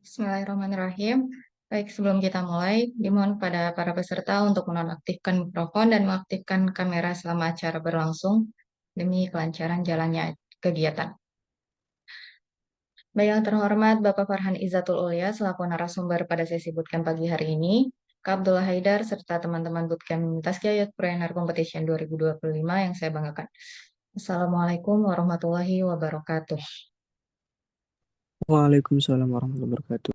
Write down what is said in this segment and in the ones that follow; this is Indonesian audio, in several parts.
Bismillahirrahmanirrahim. Baik, sebelum kita mulai, dimohon kepada para peserta untuk menonaktifkan mikrofon dan mengaktifkan kamera selama acara berlangsung demi kelancaran jalannya kegiatan. Baik, yang terhormat Bapak Farhan Izzatul Ulya selaku narasumber pada sesi bootcamp pagi hari ini, Kak Abdullah Haidar serta teman-teman bootcamp Tazkiyah Youthpreneur Competition 2025 yang saya banggakan. Assalamualaikum warahmatullahi wabarakatuh. Waalaikumsalam warahmatullahi wabarakatuh.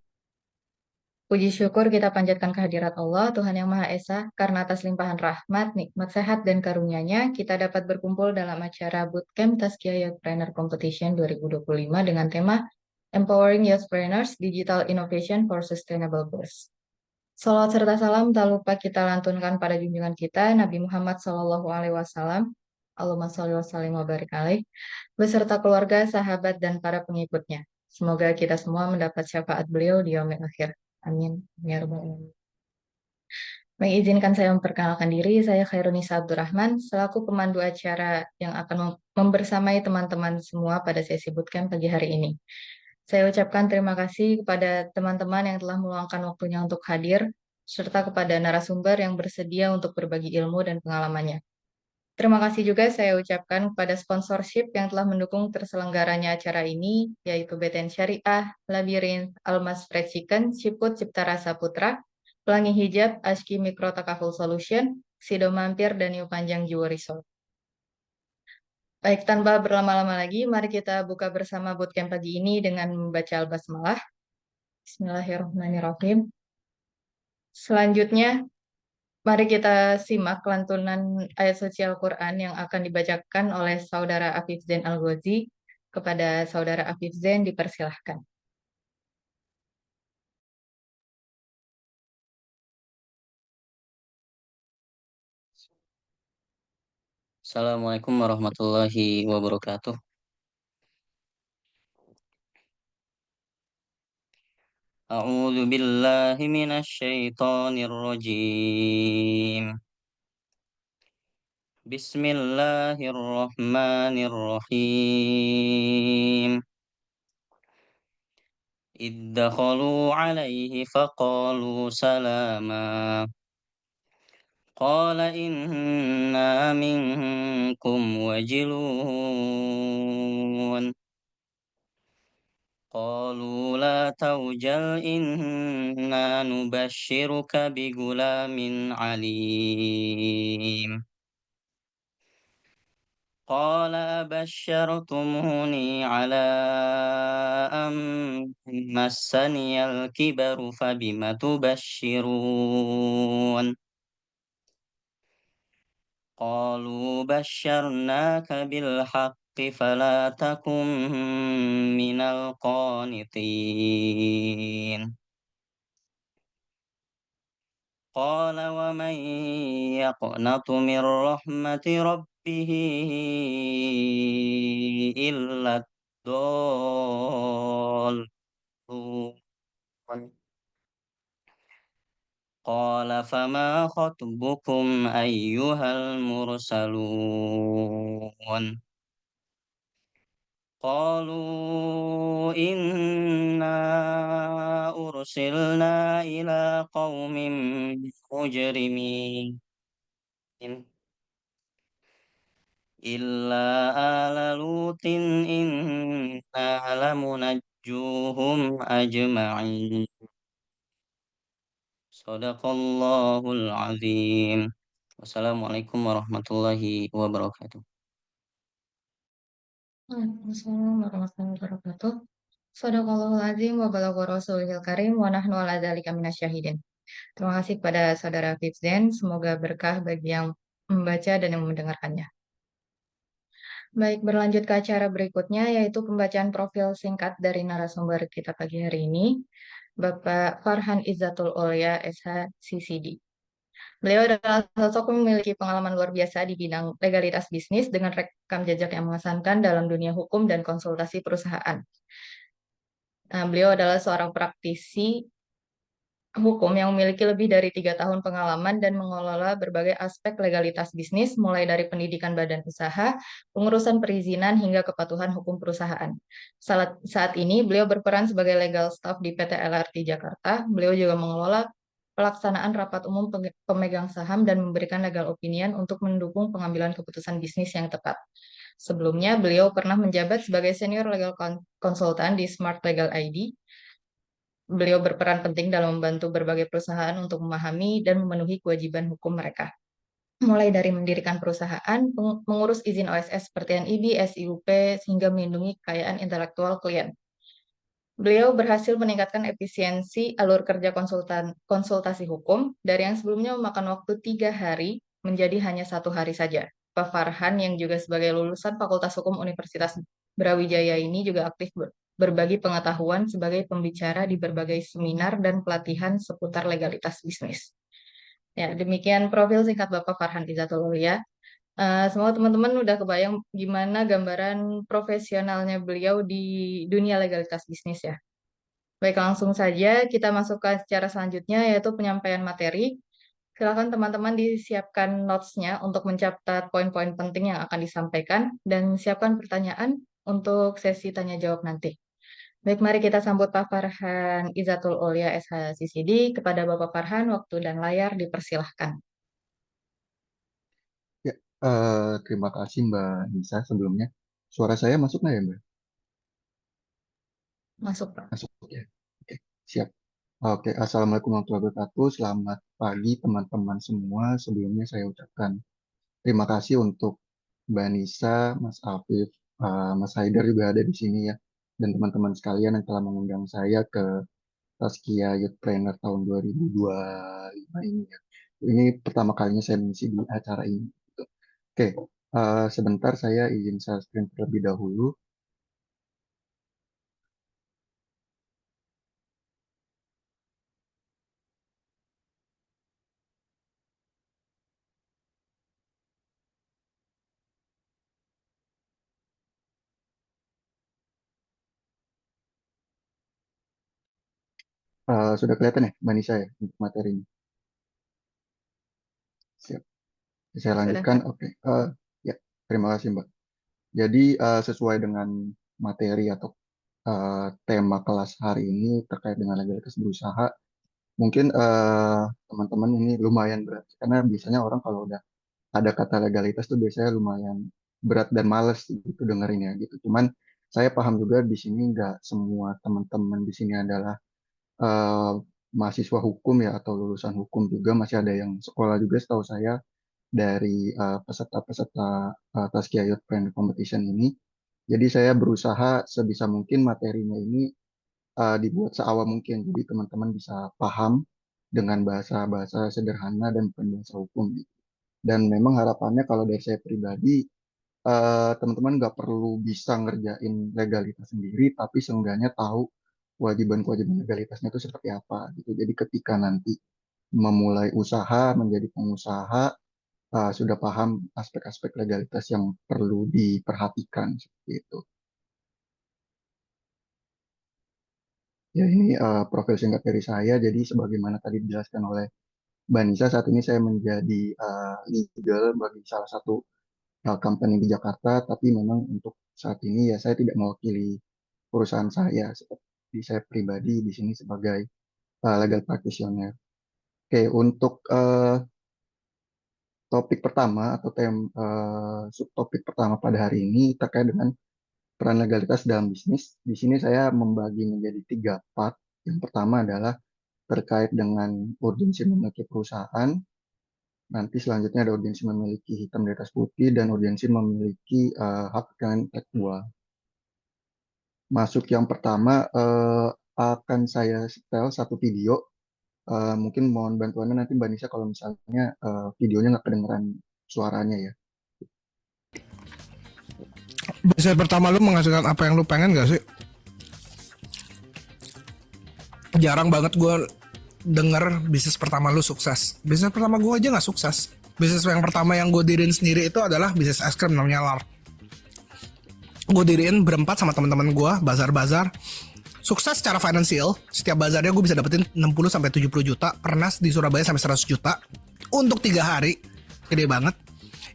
Puji syukur kita panjatkan kehadirat Allah, Tuhan Yang Maha Esa, karena atas limpahan rahmat, nikmat sehat, dan karunia-Nya, kita dapat berkumpul dalam acara Bootcamp Tazkiyah Youthpreneur Competition 2025 dengan tema Empowering Youthpreneurs Digital Innovation for Sustainable Growth. Salawat serta salam tak lupa kita lantunkan pada junjungan kita, Nabi Muhammad SAW, Allahumma sholli wa sallim wa barik alaih, beserta keluarga, sahabat, dan para pengikutnya. Semoga kita semua mendapat syafaat beliau di yaumil akhir. Amin. Ya Rabbal Alamin. Mengizinkan saya memperkenalkan diri, saya Khairunisa Abdurrahman, selaku pemandu acara yang akan membersamai teman-teman semua pada sesi bootcamp pagi hari ini. Saya ucapkan terima kasih kepada teman-teman yang telah meluangkan waktunya untuk hadir, serta kepada narasumber yang bersedia untuk berbagi ilmu dan pengalamannya. Terima kasih juga saya ucapkan kepada sponsorship yang telah mendukung terselenggaranya acara ini, yaitu BTN Syariah, Labirin, Almas Fried Chicken, Ciput Cipta Rasa Putra, Pelangi Hijab, Ashki Micro Takaful Solution, Sido Mampir, dan New Panjang Jiwa Resort. Baik, tanpa berlama-lama lagi, mari kita buka bersama bootcamp pagi ini dengan membaca Al-Basmalah. Bismillahirrahmanirrahim. Selanjutnya, mari kita simak lantunan ayat suci Al-Quran yang akan dibacakan oleh Saudara Afif Zain Al-Ghazi. Kepada Saudara Afif Zain dipersilahkan. Assalamualaikum warahmatullahi wabarakatuh. A'udzu billahi minasyaitonir rajim. Bismillahirrahmanirrahim. Iddakhalu alaihi faqalu salama. Qala inna minkum wajilun. قالوا لا توجل إنا نبشرك بغلام عليم قال أبشرتموني على أن مسني الكبر فبم تبشرون قالوا بشرناك بالحق فلا تكن من القانطين قال ومن يقنط من رحمة ربه إلا الضالون قال فما خطبكم أيها المرسلون قالوا إنا أرسلنا إلى قوم مجرمين إلا آل لوط إنا لمنجوهم أجمعين صدق الله العظيم wassalamualaikum warahmatullahi wabarakatuh. Waalaikumsalam warahmatullahi wabarakatuh. Shadaqallahul azim wa balagha rasulihil karim wa nahnu ala dzalika minasyahidin. Terima kasih kepada Saudara Afif Zain. Semoga berkah bagi yang membaca dan yang mendengarkannya. Baik, berlanjut ke acara berikutnya, yaitu pembacaan profil singkat dari narasumber kita pagi hari ini, Bapak Farhan Izzatul Ulya, SH, CCD. Beliau adalah sosok yang memiliki pengalaman luar biasa di bidang legalitas bisnis dengan rekam jejak yang mengesankan dalam dunia hukum dan konsultasi perusahaan. Beliau adalah seorang praktisi hukum yang memiliki lebih dari 3 tahun pengalaman dan mengelola berbagai aspek legalitas bisnis, mulai dari pendidikan badan usaha, pengurusan perizinan, hingga kepatuhan hukum perusahaan. Saat ini, beliau berperan sebagai legal staff di PT LRT Jakarta. Beliau juga mengelola pelaksanaan rapat umum pemegang saham dan memberikan legal opinion untuk mendukung pengambilan keputusan bisnis yang tepat. Sebelumnya, beliau pernah menjabat sebagai senior legal consultant di Smart Legal ID. Beliau berperan penting dalam membantu berbagai perusahaan untuk memahami dan memenuhi kewajiban hukum mereka, mulai dari mendirikan perusahaan, mengurus izin OSS seperti NIB, SIUP, hingga melindungi kekayaan intelektual klien. Beliau berhasil meningkatkan efisiensi alur kerja konsultasi hukum dari yang sebelumnya memakan waktu 3 hari menjadi hanya 1 hari saja. Pak Farhan yang juga sebagai lulusan Fakultas Hukum Universitas Brawijaya ini juga aktif berbagi pengetahuan sebagai pembicara di berbagai seminar dan pelatihan seputar legalitas bisnis. Ya, demikian profil singkat Bapak Farhan Izatul Aulia. Semua teman-teman udah kebayang gimana gambaran profesionalnya beliau di dunia legalitas bisnis ya. Baik, langsung saja kita masuk ke acara selanjutnya, yaitu penyampaian materi. Silakan teman-teman disiapkan notes-nya untuk mencatat poin-poin penting yang akan disampaikan, dan siapkan pertanyaan untuk sesi tanya-jawab nanti. Baik, mari kita sambut Pak Farhan Izatul Aulia SHCCD. Kepada Bapak Farhan, waktu dan layar dipersilahkan. Ya, terima kasih Mbak Nisa sebelumnya. Suara saya masuk nggak ya Mbak? Masuk, Pak. Masuk ya. Oke, siap. Oke, Assalamualaikum warahmatullahi wabarakatuh. Selamat pagi teman-teman semua. Sebelumnya saya ucapkan terima kasih untuk Mbak Nisa, Mas Afif, Mas Haidar juga ada di sini ya. Dan teman-teman sekalian yang telah mengundang saya ke Taskia Youth Planner tahun 2025 ini ya. Ini pertama kalinya saya mengisi di acara ini. Oke, sebentar saya izin share screen terlebih dahulu. Sudah kelihatan ya, Mbak Nisa ya, untuk materinya. Siap. Saya Sudah. lanjutkan. Oke. Ya, terima kasih Mbak. Jadi sesuai dengan materi atau tema kelas hari ini terkait dengan legalitas berusaha, mungkin teman-teman ini lumayan berat karena biasanya orang kalau udah ada kata legalitas tuh biasanya lumayan berat dan males gitu dengerinnya gitu. Cuman saya paham juga di sini nggak semua teman-teman di sini adalah eh, mahasiswa hukum ya atau lulusan hukum juga, masih ada yang sekolah juga setahu saya dari peserta-peserta Taskia Youth Planner Competition ini. Jadi saya berusaha sebisa mungkin materinya ini dibuat seawam mungkin, jadi teman-teman bisa paham dengan bahasa-bahasa sederhana dan bukan bahasa hukum. Dan memang harapannya kalau dari saya pribadi, teman-teman nggak perlu bisa ngerjain legalitas sendiri, tapi seenggaknya tahu kewajiban-kewajiban legalitasnya itu seperti apa gitu. Jadi ketika nanti memulai usaha, menjadi pengusaha, sudah paham aspek-aspek legalitas yang perlu diperhatikan seperti itu. Ya ini profil singkat dari saya. Jadi sebagaimana tadi dijelaskan oleh Mbak Nisa, saat ini saya menjadi legal bagi salah satu company di Jakarta, tapi memang untuk saat ini ya saya tidak mewakili perusahaan saya, seperti saya pribadi di sini sebagai legal practitioner. Oke, untuk topik pertama atau subtopik pertama pada hari ini terkait dengan peran legalitas dalam bisnis. Di sini saya membagi menjadi 3 part. Yang pertama adalah terkait dengan urgensi memiliki perusahaan. Nanti selanjutnya ada urgensi memiliki hitam di atas putih dan urgensi memiliki hak kekayaan intelektual. Masuk yang pertama, akan saya setel satu video. Mungkin mohon bantuannya nanti Mbak Nisa kalau misalnya videonya nggak kedengeran suaranya ya. Bisnis pertama lu menghasilkan apa yang lu pengen gak sih? Jarang banget gue denger bisnis pertama lu sukses. Bisnis pertama gue aja gak sukses. Bisnis yang pertama yang gue diriin sendiri itu adalah bisnis es krim namanya LAR. Gue diriin berempat sama teman-teman gue, bazar-bazar. sukses secara finansial. Setiap bazarnya gue bisa dapetin 60-70 juta. Pernah di Surabaya sampai 100 juta untuk 3 hari. Gede banget.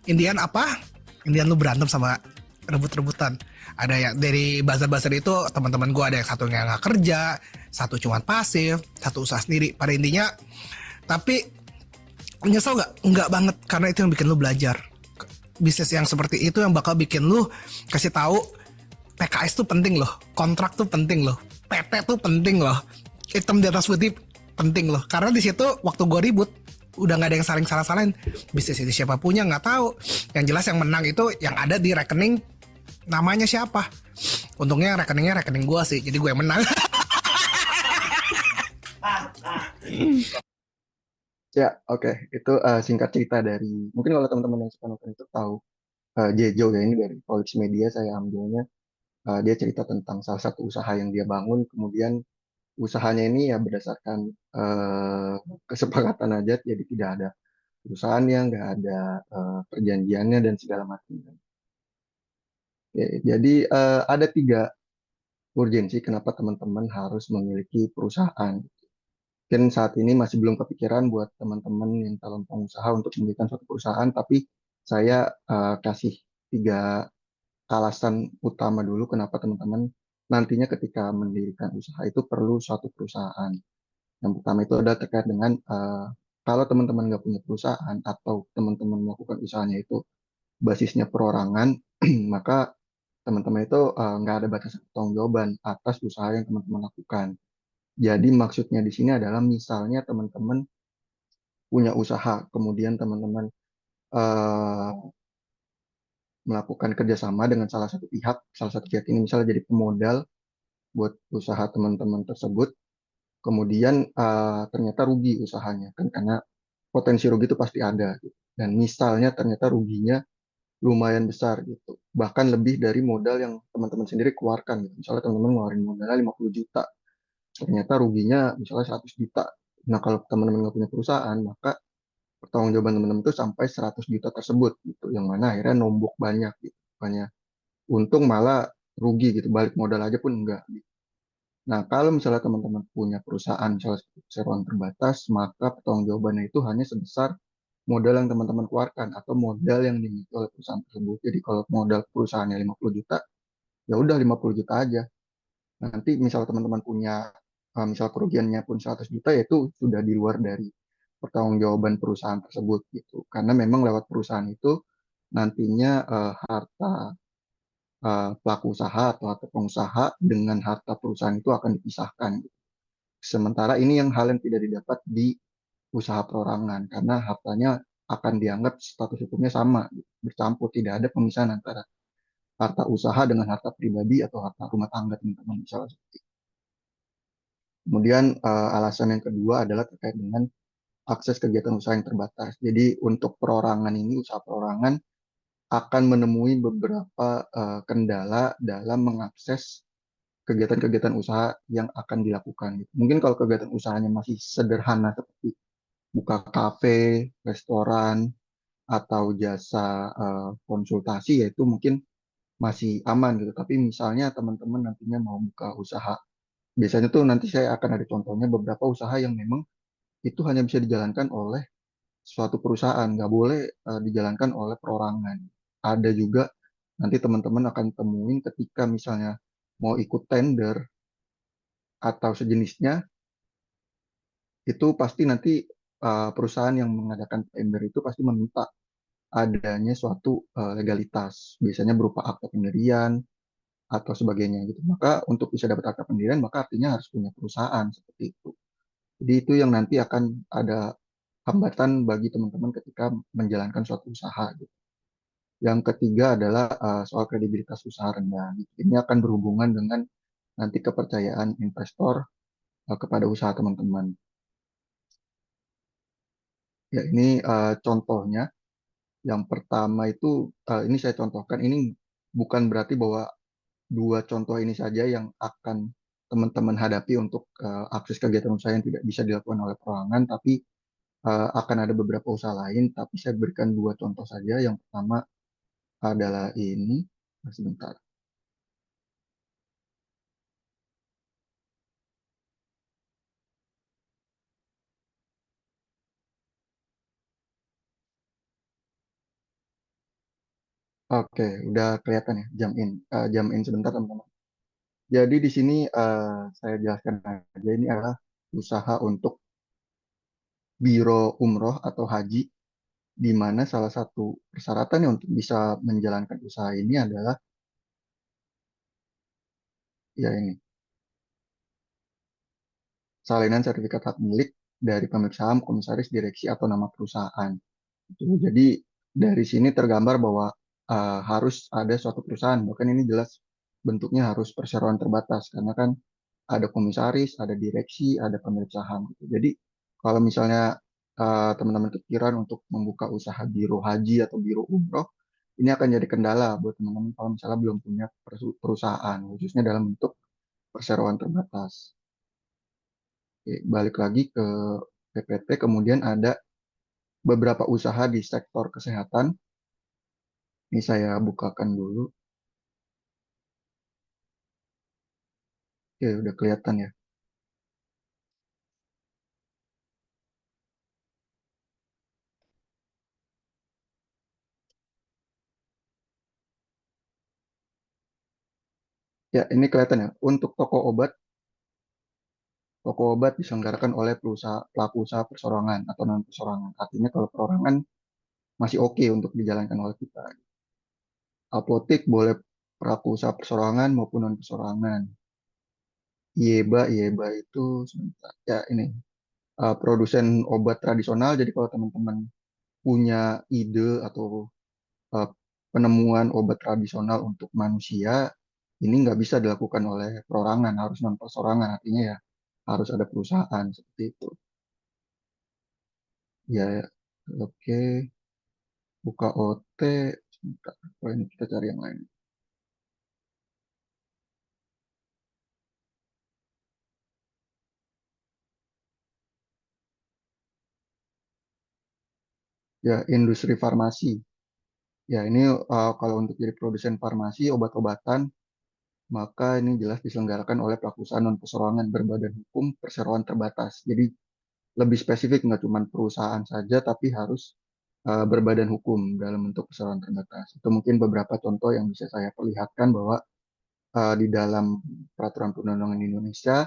Indian apa? Indian lu berantem sama rebut-rebutan. Ada yang dari bazar-bazar itu, teman-teman gue ada yang satu yang nggak kerja, satu cuma pasif, satu usaha sendiri. Pada intinya, tapi nyesel nggak? Nggak banget, karena itu yang bikin lu belajar. Bisnis yang seperti itu yang bakal bikin lu kasih tahu PKS tuh penting loh, kontrak tuh penting loh, PP tuh penting loh, hitam di atas putih penting loh. Karena di situ waktu gue ribut udah nggak ada yang saling salah-salahin. Bisnis ini siapa punya nggak tahu. Yang jelas yang menang itu yang ada di rekening namanya siapa. Untungnya rekeningnya rekening gue sih, jadi gue yang menang. Ya, oke. Itu singkat cerita dari, mungkin kalau teman-teman yang suka nonton itu tahu Jejo ya, ini dari Polix Media saya ambilnya. Dia cerita tentang salah satu usaha yang dia bangun, kemudian usahanya ini ya berdasarkan kesepakatan aja, jadi tidak ada perusahaannya, nggak ada perjanjiannya dan segala macam. Ya, jadi ada 3 urgensi kenapa teman-teman harus memiliki perusahaan. Mungkin saat ini masih belum kepikiran buat teman-teman yang calon pengusaha untuk mendirikan suatu perusahaan, tapi saya kasih 3 alasan utama dulu kenapa teman-teman nantinya ketika mendirikan usaha itu perlu suatu perusahaan. Yang pertama itu adalah terkait dengan kalau teman-teman nggak punya perusahaan atau teman-teman melakukan usahanya itu basisnya perorangan, maka teman-teman itu nggak ada batasan pertanggungjawaban atas usaha yang teman-teman lakukan. Jadi maksudnya di sini adalah misalnya teman-teman punya usaha, kemudian teman-teman eh, melakukan kerjasama dengan salah satu pihak ini misalnya jadi pemodal buat usaha teman-teman tersebut, kemudian ternyata rugi usahanya, kan karena potensi rugi itu pasti ada, gitu. Dan misalnya ternyata ruginya lumayan besar gitu, bahkan lebih dari modal yang teman-teman sendiri keluarkan gitu. Misalnya teman-teman ngeluarin modalnya 50 juta, ternyata ruginya misalnya 100 juta. Nah, kalau teman-teman nggak punya perusahaan, maka pertanggungjawaban teman-teman itu sampai 100 juta tersebut gitu, yang mana akhirnya nombok banyak gitu. Banyak untung malah rugi gitu, balik modal aja pun enggak gitu. Nah, kalau misalnya teman-teman punya perusahaan, misalnya seperti perseroan terbatas, maka pertanggungjawabannya itu hanya sebesar modal yang teman-teman keluarkan atau modal yang dimiliki oleh perusahaan tersebut. Jadi kalau modal perusahaannya 50 juta, ya udah 50 juta aja. Nanti misal teman-teman punya, misal kerugiannya pun 100 juta, ya itu sudah di luar dari pertanggungjawaban perusahaan tersebut gitu. Karena memang lewat perusahaan itu nantinya harta pelaku usaha atau harta pengusaha dengan harta perusahaan itu akan dipisahkan gitu. Sementara ini yang hal yang tidak didapat di usaha perorangan karena hartanya akan dianggap status hukumnya sama, gitu, bercampur, tidak ada pemisahan antara harta usaha dengan harta pribadi atau harta rumah tangga teman-teman misalnya seperti itu. Kemudian alasan yang kedua adalah terkait dengan akses kegiatan usaha yang terbatas. Jadi untuk perorangan ini, usaha perorangan akan menemui beberapa kendala dalam mengakses kegiatan-kegiatan usaha yang akan dilakukan. Mungkin kalau kegiatan usahanya masih sederhana seperti buka kafe, restoran, atau jasa konsultasi, yaitu mungkin masih aman gitu. Tapi misalnya teman-teman nantinya mau buka usaha, biasanya tuh nanti saya akan ada contohnya beberapa usaha yang memang itu hanya bisa dijalankan oleh suatu perusahaan, nggak boleh dijalankan oleh perorangan. Ada juga nanti teman-teman akan temuin ketika misalnya mau ikut tender atau sejenisnya, itu pasti nanti perusahaan yang mengadakan tender itu pasti meminta adanya suatu legalitas, biasanya berupa akta pendirian atau sebagainya gitu. Maka untuk bisa dapat akta pendirian, maka artinya harus punya perusahaan seperti itu. Jadi itu yang nanti akan ada hambatan bagi teman-teman ketika menjalankan suatu usaha gitu. Yang ketiga adalah soal kredibilitas usaha rendah. Gitu. Ini akan berhubungan dengan nanti kepercayaan investor kepada usaha teman-teman. Ya, ini contohnya. Yang pertama itu, ini saya contohkan, ini bukan berarti bahwa 2 contoh ini saja yang akan teman-teman hadapi untuk akses kegiatan usaha yang tidak bisa dilakukan oleh perorangan, tapi akan ada beberapa usaha lain, tapi saya berikan 2 contoh saja. Yang pertama adalah ini, sebentar. Oke, udah kelihatan ya jam in sebentar teman-teman. Jadi di sini saya jelaskan aja, ini adalah usaha untuk Biro Umroh atau Haji, di mana salah satu persyaratannya untuk bisa menjalankan usaha ini adalah ya ini, salinan sertifikat hak milik dari pemilik saham, komisaris, direksi atau nama perusahaan. Jadi dari sini tergambar bahwa harus ada suatu perusahaan, bahkan ini jelas bentuknya harus perseroan terbatas karena kan ada komisaris, ada direksi, ada pemilik saham gitu. Jadi kalau misalnya teman-teman kepikiran untuk membuka usaha biro haji atau biro umroh, ini akan jadi kendala buat teman-teman kalau misalnya belum punya perusahaan, khususnya dalam bentuk perseroan terbatas. Oke, balik lagi ke PPT, kemudian ada beberapa usaha di sektor kesehatan. Ini saya bukakan dulu. Oke, udah kelihatan ya. Ya, ini kelihatan ya. Untuk toko obat diselenggarakan oleh pelaku usaha perseorangan atau non perseorangan. Artinya kalau perorangan masih oke untuk dijalankan oleh kita. Apotek boleh pelaku usaha perseorangan maupun non perseorangan. IEBA itu sebentar. Ya ini produsen obat tradisional. Jadi kalau teman-teman punya ide atau eh, penemuan obat tradisional untuk manusia, ini nggak bisa dilakukan oleh perorangan, harus non perseorangan. Artinya ya harus ada perusahaan seperti itu. Ya, oke. Buka OT. Sebentar. Oh, ini kita cari yang lain. Ya, industri farmasi. Ya, ini kalau untuk jadi produsen farmasi, obat-obatan, maka ini jelas diselenggarakan oleh pelaku usaha non perseroan berbadan hukum perseroan terbatas. Jadi lebih spesifik, nggak cuma perusahaan saja, tapi harus berbadan hukum dalam bentuk perseroan terbatas. Itu mungkin beberapa contoh yang bisa saya perlihatkan bahwa di dalam peraturan perundang-undangan Indonesia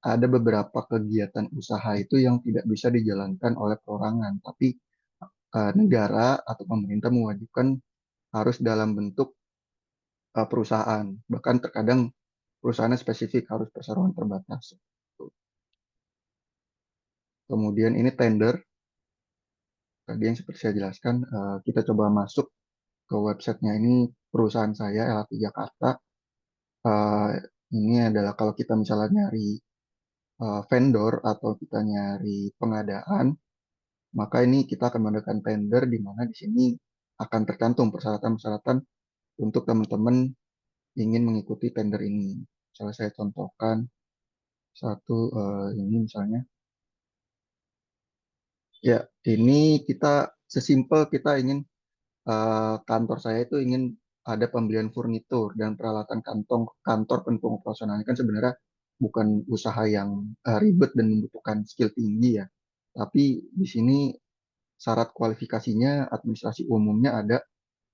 ada beberapa kegiatan usaha itu yang tidak bisa dijalankan oleh perorangan, tapi negara atau pemerintah mewajibkan harus dalam bentuk perusahaan. Bahkan terkadang perusahaannya spesifik harus perseroan terbatas. Kemudian ini tender, tadi yang seperti saya jelaskan, kita coba masuk ke websitenya ini perusahaan saya LHT Jakarta. Eh, ini adalah kalau kita misalnya nyari vendor atau kita nyari pengadaan, maka ini kita akan mengadakan tender di mana di sini akan tercantum persyaratan-persyaratan untuk teman-teman ingin mengikuti tender ini. Misalnya saya contohkan satu ini misalnya, ya ini kita sesimpel kita ingin kantor saya itu ingin ada pembelian furnitur dan peralatan kantor pendukung operasional. Ini kan sebenarnya bukan usaha yang ribet dan membutuhkan skill tinggi ya. Tapi di sini syarat kualifikasinya administrasi umumnya ada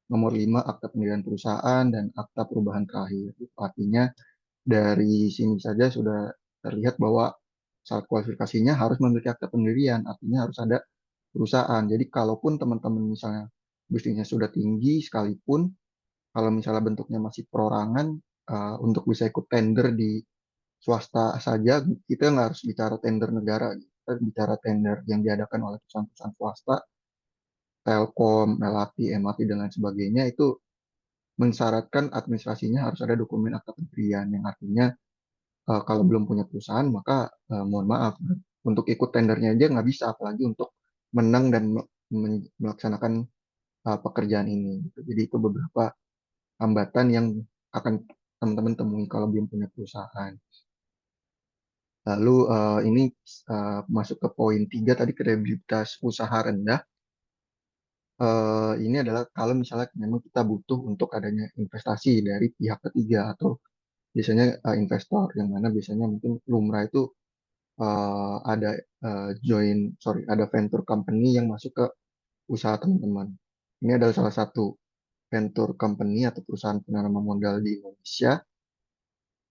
nomor 5 akta pendirian perusahaan dan akta perubahan terakhir. Artinya dari sini saja sudah terlihat bahwa syarat kualifikasinya harus memiliki akta pendirian, artinya harus ada perusahaan. Jadi kalaupun teman-teman misalnya bisnisnya sudah tinggi sekalipun, kalau misalnya bentuknya masih perorangan, untuk bisa ikut tender di swasta saja, kita nggak harus bicara tender negara, kita bicara tender yang diadakan oleh perusahaan-perusahaan swasta, Telkom, LHT, MRT, dan lain sebagainya, itu mensyaratkan administrasinya harus ada dokumen akta pendirian, yang artinya kalau belum punya perusahaan, maka mohon maaf, untuk ikut tendernya aja nggak bisa, apalagi untuk menang dan melaksanakan pekerjaan ini. Gitu. Jadi itu beberapa hambatan yang akan teman-teman temui kalau belum punya perusahaan. Lalu ini masuk ke poin 3 tadi, kredibilitas usaha rendah. Ini adalah kalau misalnya memang kita butuh untuk adanya investasi dari pihak ketiga atau biasanya investor, yang mana biasanya mungkin lumrah itu ada ada venture company yang masuk ke usaha teman-teman. Ini adalah salah satu. venture company atau perusahaan penanaman modal di Indonesia.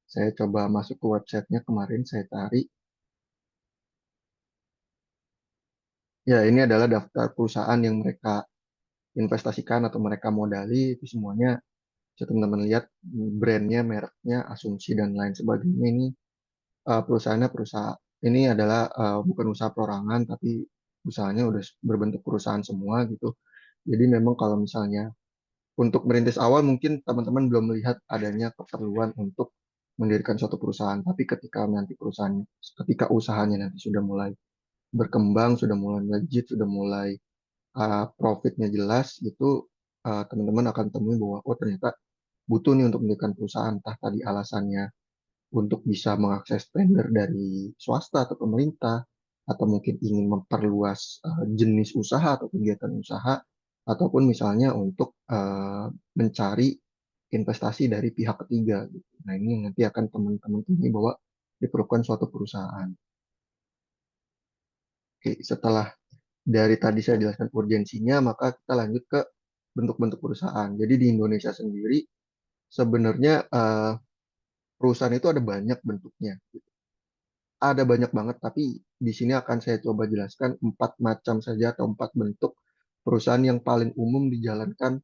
Saya coba masuk ke websitenya kemarin, saya cari. Ya, ini adalah daftar perusahaan yang mereka investasikan atau mereka modali. Itu semuanya, bisa teman-teman lihat brandnya, mereknya, asumsi, dan lain sebagainya. Ini perusahaannya ini adalah bukan usaha perorangan, tapi usahanya udah berbentuk perusahaan semua gitu. Jadi memang kalau misalnya untuk merintis awal mungkin teman-teman belum melihat adanya keperluan untuk mendirikan suatu perusahaan, tapi ketika usahanya nanti sudah mulai berkembang, sudah mulai legit, sudah mulai profitnya jelas, itu teman-teman akan temui bahwa oh ternyata butuh nih untuk mendirikan perusahaan, entah tadi alasannya untuk bisa mengakses tender dari swasta atau pemerintah, atau mungkin ingin memperluas jenis usaha atau kegiatan usaha, ataupun misalnya untuk mencari investasi dari pihak ketiga. Gitu. Nah ini yang nanti akan teman-teman temui bahwa diperlukan suatu perusahaan. Oke, setelah dari tadi saya jelaskan urgensinya, maka kita lanjut ke bentuk-bentuk perusahaan. Jadi di Indonesia sendiri sebenarnya perusahaan itu ada banyak bentuknya. Ada banyak banget, tapi di sini akan saya coba jelaskan 4 macam saja atau 4 bentuk perusahaan yang paling umum dijalankan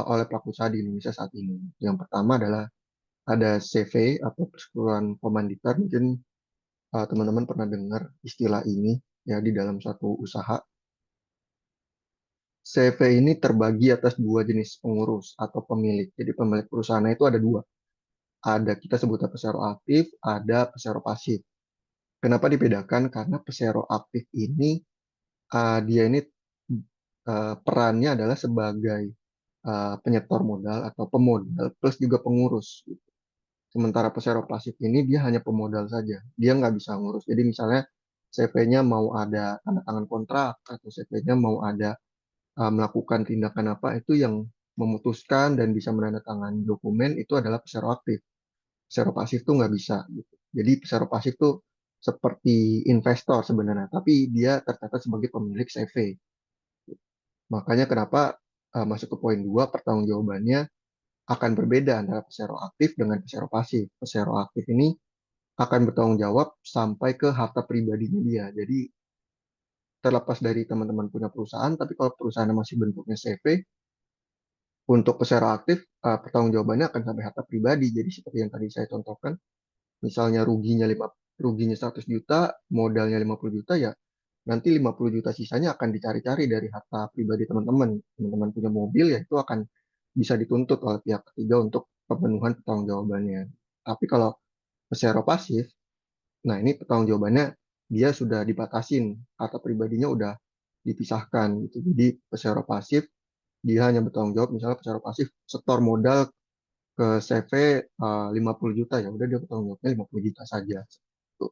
oleh pelaku usaha di Indonesia saat ini. Yang pertama adalah ada CV atau perseroan komanditar. Mungkin teman-teman pernah dengar istilah ini ya di dalam suatu usaha. CV ini terbagi atas 2 jenis pengurus atau pemilik. Jadi pemilik perusahaan itu ada 2. Ada kita sebutnya pesero aktif, ada pesero pasif. Kenapa dibedakan? Karena pesero aktif ini dia ini perannya adalah sebagai penyetor modal atau pemodal plus juga pengurus. Sementara pesero pasif ini dia hanya pemodal saja, dia nggak bisa ngurus. Jadi misalnya CV-nya mau ada tanda tangan kontrak atau CV-nya mau ada melakukan tindakan apa, itu yang memutuskan dan bisa menandatangani dokumen itu adalah pesero aktif. Pesero pasif tuh nggak bisa. Gitu. Jadi pesero pasif tuh seperti investor sebenarnya, tapi dia tercatat sebagai pemilik CV. Makanya kenapa masuk ke poin 2, pertanggungjawabannya akan berbeda antara pesero aktif dengan pesero pasif. Pesero aktif ini akan bertanggung jawab sampai ke harta pribadinya dia. Jadi terlepas dari teman-teman punya perusahaan, tapi kalau perusahaan masih bentuknya CV, untuk pesero aktif pertanggungjawabannya akan sampai harta pribadi. Jadi seperti yang tadi saya contohkan, misalnya ruginya 100 juta, modalnya 50 juta ya nanti 50 juta sisanya akan dicari-cari dari harta pribadi teman-teman. Teman-teman punya mobil ya itu akan bisa dituntut oleh pihak ketiga untuk pemenuhan pertanggungjawabannya. Tapi kalau pesero pasif, nah ini pertanggungjawabannya dia sudah dibatasin, harta pribadinya udah dipisahkan gitu. Jadi pesero pasif dia hanya bertanggung jawab misalnya pesero pasif setor modal ke CV 50 juta ya udah dia bertanggung jawabnya 50 juta saja. Gitu.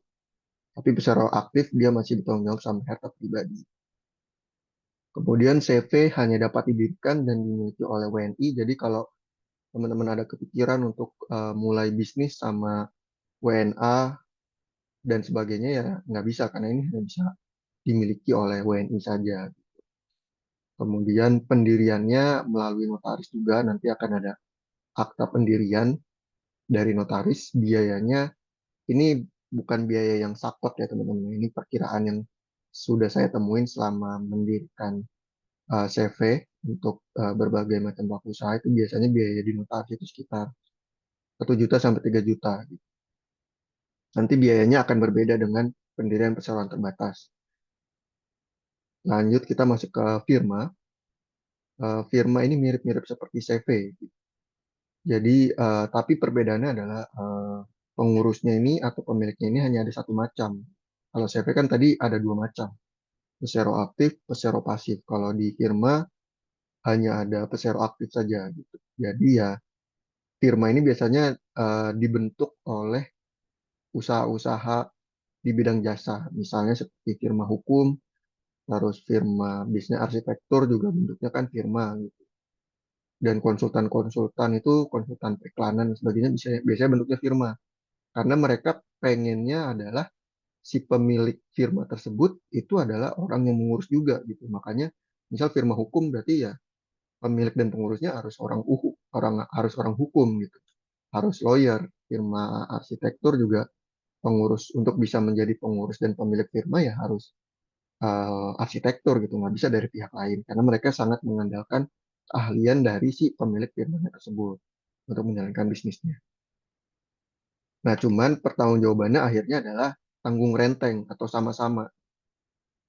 Tapi pesero aktif dia masih bertanggung jawab sampai harta pribadi. Kemudian CV hanya dapat didirikan dan dimiliki oleh WNI. Jadi kalau teman-teman ada kepikiran untuk mulai bisnis sama WNA dan sebagainya ya nggak bisa karena ini hanya bisa dimiliki oleh WNI saja. Kemudian pendiriannya melalui notaris juga nanti akan ada akta pendirian dari notaris. Biayanya ini bukan biaya yang sakot ya teman-teman. Ini perkiraan yang sudah saya temuin selama mendirikan CV untuk berbagai macam pelaku usaha itu biasanya biaya di notaris itu sekitar 1 juta sampai 3 juta. Gitu. Nanti biayanya akan berbeda dengan pendirian perseroan terbatas. Lanjut kita masuk ke firma. Firma ini mirip-mirip seperti CV. Jadi tapi perbedaannya adalah pengurusnya ini atau pemiliknya ini hanya ada 1 macam. Kalau CV kan tadi ada 2 macam. Pesero aktif, pesero pasif. Kalau di firma hanya ada pesero aktif saja gitu. Jadi ya firma ini biasanya dibentuk oleh usaha-usaha di bidang jasa, misalnya seperti firma hukum, terus firma bisnis arsitektur juga bentuknya kan firma gitu. Dan konsultan-konsultan itu konsultan periklanan dan sebagainya biasanya bentuknya firma. Karena mereka pengennya adalah si pemilik firma tersebut itu adalah orang yang mengurus juga gitu. Makanya misal firma hukum berarti ya pemilik dan pengurusnya harus harus orang hukum gitu, harus lawyer. Firma arsitektur juga pengurus untuk bisa menjadi pengurus dan pemilik firma ya harus arsitektur gitu, nggak bisa dari pihak lain karena mereka sangat mengandalkan keahlian dari si pemilik firmanya tersebut untuk menjalankan bisnisnya. Nah, cuman pertanggungjawabannya akhirnya adalah tanggung renteng atau sama-sama.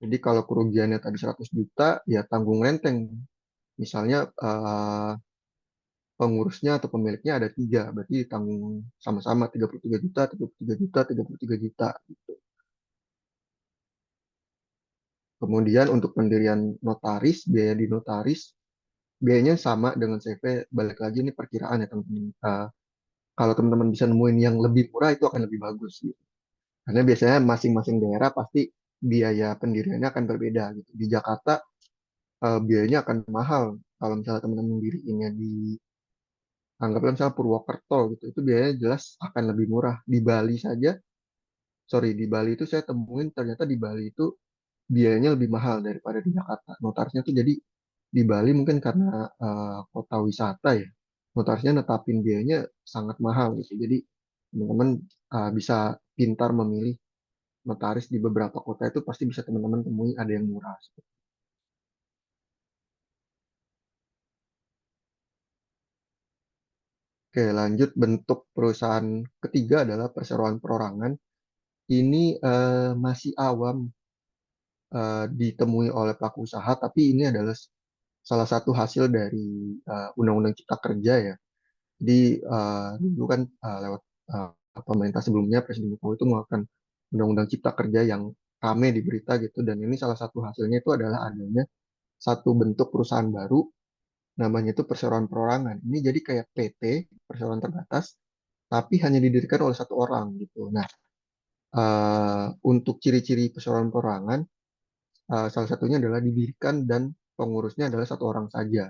Jadi kalau kerugiannya tadi 100 juta, ya tanggung renteng. Misalnya pengurusnya atau pemiliknya ada tiga, berarti ditanggung sama-sama 33 juta, 33 juta, 33 juta. Kemudian untuk pendirian notaris, biaya di notaris, biayanya sama dengan CV. Balik lagi ini perkiraan ya teman-teman. Kalau teman-teman bisa nemuin yang lebih murah itu akan lebih bagus gitu. Karena biasanya masing-masing daerah pasti biaya pendiriannya akan berbeda gitu. Di Jakarta biayanya akan mahal. Kalau misalnya teman-teman diriinnya di anggaplah misalnya Purwokerto gitu, itu biayanya jelas akan lebih murah. Di Bali saja, sorry di Bali itu saya temuin ternyata di Bali itu biayanya lebih mahal daripada di Jakarta. Notarisnya tuh jadi di Bali mungkin karena kota wisata ya, notarisnya netapin biayanya sangat mahal gitu. Jadi teman-teman bisa pintar memilih notaris di beberapa kota itu pasti bisa teman-teman temui ada yang murah. Oke, lanjut bentuk perusahaan ketiga adalah perseroan perorangan. Ini masih awam ditemui oleh pelaku usaha, tapi ini adalah salah satu hasil dari Undang-Undang Cipta Kerja ya. Jadi dulu kan lewat uh, pemerintah sebelumnya Presiden Jokowi itu mengeluarkan Undang-Undang Cipta Kerja yang rame di berita gitu, dan ini salah satu hasilnya itu adalah adanya satu bentuk perusahaan baru namanya itu perseroan perorangan. Ini jadi kayak PT, perseroan terbatas, tapi hanya didirikan oleh satu orang gitu. Nah, untuk ciri-ciri perseroan perorangan, salah satunya adalah didirikan dan pengurusnya adalah satu orang saja.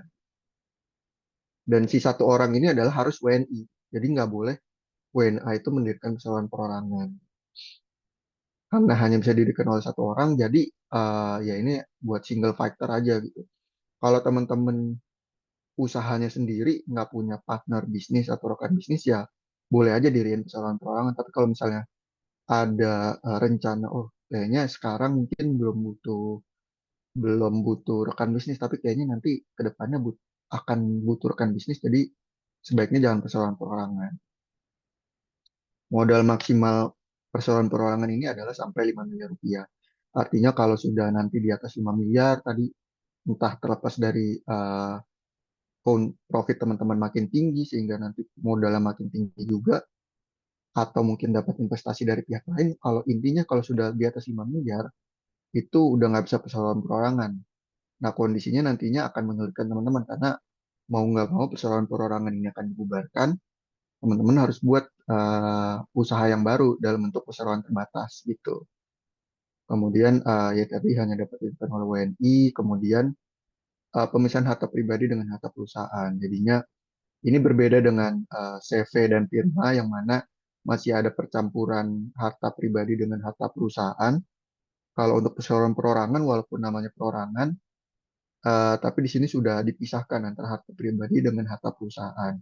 Dan si satu orang ini adalah harus WNI. Jadi nggak boleh WNA itu mendirikan perseroan perorangan. Karena hanya bisa didirikan oleh satu orang, jadi ya ini buat single fighter aja gitu. Kalau teman-teman usahanya sendiri nggak punya partner bisnis atau rekan bisnis ya boleh aja diriin perseroan perorangan. Tapi kalau misalnya ada rencana, oh kayaknya sekarang mungkin belum butuh rekan bisnis, tapi kayaknya nanti ke depannya akan butuh rekan bisnis, jadi sebaiknya jangan perseroan perorangan. Modal maksimal perseroan perorangan ini adalah sampai 5 miliar rupiah. Artinya kalau sudah nanti di atas 5 miliar tadi, entah terlepas dari profit teman-teman makin tinggi sehingga nanti modalnya makin tinggi juga, atau mungkin dapat investasi dari pihak lain. Kalau intinya kalau sudah di atas 5 miliar, itu udah nggak bisa perseroan perorangan. Nah, kondisinya nantinya akan menyulitkan teman-teman karena mau nggak mau perseroan perorangan ini akan dibubarkan, teman-teman harus buat usaha yang baru dalam bentuk perseroan terbatas gitu. Kemudian ya tadi hanya dapat dilakukan oleh WNI, kemudian pemisahan harta pribadi dengan harta perusahaan. Jadinya ini berbeda dengan CV dan firma yang mana masih ada percampuran harta pribadi dengan harta perusahaan. Kalau untuk perseroan perorangan, walaupun namanya perorangan, tapi di sini sudah dipisahkan antara harta pribadi dengan harta perusahaan.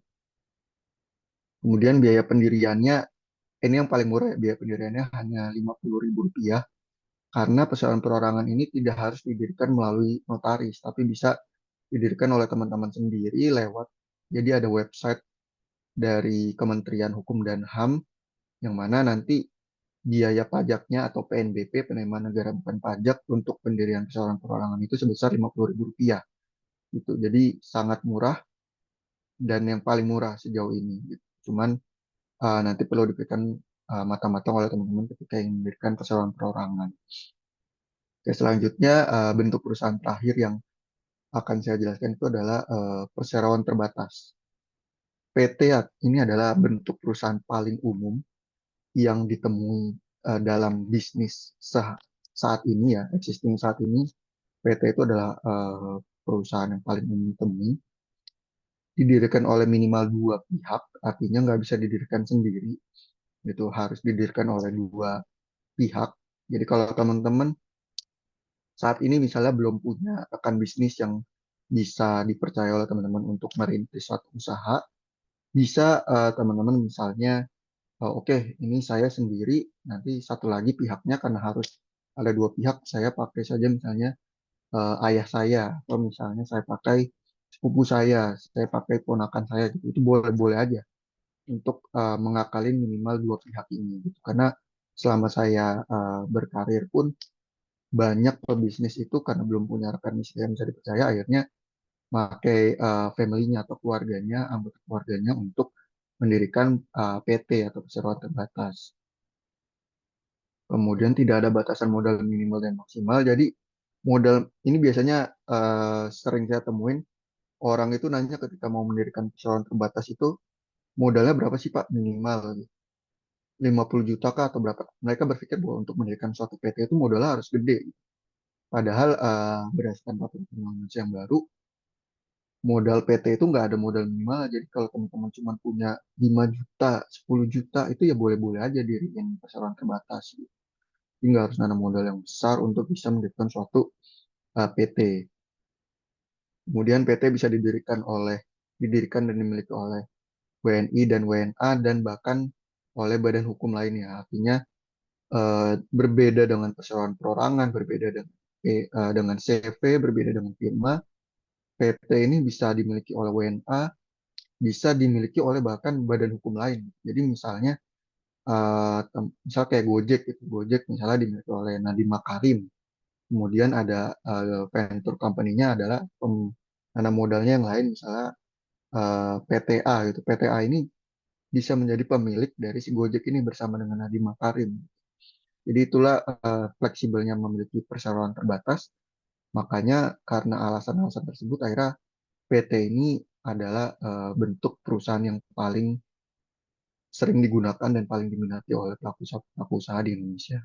Kemudian biaya pendiriannya, ini yang paling murah, biaya pendiriannya hanya Rp50.000 karena perseroan perorangan ini tidak harus didirikan melalui notaris, tapi bisa didirikan oleh teman-teman sendiri lewat, jadi ada website dari Kementerian Hukum dan HAM yang mana nanti biaya pajaknya atau PNBP, penerimaan negara bukan pajak, untuk pendirian perseroan perorangan itu sebesar Rp50.000 gitu. Jadi sangat murah dan yang paling murah sejauh ini gitu. Cuman nanti perlu diberikan matang-matang oleh teman-teman ketika ingin mendirikan perseroan perorangan. Oke, selanjutnya bentuk perusahaan terakhir yang akan saya jelaskan itu adalah perseroan terbatas. PT ini adalah bentuk perusahaan paling umum yang ditemui dalam bisnis saat ini ya, existing saat ini. PT itu adalah perusahaan yang paling umum ditemui. Didirikan oleh minimal dua pihak, artinya nggak bisa didirikan sendiri. Itu harus didirikan oleh dua pihak. Jadi kalau teman-teman saat ini misalnya belum punya rekan bisnis yang bisa dipercaya oleh teman-teman untuk merintis suatu usaha, bisa teman-teman misalnya, oke, ini saya sendiri, nanti satu lagi pihaknya karena harus ada dua pihak, saya pakai saja misalnya ayah saya, atau misalnya saya pakai sepupu saya pakai ponakan saya gitu. Itu boleh-boleh aja untuk mengakalin minimal dua pihak ini gitu. Karena selama saya berkarir pun banyak pebisnis itu karena belum punya rekan bisnis yang bisa dipercaya, akhirnya pakai family-nya atau keluarganya, anggota keluarganya untuk mendirikan PT atau perseroan terbatas. Kemudian tidak ada batasan modal minimal dan maksimal. Jadi modal ini biasanya sering saya temuin orang itu nanya ketika mau mendirikan perseroan terbatas itu modalnya berapa sih Pak minimal? 50 juta kah atau berapa? Mereka berpikir bahwa untuk mendirikan suatu PT itu modalnya harus gede. Padahal berdasarkan peraturan Indonesia yang baru, modal PT itu nggak ada modal minimal. Jadi kalau teman-teman cuma punya 5 juta, 10 juta itu ya boleh-boleh aja diriin perseroan terbatas. Jadi nggak harus ada modal yang besar untuk bisa mendirikan suatu PT. Kemudian PT bisa didirikan dan dimiliki oleh WNI dan WNA dan bahkan oleh badan hukum lainnya. Artinya berbeda dengan perseroan perorangan, berbeda dengan CV, berbeda dengan firma. PT ini bisa dimiliki oleh WNA, bisa dimiliki oleh bahkan badan hukum lain. Jadi misalnya, misal kayak Gojek, gitu. Gojek misalnya dimiliki oleh Nadiem Makarim. Kemudian ada venture company-nya adalah penanam modalnya yang lain, misalnya PTA gitu. PTA ini bisa menjadi pemilik dari si Gojek ini bersama dengan Nadiem Makarim. Jadi itulah fleksibelnya memiliki perseroan terbatas. Makanya karena alasan-alasan tersebut akhirnya PT ini adalah bentuk perusahaan yang paling sering digunakan dan paling diminati oleh pelaku usaha di Indonesia.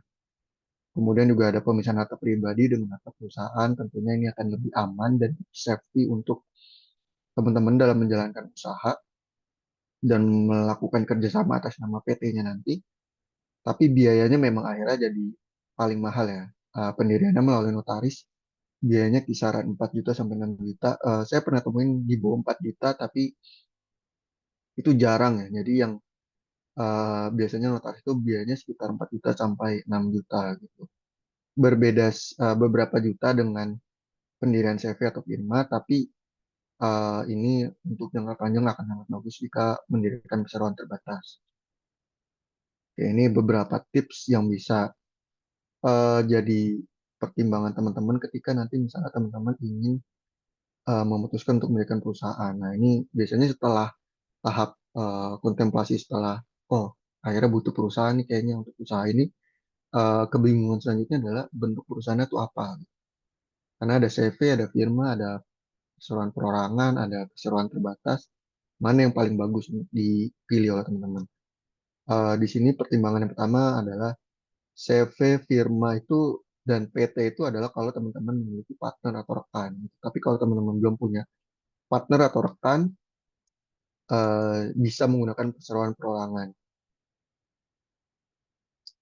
Kemudian juga ada pemisahan harta pribadi dengan harta perusahaan. Tentunya ini akan lebih aman dan safety untuk teman-teman dalam menjalankan usaha dan melakukan kerjasama atas nama PT-nya nanti. Tapi biayanya memang akhirnya jadi paling mahal ya. Pendiriannya melalui notaris, biayanya kisaran 4 juta sampai 6 juta. Saya pernah temuin di bawah 4 juta, tapi itu jarang ya. Jadi yang biasanya notaris itu biayanya sekitar 4 juta sampai 6 juta gitu. Berbeda beberapa juta dengan pendirian CV atau firma, tapi ini untuk jangka panjang akan sangat bagus jika mendirikan perseroan terbatas. Oke, ini beberapa tips yang bisa jadi pertimbangan teman-teman ketika nanti misalnya teman-teman ingin memutuskan untuk mendirikan perusahaan. Nah, ini biasanya setelah tahap kontemplasi setelah, oh, akhirnya butuh perusahaan nih kayaknya untuk usaha ini, kebingungan selanjutnya adalah bentuk perusahaannya itu apa. Karena ada CV, ada firma, ada perseroan perorangan, ada perseroan terbatas, mana yang paling bagus untuk dipilih oleh teman-teman. Di sini pertimbangan yang pertama adalah CV, firma itu dan PT itu adalah kalau teman-teman memiliki partner atau rekan. Tapi kalau teman-teman belum punya partner atau rekan, bisa menggunakan perseroan perorangan.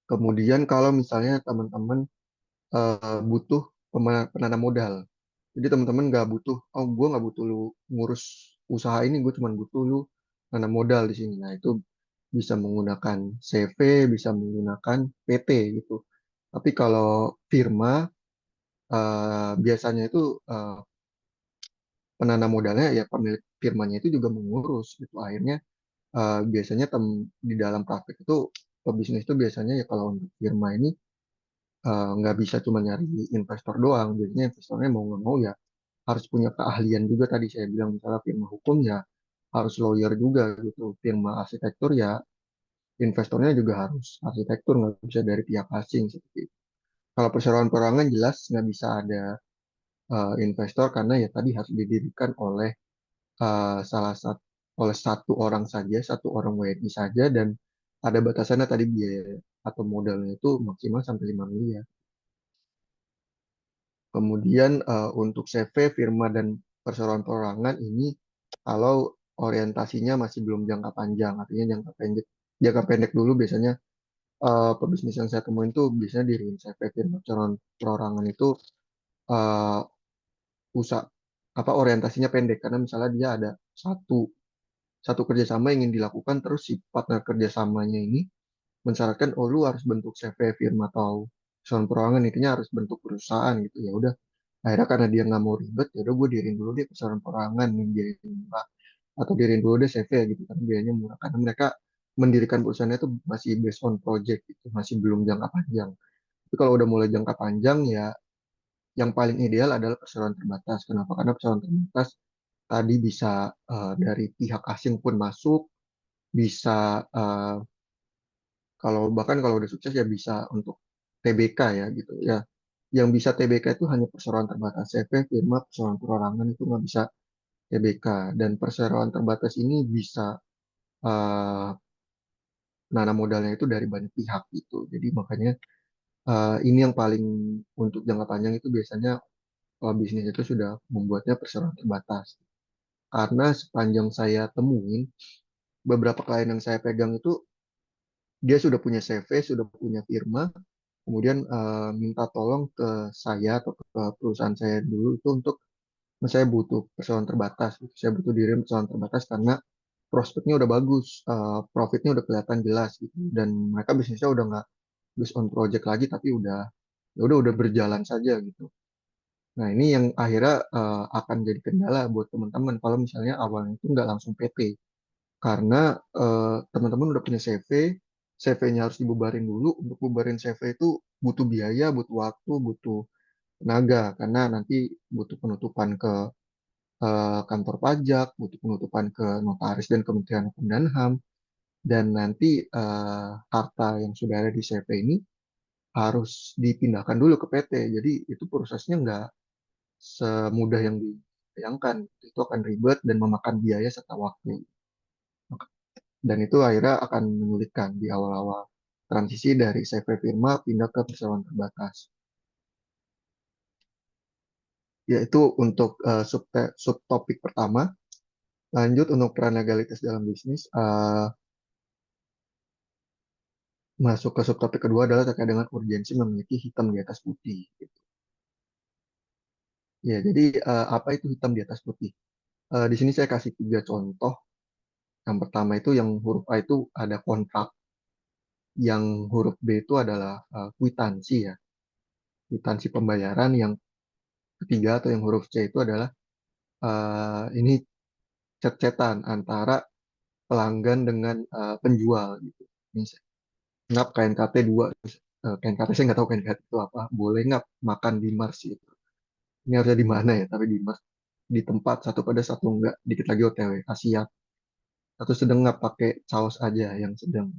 Kemudian kalau misalnya teman-teman butuh penanam modal, jadi teman-teman nggak butuh, oh gue nggak butuh lu ngurus usaha ini, gue cuma butuh lu penanam modal di sini. Nah itu bisa menggunakan CV, bisa menggunakan PT gitu. Tapi kalau firma biasanya itu penanam modalnya ya pemilik firmanya itu juga mengurus gitu. Akhirnya biasanya di dalam praktek itu pebisnis itu biasanya ya kalau untuk firma ini nggak bisa cuma nyari investor doang. Biasanya investornya mau nggak mau ya harus punya keahlian juga tadi saya bilang misalnya firma hukum ya harus lawyer juga gitu. Firma arsitektur ya investornya juga harus arsitektur nggak bisa dari pihak asing seperti itu. Kalau perseroan perorangan jelas nggak bisa ada investor karena ya tadi harus didirikan oleh salah satu oleh satu orang saja, satu orang WNI saja dan ada batasannya tadi biaya atau modalnya itu maksimal sampai 5 miliar. Kemudian untuk CV, firma dan perseroan perorangan ini kalau orientasinya masih belum jangka panjang, artinya jangka pendek dulu biasanya pebisnis yang saya temuin tuh biasanya diri CV, firma, perseroan perorangan itu uh, usaha orientasinya pendek karena misalnya dia ada satu kerjasama yang ingin dilakukan, terus si partner kerjasamanya ini mensyaratkan oh lu harus bentuk CV firma atau perusahaan perorangan, intinya harus bentuk perusahaan gitu. Ya udah, akhirnya karena dia nggak mau ribet, ya udah gue diriin dulu deh perusahaan perorangan yang biayanya murah, atau diriin dulu deh CV gitu kan biayanya murah, karena mereka mendirikan perusahaannya itu masih based on project gitu, masih belum jangka panjang. Tapi kalau udah mulai jangka panjang ya yang paling ideal adalah perseroan terbatas. Kenapa? Karena perseroan terbatas tadi bisa dari pihak asing pun masuk, bisa kalau udah sukses ya bisa untuk TBK ya gitu ya. Yang bisa TBK itu hanya perseroan terbatas. CV, firma, perseroan perorangan itu nggak bisa TBK. Dan perseroan terbatas ini bisa eh, nanam modalnya itu dari banyak pihak gitu. Jadi makanya ini yang paling untuk jangka panjang itu biasanya bisnis itu sudah membuatnya perseroan terbatas. Karena sepanjang saya temuin, beberapa klien yang saya pegang itu dia sudah punya CV, sudah punya firma, kemudian minta tolong ke saya atau ke perusahaan saya dulu itu untuk saya butuh persoalan terbatas, gitu. Saya butuh diri persoalan terbatas karena prospeknya udah bagus, profitnya udah kelihatan jelas gitu, dan mereka bisnisnya udah nggak based on project lagi, tapi udah berjalan saja gitu. Nah ini yang akhirnya akan jadi kendala buat teman-teman kalau misalnya awalnya itu nggak langsung PT. Karena teman-teman udah punya CV, CV-nya harus dibubarin dulu. Untuk bubarin CV itu butuh biaya, butuh waktu, butuh tenaga. Karena nanti butuh penutupan ke kantor pajak, butuh penutupan ke notaris dan Kementerian Hukum dan HAM. Dan nanti harta yang sudah ada di CV ini harus dipindahkan dulu ke PT. Jadi itu prosesnya nggak semudah yang dibayangkan. Itu akan ribet dan memakan biaya serta waktu. Dan itu akhirnya akan menyulitkan di awal-awal transisi dari CV firma pindah ke perseroan terbatas. Yaitu untuk subtopik pertama. Lanjut untuk peran legalitas dalam bisnis. Masuk ke subtopik kedua adalah terkait dengan urgensi memiliki hitam di atas putih. Gitu. Ya, jadi apa itu hitam di atas putih? Di sini saya kasih 3 contoh. Yang pertama itu yang huruf A itu ada kontrak. Yang huruf B itu adalah kwitansi ya. Kwitansi pembayaran. Yang ketiga atau yang huruf C itu adalah ini cet-cetan antara pelanggan dengan penjual gitu. Ngap KNKT 2, KNKT saya nggak tahu KNKT itu apa. Boleh ngap makan di Mars gitu. Ini harusnya di mana ya? Tapi di Mars di tempat satu pada satu enggak, dikit lagi OTW Asia. Satu sedang nggak pakai saus aja yang sedang.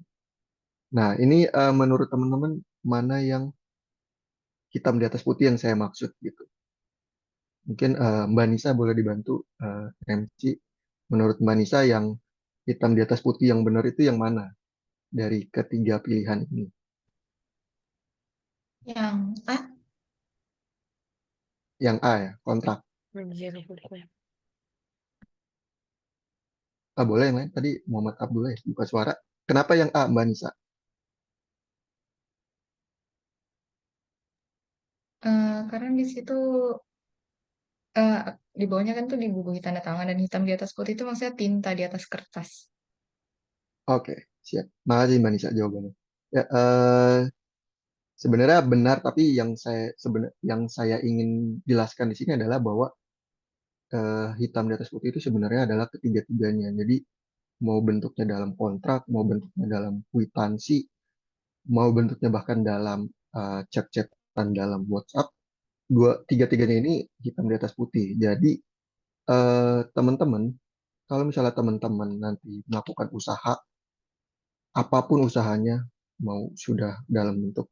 Nah ini menurut teman-teman mana yang hitam di atas putih yang saya maksud gitu. Mungkin Mbak Nisa boleh dibantu MC. Menurut Mbak Nisa yang hitam di atas putih yang benar itu yang mana dari ketiga pilihan ini? Yang A. Yang A ya, kontrak. Boleh yang lain. Tadi Muhammad Abdullah ya, buka suara. Kenapa yang A, Mbak Nisa? Karena di situ eh, di bawahnya kan tuh dibubuhi tanda tangan dan hitam di atas putih itu maksudnya tinta di atas kertas. Oke, siap. Makasih Mbak Nisa jawabannya. Ya, sebenarnya benar, tapi yang saya ingin jelaskan di sini adalah bahwa hitam di atas putih itu sebenarnya adalah ketiga-tiganya. Jadi mau bentuknya dalam kontrak, mau bentuknya dalam kwitansi, mau bentuknya bahkan dalam chat-chatan dalam WhatsApp, tiga-tiganya ini hitam di atas putih. Jadi teman-teman, kalau misalnya teman-teman nanti melakukan usaha, apapun usahanya, mau sudah dalam bentuk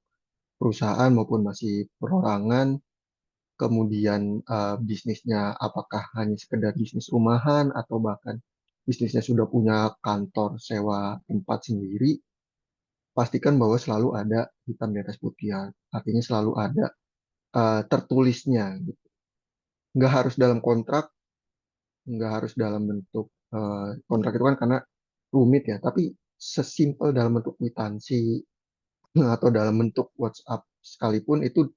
perusahaan maupun masih perorangan, kemudian bisnisnya apakah hanya sekedar bisnis rumahan atau bahkan bisnisnya sudah punya kantor sewa tempat sendiri, pastikan bahwa selalu ada hitam di atas putih ya. Artinya selalu ada tertulisnya gitu. Nggak harus dalam kontrak, nggak harus dalam bentuk kontrak itu kan karena rumit ya, tapi sesimpel dalam bentuk kwitansi atau dalam bentuk WhatsApp sekalipun itu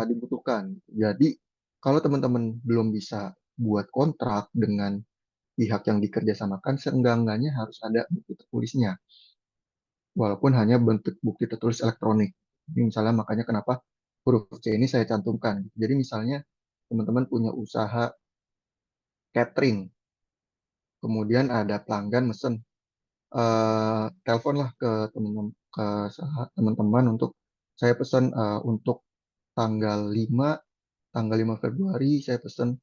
dibutuhkan. Jadi kalau teman-teman belum bisa buat kontrak dengan pihak yang dikerjasamakan, seenggak-enggaknya harus ada bukti tertulisnya, walaupun hanya bentuk bukti tertulis elektronik. Ini misalnya makanya kenapa huruf C ini saya cantumkan. Jadi misalnya teman-teman punya usaha catering, kemudian ada pelanggan mesen, teleponlah ke teman-teman untuk saya pesan untuk tanggal 5 Februari saya pesan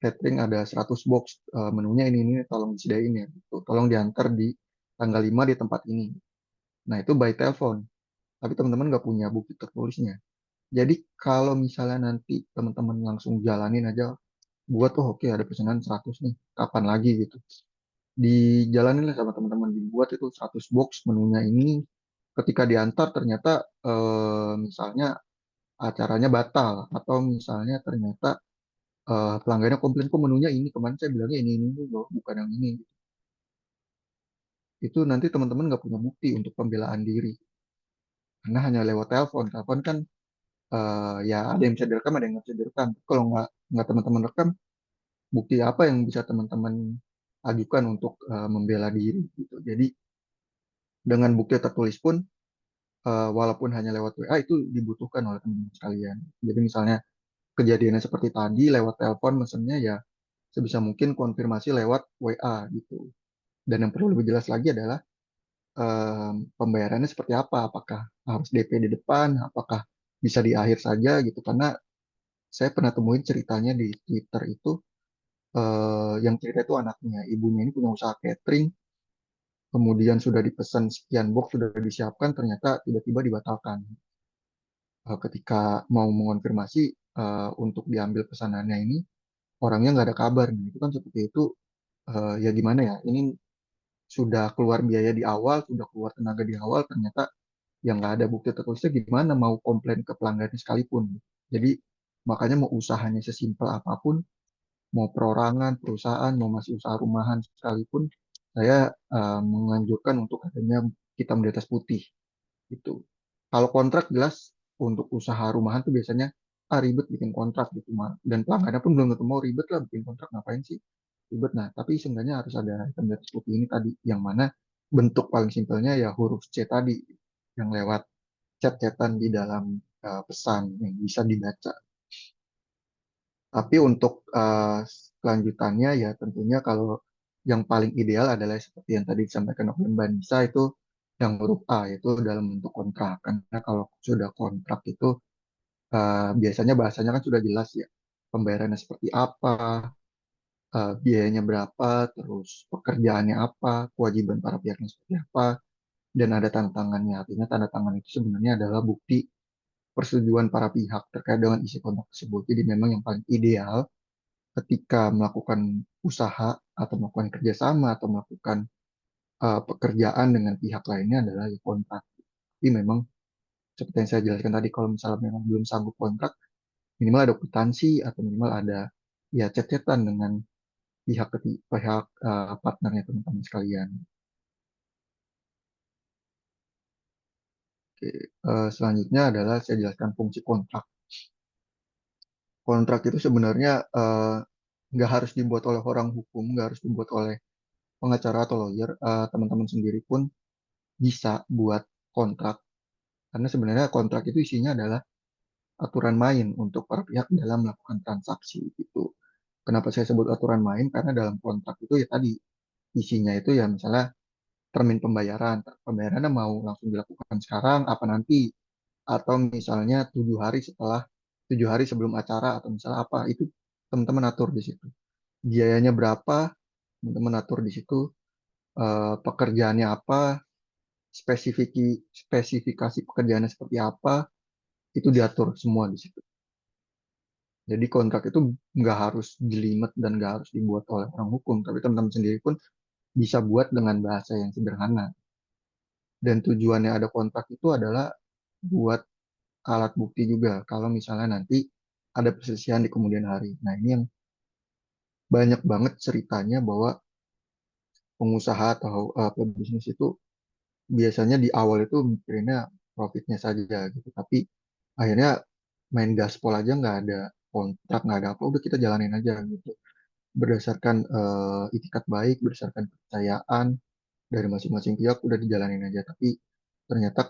catering ada 100 box, menunya ini tolong disediain ya gitu. Tolong diantar di tanggal 5 di tempat ini. Nah, itu by telepon. Tapi teman-teman nggak punya bukti tertulisnya. Jadi kalau misalnya nanti teman-teman langsung jalanin aja, buat tuh oke ada pesanan 100 nih, kapan lagi gitu. Dijalanin lah sama teman-teman, dibuat itu 100 box menunya ini, ketika diantar ternyata misalnya acaranya batal, atau misalnya ternyata pelanggannya komplain kok menunya ini, kemarin saya bilangnya ini loh, bukan yang ini. Itu nanti teman-teman nggak punya bukti untuk pembelaan diri. Karena hanya lewat telepon. Telepon kan ya ada yang bisa direkam, ada yang nggak bisa direkam. Kalau nggak teman-teman rekam, bukti apa yang bisa teman-teman ajukan untuk membela diri gitu. Jadi dengan bukti tertulis pun walaupun hanya lewat WA itu dibutuhkan oleh teman-teman sekalian. Jadi misalnya kejadiannya seperti tadi lewat telepon mesennya ya sebisa mungkin konfirmasi lewat WA gitu. Dan yang perlu lebih jelas lagi adalah pembayarannya seperti apa, apakah harus DP di depan, apakah bisa di akhir saja gitu. Karena saya pernah temuin ceritanya di Twitter itu, yang cerita itu anaknya, ibunya ini punya usaha catering, kemudian sudah dipesan sekian box, sudah disiapkan, ternyata tiba-tiba dibatalkan. Ketika mau mengonfirmasi untuk diambil pesanannya ini, orangnya nggak ada kabar. Nah, itu kan seperti itu, ya gimana ya, ini sudah keluar biaya di awal, sudah keluar tenaga di awal, ternyata yang nggak ada bukti tertulisnya, gimana mau komplain ke pelanggannya sekalipun. Jadi makanya mau usahanya sesimpel apapun, mau perorangan, perusahaan, mau masih usaha rumahan sekalipun, saya menganjurkan untuk adanya hitam di atas putih gitu. Kalau kontrak jelas untuk usaha rumahan tuh biasanya ribet bikin kontrak gitu mah. Dan pelanggannya pun belum tentu mau ribet lah bikin kontrak, ngapain sih ribet. Nah, tapi seenggaknya harus ada hitam di atas putih ini tadi, yang mana bentuk paling simpelnya ya huruf C tadi yang lewat chat-chatan di dalam pesan yang bisa dibaca. Tapi untuk kelanjutannya ya tentunya kalau yang paling ideal adalah seperti yang tadi disampaikan oleh Mbak Nisa, itu yang huruf A, yaitu dalam bentuk kontrak. Karena kalau sudah kontrak itu biasanya bahasanya kan sudah jelas ya, pembayarannya seperti apa, biayanya berapa, terus pekerjaannya apa, kewajiban para pihaknya seperti apa, dan ada tanda tangannya. Artinya tanda tangan itu sebenarnya adalah bukti persetujuan para pihak terkait dengan isi kontrak tersebut. Jadi memang yang paling ideal ketika melakukan usaha atau melakukan kerjasama atau melakukan pekerjaan dengan pihak lainnya adalah ya kontrak. Tapi memang seperti yang saya jelaskan tadi, kalau misalnya memang belum sanggup kontrak, minimal ada kwitansi atau minimal ada ya chat-chatan dengan pihak partnernya teman-teman sekalian. Oke, selanjutnya adalah saya jelaskan fungsi kontrak. Kontrak itu sebenarnya nggak harus dibuat oleh orang hukum, nggak harus dibuat oleh pengacara atau lawyer. Teman-teman sendiri pun bisa buat kontrak, karena sebenarnya kontrak itu isinya adalah aturan main untuk para pihak dalam melakukan transaksi gitu. Kenapa saya sebut aturan main? Karena dalam kontrak itu ya tadi isinya itu ya misalnya termin pembayaran, pembayarannya mau langsung dilakukan sekarang apa nanti, atau misalnya 7 hari setelah 7 hari sebelum acara, atau misalnya apa itu teman-teman atur di situ. Biayanya berapa, teman-teman atur di situ. Pekerjaannya apa, spesifikasi pekerjaannya seperti apa, itu diatur semua di situ. Jadi kontrak itu nggak harus jelimet dan nggak harus dibuat oleh orang hukum, tapi teman-teman sendiri pun bisa buat dengan bahasa yang sederhana. Dan tujuannya ada kontrak itu adalah buat alat bukti juga, kalau misalnya nanti ada perselisihan di kemudian hari. Nah, ini yang banyak banget ceritanya bahwa pengusaha atau pebisnis itu biasanya di awal itu mikirinnya profitnya saja gitu, tapi akhirnya main gaspol aja nggak ada kontrak, nggak ada apa, udah kita jalanin aja gitu. Berdasarkan itikat baik, berdasarkan kepercayaan dari masing-masing pihak udah dijalanin aja. Tapi ternyata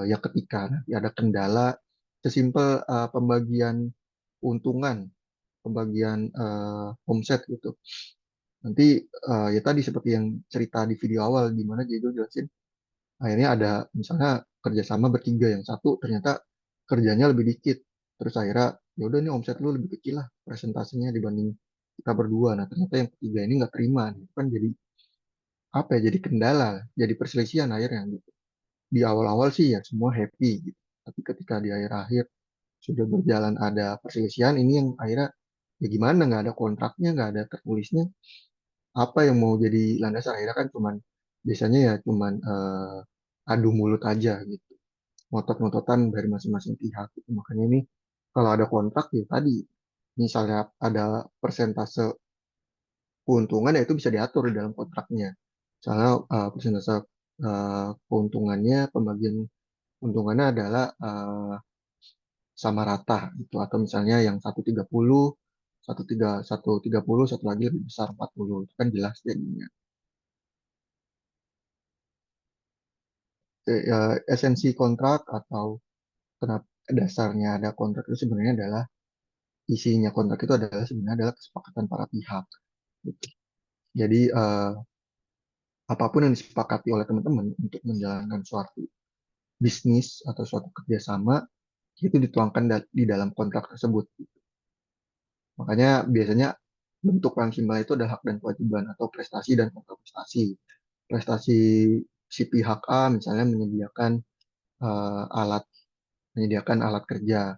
ya ketika nanti ada kendala, sesimpel pembagian keuntungan, pembagian omset gitu. Nanti ya tadi seperti yang cerita di video awal, di mana Diego jelasin, akhirnya ada misalnya kerjasama bertiga, yang satu ternyata kerjanya lebih dikit, terus akhirnya ya udah nih omset lu lebih kecil lah presentasinya dibanding kita berdua. Nah ternyata yang ketiga ini nggak terima, nih kan jadi apa ya, jadi kendala, jadi perselisihan akhirnya gitu. Di awal-awal sih ya semua happy gitu, tapi ketika di akhir-akhir sudah berjalan ada perselisihan, ini yang akhirnya ya gimana, nggak ada kontraknya, nggak ada tertulisnya, apa yang mau jadi landasan, akhirnya kan cuman biasanya ya cuman adu mulut aja gitu, ngotot-ngototan dari masing-masing pihak gitu. Makanya ini kalau ada kontrak ya tadi, misalnya ada persentase keuntungan ya itu bisa diatur di dalam kontraknya. Misalnya persentase keuntungannya, pembagian keuntungannya adalah sama rata gitu, atau misalnya yang satu 30, satu lagi lebih besar 40, itu kan jelas jadinya. Esensi kontrak atau kenapa dasarnya ada kontrak itu sebenarnya adalah, isinya kontrak itu adalah sebenarnya adalah kesepakatan para pihak gitu. Jadi apapun yang disepakati oleh teman-teman untuk menjalankan suatu bisnis atau suatu kerjasama itu dituangkan di dalam kontrak tersebut. Makanya biasanya bentuk yang simpel itu adalah hak dan kewajiban atau prestasi dan kontraprestasi. Prestasi si pihak A misalnya alat menyediakan alat kerja.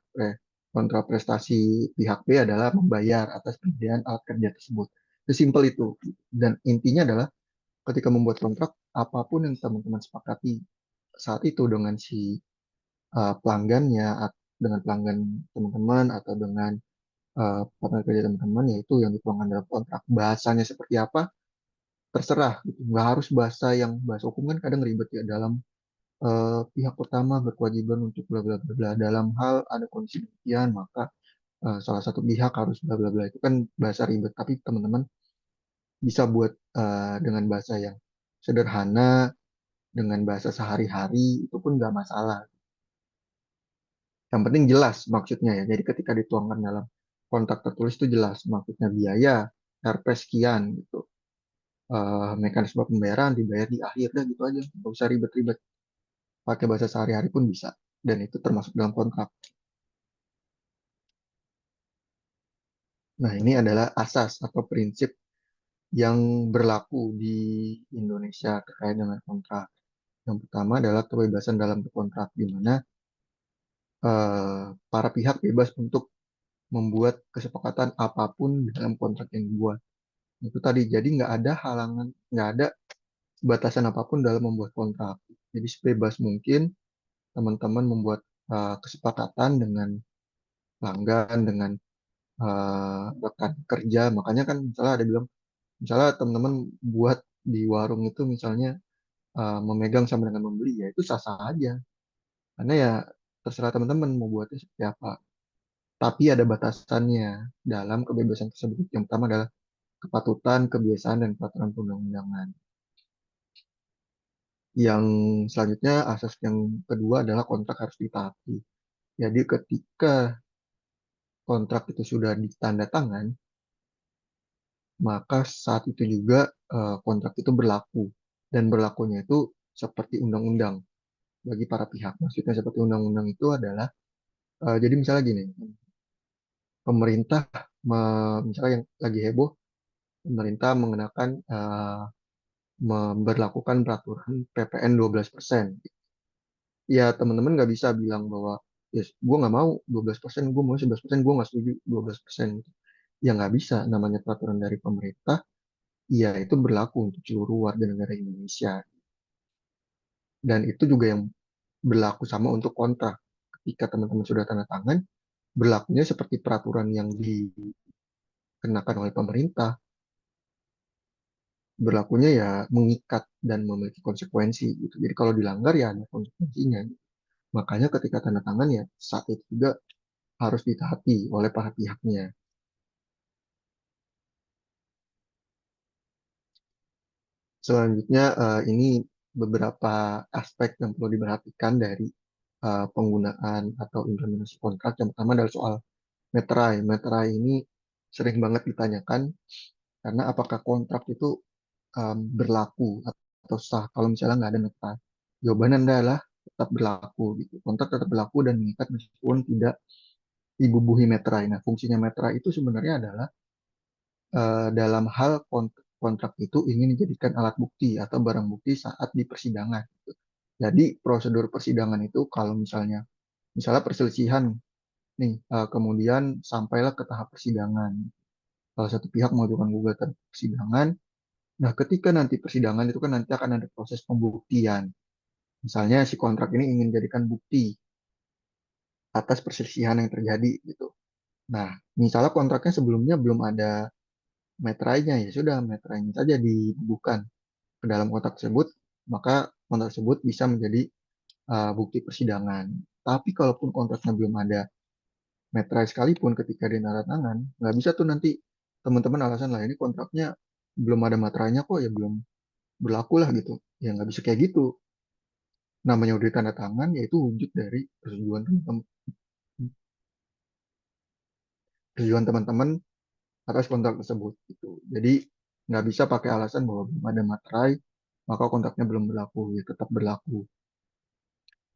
Kontraprestasi pihak B adalah membayar atas penyediaan alat kerja tersebut. Sesimpel itu. Dan intinya adalah ketika membuat kontrak, apapun yang teman-teman sepakati saat itu dengan si pelanggannya, dengan pelanggan teman-teman, atau dengan partner kerja teman-teman, yaitu yang dituangkan dalam kontrak. Bahasanya seperti apa, terserah. Gitu. Nggak harus bahasa yang bahasa hukum kan kadang ribet ya, dalam pihak pertama berkewajiban untuk bla bla bla bla. Dalam hal ada kondisi demikian, maka salah satu pihak harus bla bla bla. Itu kan bahasa ribet, tapi teman-teman bisa buat dengan bahasa yang sederhana, dengan bahasa sehari-hari, itu pun nggak masalah. Yang penting jelas maksudnya ya. Jadi ketika dituangkan dalam kontrak tertulis itu jelas maksudnya, biaya RP sekian gitu. Mekanisme pembayaran dibayar di akhir, dah gitu aja. Nggak usah ribet-ribet. Pakai bahasa sehari-hari pun bisa. Dan itu termasuk dalam kontrak. Nah, ini adalah asas atau prinsip yang berlaku di Indonesia terkait dengan kontrak. Yang pertama adalah kebebasan dalam berkontrak, di mana para pihak bebas untuk membuat kesepakatan apapun dalam kontrak yang dibuat. Itu tadi, jadi nggak ada halangan, nggak ada batasan apapun dalam membuat kontrak. Jadi sebebas mungkin teman-teman membuat kesepakatan dengan pelanggan, dengan rekan kerja. Makanya kan misalnya ada bilang, misalnya teman-teman buat di warung itu misalnya memegang sama dengan membeli, ya itu sah-sah aja. Karena ya terserah teman-teman mau buatnya seperti apa. Tapi ada batasannya dalam kebebasan tersebut. Yang pertama adalah kepatutan, kebiasaan, dan peraturan perundang-undangan. Yang selanjutnya, asas yang kedua adalah kontrak harus ditaati. Jadi ketika kontrak itu sudah ditanda tangan, maka saat itu juga kontrak itu berlaku. Dan berlakunya itu seperti undang-undang bagi para pihak. Maksudnya seperti undang-undang itu adalah, jadi misalnya gini, pemerintah, misalnya yang lagi heboh, pemerintah mengenakan, memberlakukan peraturan PPN 12%. Ya teman-teman nggak bisa bilang bahwa, yes, gue nggak mau 12%, gue mau 11%, gue nggak setuju 12%. Ya nggak bisa, namanya peraturan dari pemerintah, ya itu berlaku untuk seluruh warga negara Indonesia. Dan itu juga yang berlaku sama untuk kontrak. Ketika teman-teman sudah tanda tangan, berlakunya seperti peraturan yang dikenakan oleh pemerintah. Berlakunya ya mengikat dan memiliki konsekuensi gitu. Jadi kalau dilanggar ya ada konsekuensinya. Makanya ketika tanda tangan ya saat itu juga harus ditaati oleh para pihaknya. Selanjutnya ini beberapa aspek yang perlu diperhatikan dari penggunaan atau implementasi kontrak. Yang pertama adalah soal meterai. Meterai ini sering banget ditanyakan karena apakah kontrak itu berlaku atau sah kalau misalnya nggak ada meterai. Jawabannya adalah tetap berlaku gitu. Kontrak tetap berlaku dan mengikat meskipun tidak dibubuhi meterai. Nah, fungsinya meterai itu sebenarnya adalah dalam hal kontrak itu ingin dijadikan alat bukti atau barang bukti saat di persidangan, gitu. Jadi prosedur persidangan itu kalau misalnya perselisihan nih, kemudian sampailah ke tahap persidangan. Salah satu pihak mengajukan gugatan ke persidangan. Nah, ketika nanti persidangan itu kan nanti akan ada proses pembuktian. Misalnya si kontrak ini ingin jadikan bukti atas perselisihan yang terjadi gitu. Nah, misalnya kontraknya sebelumnya belum ada meterainya, ya sudah meterainya saja dibubuhkan ke dalam kontrak tersebut, maka kontrak tersebut bisa menjadi bukti persidangan. Tapi kalaupun kontraknya belum ada meterai sekalipun ketika ditandatangan, nggak bisa tuh nanti teman-teman alasan lah ini kontraknya belum ada materainya kok ya belum berlaku lah gitu. Ya nggak bisa kayak gitu. Namanya udah tanda tangan yaitu wujud dari persetujuan teman-teman atas kontrak tersebut gitu. Jadi nggak bisa pakai alasan bahwa belum ada materai maka kontraknya belum berlaku, ya tetap berlaku.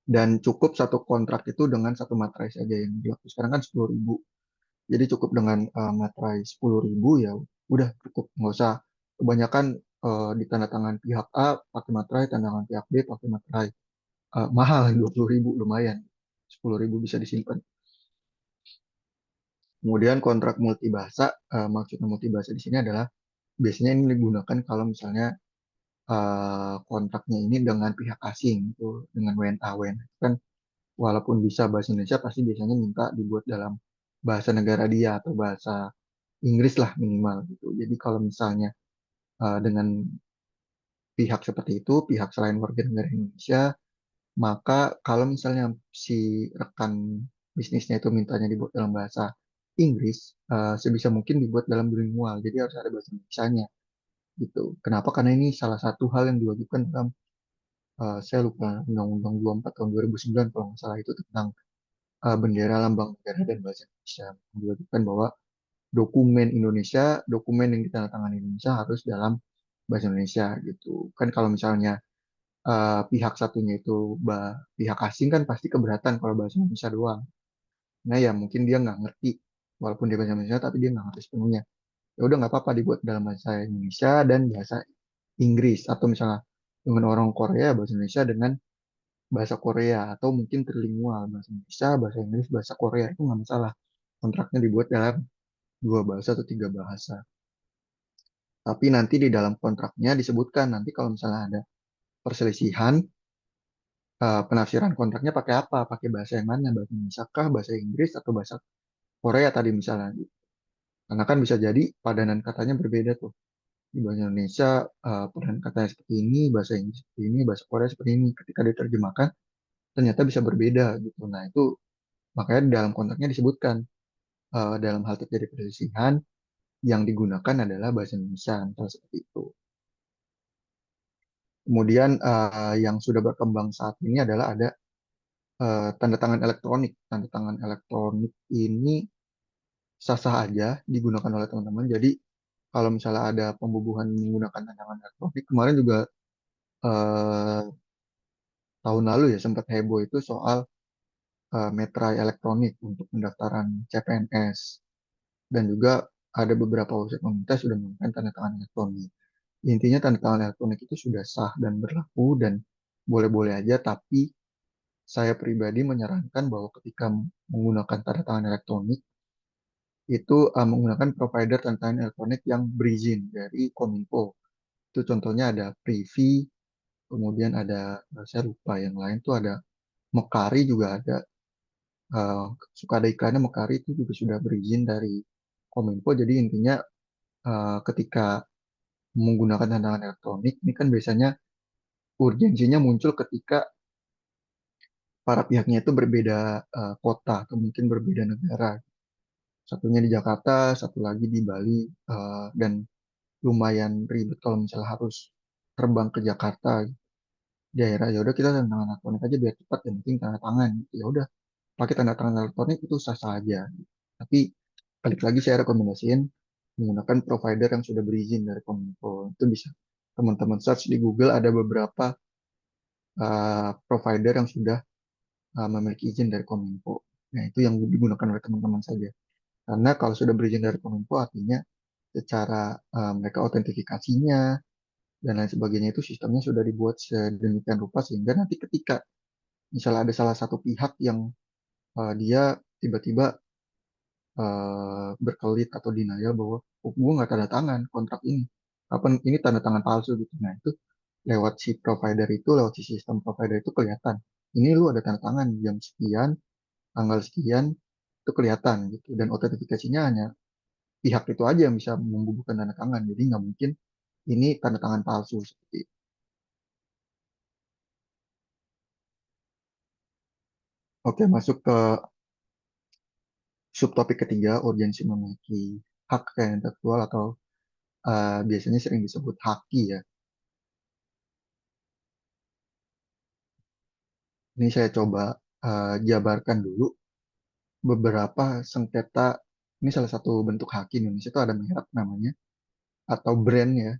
Dan cukup satu kontrak itu dengan satu materai saja yang berlaku. Sekarang kan 10.000. Jadi cukup dengan materai 10.000 ya udah cukup. Nggak usah kebanyakan ditandatangan pihak A pakai materai, tanda tangan pihak B pakai materai. Mahal 20.000 lumayan. 10.000 bisa disimpan. Kemudian kontrak multibahasa, maksudnya multibahasa di sini adalah biasanya ini digunakan kalau misalnya kontraknya ini dengan pihak asing, itu dengan WNA. WNA kan walaupun bisa bahasa Indonesia pasti biasanya minta dibuat dalam bahasa negara dia atau bahasa Inggris lah minimal gitu. Jadi kalau misalnya dengan pihak seperti itu, pihak selain warga negara Indonesia, maka kalau misalnya si rekan bisnisnya itu mintanya dibuat dalam bahasa Inggris, sebisa mungkin dibuat dalam bilingual. Jadi harus ada bahasa Indonesianya gitu. Kenapa? Karena ini salah satu hal yang diwajibkan dalam saya lupa Undang-Undang 24 tahun 2009 kalau nggak salah itu tentang bendera, lambang negara dan bahasa Indonesia. Diwajibkan bahwa dokumen Indonesia, dokumen yang ditandatangani Indonesia harus dalam bahasa Indonesia gitu. Kan kalau misalnya pihak satunya itu pihak asing kan pasti keberatan kalau bahasa Indonesia doang. Nah ya mungkin dia nggak ngerti, walaupun dia bahasa Indonesia tapi dia nggak ngerti sepenuhnya. Ya udah nggak apa-apa dibuat dalam bahasa Indonesia dan bahasa Inggris atau misalnya dengan orang Korea bahasa Indonesia dengan bahasa Korea atau mungkin trilingual bahasa Indonesia, bahasa Inggris, bahasa Korea itu nggak masalah. Kontraknya dibuat dalam dua bahasa atau tiga bahasa. Tapi nanti di dalam kontraknya disebutkan nanti kalau misalnya ada perselisihan penafsiran kontraknya pakai apa? Pakai bahasa yang mana? Bahasa Indonesia kah, bahasa Inggris atau bahasa Korea tadi misalnya. Karena kan bisa jadi padanan katanya berbeda tuh. Di bahasa Indonesia padanan katanya seperti ini, bahasa Inggris seperti ini, bahasa Korea seperti ini. Ketika diterjemahkan ternyata bisa berbeda gitu. Nah itu makanya di dalam kontraknya disebutkan dalam hal terjadi perselisihan yang digunakan adalah bahasa Indonesia, misalnya seperti itu. Kemudian yang sudah berkembang saat ini adalah ada tanda tangan elektronik. Tanda tangan elektronik ini sah-sah aja digunakan oleh teman-teman. Jadi kalau misalnya ada pembubuhan menggunakan tanda tangan elektronik, kemarin juga eh, tahun lalu ya sempat heboh itu soal meterai elektronik untuk pendaftaran CPNS. Dan juga ada beberapa website pemerintah sudah menggunakan tanda tangan elektronik. Intinya tanda tangan elektronik itu sudah sah dan berlaku dan boleh-boleh aja, tapi saya pribadi menyarankan bahwa ketika menggunakan tanda tangan elektronik itu menggunakan provider tanda tangan elektronik yang berizin dari Kominfo. Itu contohnya ada Privi, kemudian ada saya lupa yang lain tuh ada Mekari juga ada. eh, Suka ada iklannya Mekari itu juga sudah berizin dari Kominfo. Jadi intinya ketika menggunakan tanda tangan elektronik ini kan biasanya urgensinya muncul ketika para pihaknya itu berbeda kota atau mungkin berbeda negara. Satunya di Jakarta, satu lagi di Bali, dan lumayan ribet kalau misalnya harus terbang ke Jakarta. Di akhirnya ya udah kita tanda tangan elektronik aja biar cepat, yang penting tanda tangan. Ya udah pakai tanda tangan elektronik itu sah-sah aja. Tapi balik lagi saya rekomendasiin menggunakan provider yang sudah berizin dari Kominfo. Itu bisa teman-teman search di Google, ada beberapa provider yang sudah memiliki izin dari Kominfo. Nah, itu yang digunakan oleh teman-teman saja. Karena kalau sudah berizin dari Kominfo artinya secara mereka autentifikasinya dan lain sebagainya itu sistemnya sudah dibuat sedemikian rupa sehingga nanti ketika misalnya ada salah satu pihak yang dia tiba-tiba berkelit atau denial bahwa gue nggak tanda tangan kontrak ini, apa ini tanda tangan palsu gitu. Nah itu lewat si provider itu, lewat si sistem provider itu kelihatan. Ini lu ada tanda tangan jam sekian, tanggal sekian, itu kelihatan gitu. Dan autentifikasinya hanya pihak itu aja yang bisa membubuhkan tanda tangan. Jadi nggak mungkin ini tanda tangan palsu seperti itu. Oke, masuk ke subtopik ketiga, urgensi memiliki hak kekayaan intelektual atau biasanya sering disebut haki ya. Ini saya coba jabarkan dulu beberapa sengketa. Ini salah satu bentuk haki di Indonesia itu ada merek namanya atau brand ya.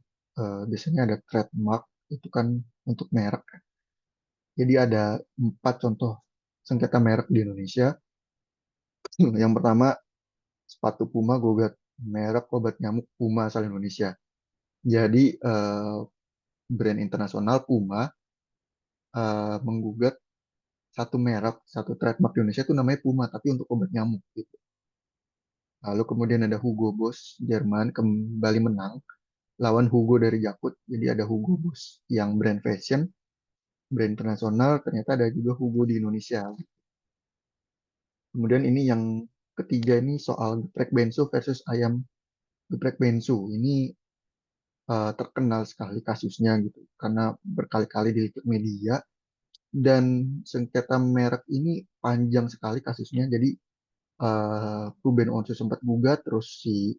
Biasanya ada trademark itu kan untuk merek. Jadi ada 4 contoh sengketa merek di Indonesia. Yang pertama sepatu Puma gugat merek obat nyamuk Puma asal Indonesia. Jadi brand internasional Puma menggugat satu merek, satu trademark di Indonesia itu namanya Puma, tapi untuk obat nyamuk gitu. Lalu kemudian ada Hugo Boss Jerman kembali menang lawan Hugo dari Jakut. Jadi ada Hugo Boss yang brand fashion, brand internasional, ternyata ada juga Hugo di Indonesia. Kemudian ini yang ketiga ini soal geprek bensu versus ayam geprek bensu. Ini terkenal sekali kasusnya gitu karena berkali-kali diliput media dan sengketa merek ini panjang sekali kasusnya. Jadi Ruben Onsu sempat gugat, terus si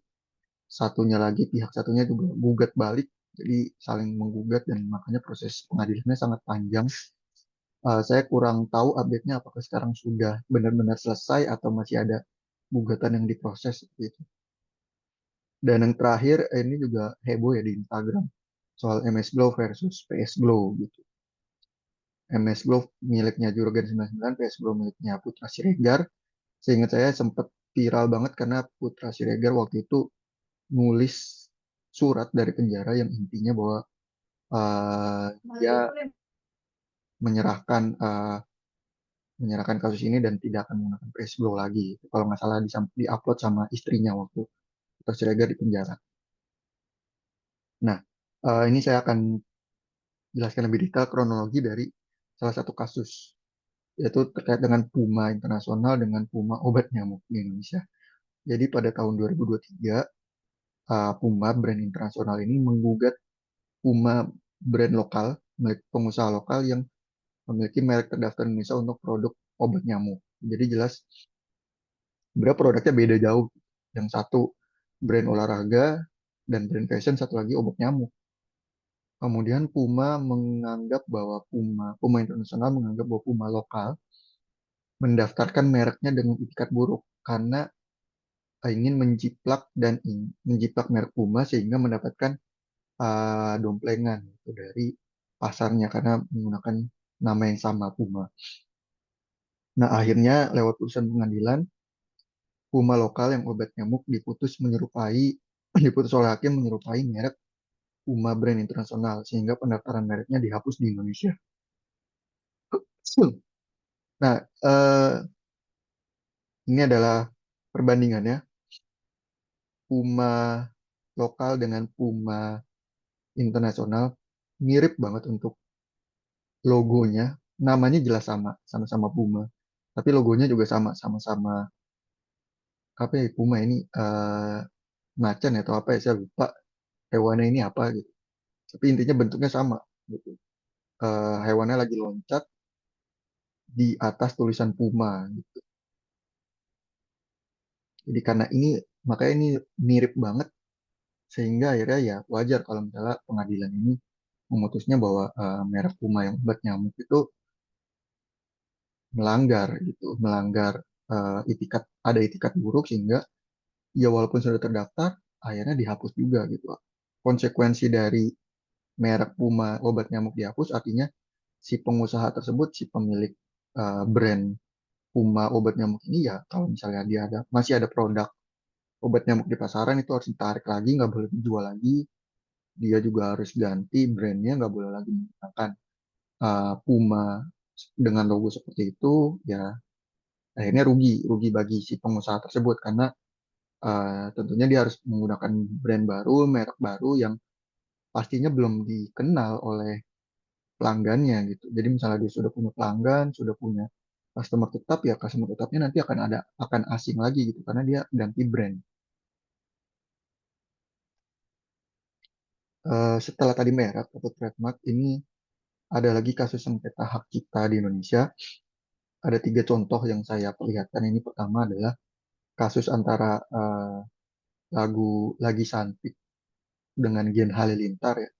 satunya lagi pihak satunya juga gugat balik, jadi saling menggugat dan makanya proses pengadilannya sangat panjang. Saya kurang tahu update-nya apakah sekarang sudah benar-benar selesai atau masih ada gugatan yang diproses seperti itu. Dan yang terakhir ini juga heboh ya di Instagram soal MS Glow versus PS Glow gitu. MS Glow miliknya Juragan 99, PS Glow miliknya Putra Siregar. Seingat saya sempat viral banget karena Putra Siregar waktu itu nulis surat dari penjara yang intinya bahwa dia menyerahkan menyerahkan kasus ini dan tidak akan menggunakan PS Glow lagi. Kalau nggak salah di-upload sama istrinya waktu Putra Siregar di penjara. Nah, ini saya akan jelaskan lebih detail kronologi dari salah satu kasus, yaitu terkait dengan Puma Internasional dengan Puma obat nyamuk di Indonesia. Jadi pada tahun 2023, Puma brand internasional ini menggugat Puma brand lokal, milik pengusaha lokal yang memiliki merek terdaftar Indonesia untuk produk obat nyamuk. Jadi jelas sebenarnya produknya beda jauh. Yang satu brand olahraga dan brand fashion, satu lagi obat nyamuk. Kemudian Puma menganggap bahwa Puma Internasional menganggap bahwa Puma lokal mendaftarkan mereknya dengan itikat buruk karena ingin menjiplak merek Puma sehingga mendapatkan domplengan gitu dari pasarnya karena menggunakan nama yang sama Puma. Nah akhirnya lewat putusan pengadilan Puma lokal yang obat nyamuk diputus oleh hakim menyerupai merek Puma brand internasional sehingga pendaftaran mereknya dihapus di Indonesia. Nah, ini adalah perbandingannya Puma lokal dengan Puma internasional mirip banget untuk logonya, namanya jelas sama-sama Puma, tapi logonya juga sama-sama apa ya Puma ini macan atau apa ya saya lupa hewannya ini apa gitu. Tapi intinya bentuknya sama gitu. Hewannya lagi loncat di atas tulisan Puma gitu. Jadi karena ini makanya ini mirip banget sehingga akhirnya ya wajar kalau misalnya pengadilan ini memutusnya bahwa merek Puma yang obat nyamuk itu melanggar gitu, melanggar ada itikat buruk sehingga ya walaupun sudah terdaftar akhirnya dihapus juga gitu. Konsekuensi dari merek Puma obat nyamuk dihapus artinya si pengusaha tersebut, si pemilik brand Puma obat nyamuk ini ya kalau misalnya dia masih ada produk obat nyamuk di pasaran itu harus ditarik lagi, nggak boleh dijual lagi. Dia juga harus ganti brandnya, nggak boleh lagi menggunakan Puma dengan logo seperti itu. Ya akhirnya rugi bagi si pengusaha tersebut karena tentunya dia harus menggunakan brand baru, merek baru yang pastinya belum dikenal oleh pelanggannya gitu. Jadi misalnya dia sudah punya pelanggan, sudah punya customer tetap, ya customer tetapnya nanti akan asing lagi gitu karena dia ganti brand. Setelah tadi merek atau trademark, ini ada lagi kasus sengketa hak cipta di Indonesia. Ada 3 contoh yang saya perlihatkan. Ini pertama adalah kasus antara lagu Lagi Santik dengan Gen Halilintar ya.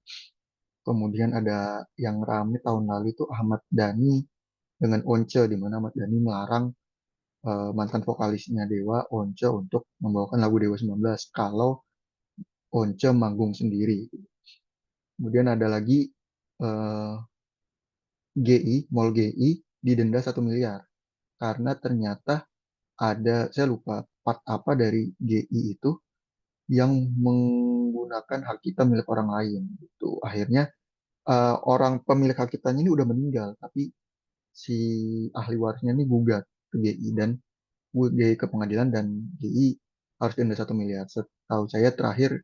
Kemudian ada yang rame tahun lalu itu Ahmad Dhani dengan Once, di mana Ahmad Dhani melarang mantan vokalisnya Dewa, Once, untuk membawakan lagu Dewa 19 kalau Once manggung sendiri. Kemudian ada lagi eh, Mall GI didenda 1 miliar karena ternyata saya lupa part apa dari GI itu yang menggunakan hak cipta milik orang lain. Itu akhirnya orang pemilik hak ciptanya ini udah meninggal, tapi si ahli warisnya ini gugat ke GI dan GI ke pengadilan dan GI harus denda 1 miliar. Setahu saya terakhir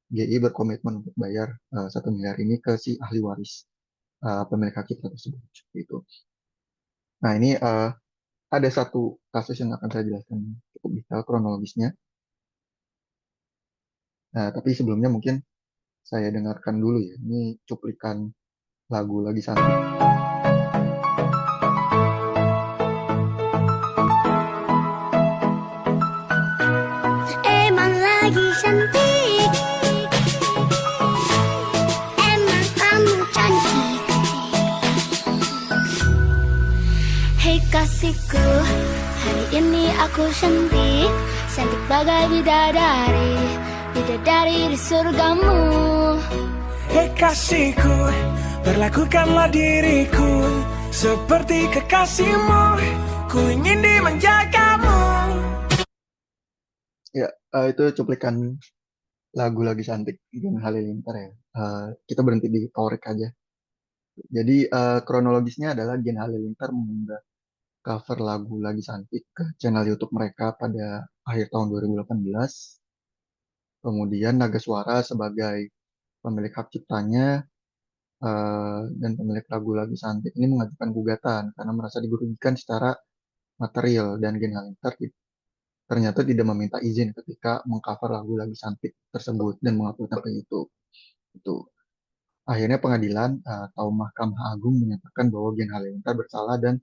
GI berkomitmen untuk bayar 1 miliar ini ke si ahli waris pemilik hak cipta tersebut. Seperti itu. Nah ini ada satu kasus yang akan saya jelaskan cukup detail kronologisnya. Nah tapi sebelumnya mungkin saya dengarkan dulu ya. Ini cuplikan lagu Lagi Santik. Emang lagi cantik, emang kamu cantik. Hei kasihku, hari ini aku cantik, cantik bagai bidadari, bidadari di surgamu. Hei kasihku, perlakukanlah diriku seperti kekasihmu, ku ingin dimanjakanmu. Ya, itu cuplikan lagu Lagi Santik Gen Halilintar ya. Kita berhenti di Torik aja. Jadi kronologisnya adalah Gen Halilintar mengunggah cover lagu Lagi Santik ke channel YouTube mereka pada akhir tahun 2018. Kemudian Naga Suara sebagai pemilik hak ciptanya dan pemilik lagu Lagi Santik ini mengajukan gugatan karena merasa dirugikan secara material dan Gen Halilintar ternyata tidak meminta izin ketika mengcover lagu Lagi Santik tersebut dan menguploadnya ke YouTube. Itu. Akhirnya pengadilan atau Mahkamah Agung menyatakan bahwa Gen Halilintar bersalah dan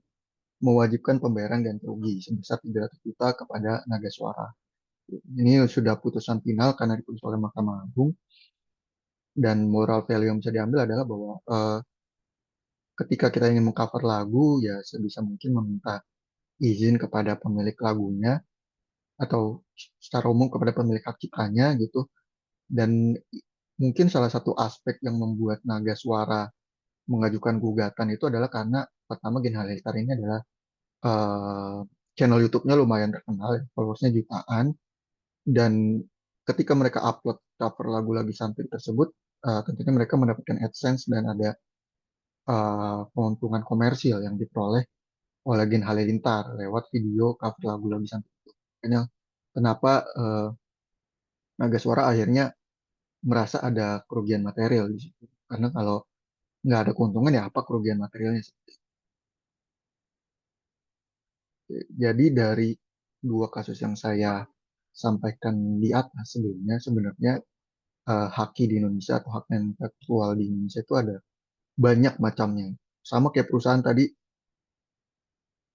mewajibkan pembayaran ganti rugi sebesar 300 juta kepada Naga Suara. Ini sudah putusan final karena diputus oleh Mahkamah Agung, dan moral value yang bisa diambil adalah bahwa ketika kita ingin mengcover lagu ya sebisa mungkin meminta izin kepada pemilik lagunya atau secara umum kepada pemilik hak ciptanya gitu. Dan mungkin salah satu aspek yang membuat Naga Suara mengajukan gugatan itu adalah karena pertama Gen Halilintar ini adalah channel YouTube-nya lumayan terkenal, followersnya jutaan, dan ketika mereka upload cover lagu Lagi Santik tersebut, tentunya mereka mendapatkan AdSense dan ada keuntungan komersil yang diperoleh oleh Gen Halilintar lewat video cover lagu Lagi Santik. Makanya kenapa Naga Suara akhirnya merasa ada kerugian material di situ. Karena kalau nggak ada keuntungan ya apa kerugian materialnya. Jadi dari 2 kasus yang saya sampaikan di atas sebelumnya, sebenarnya haki di Indonesia atau hak intelektual di Indonesia itu ada banyak macamnya. Sama kayak perusahaan tadi,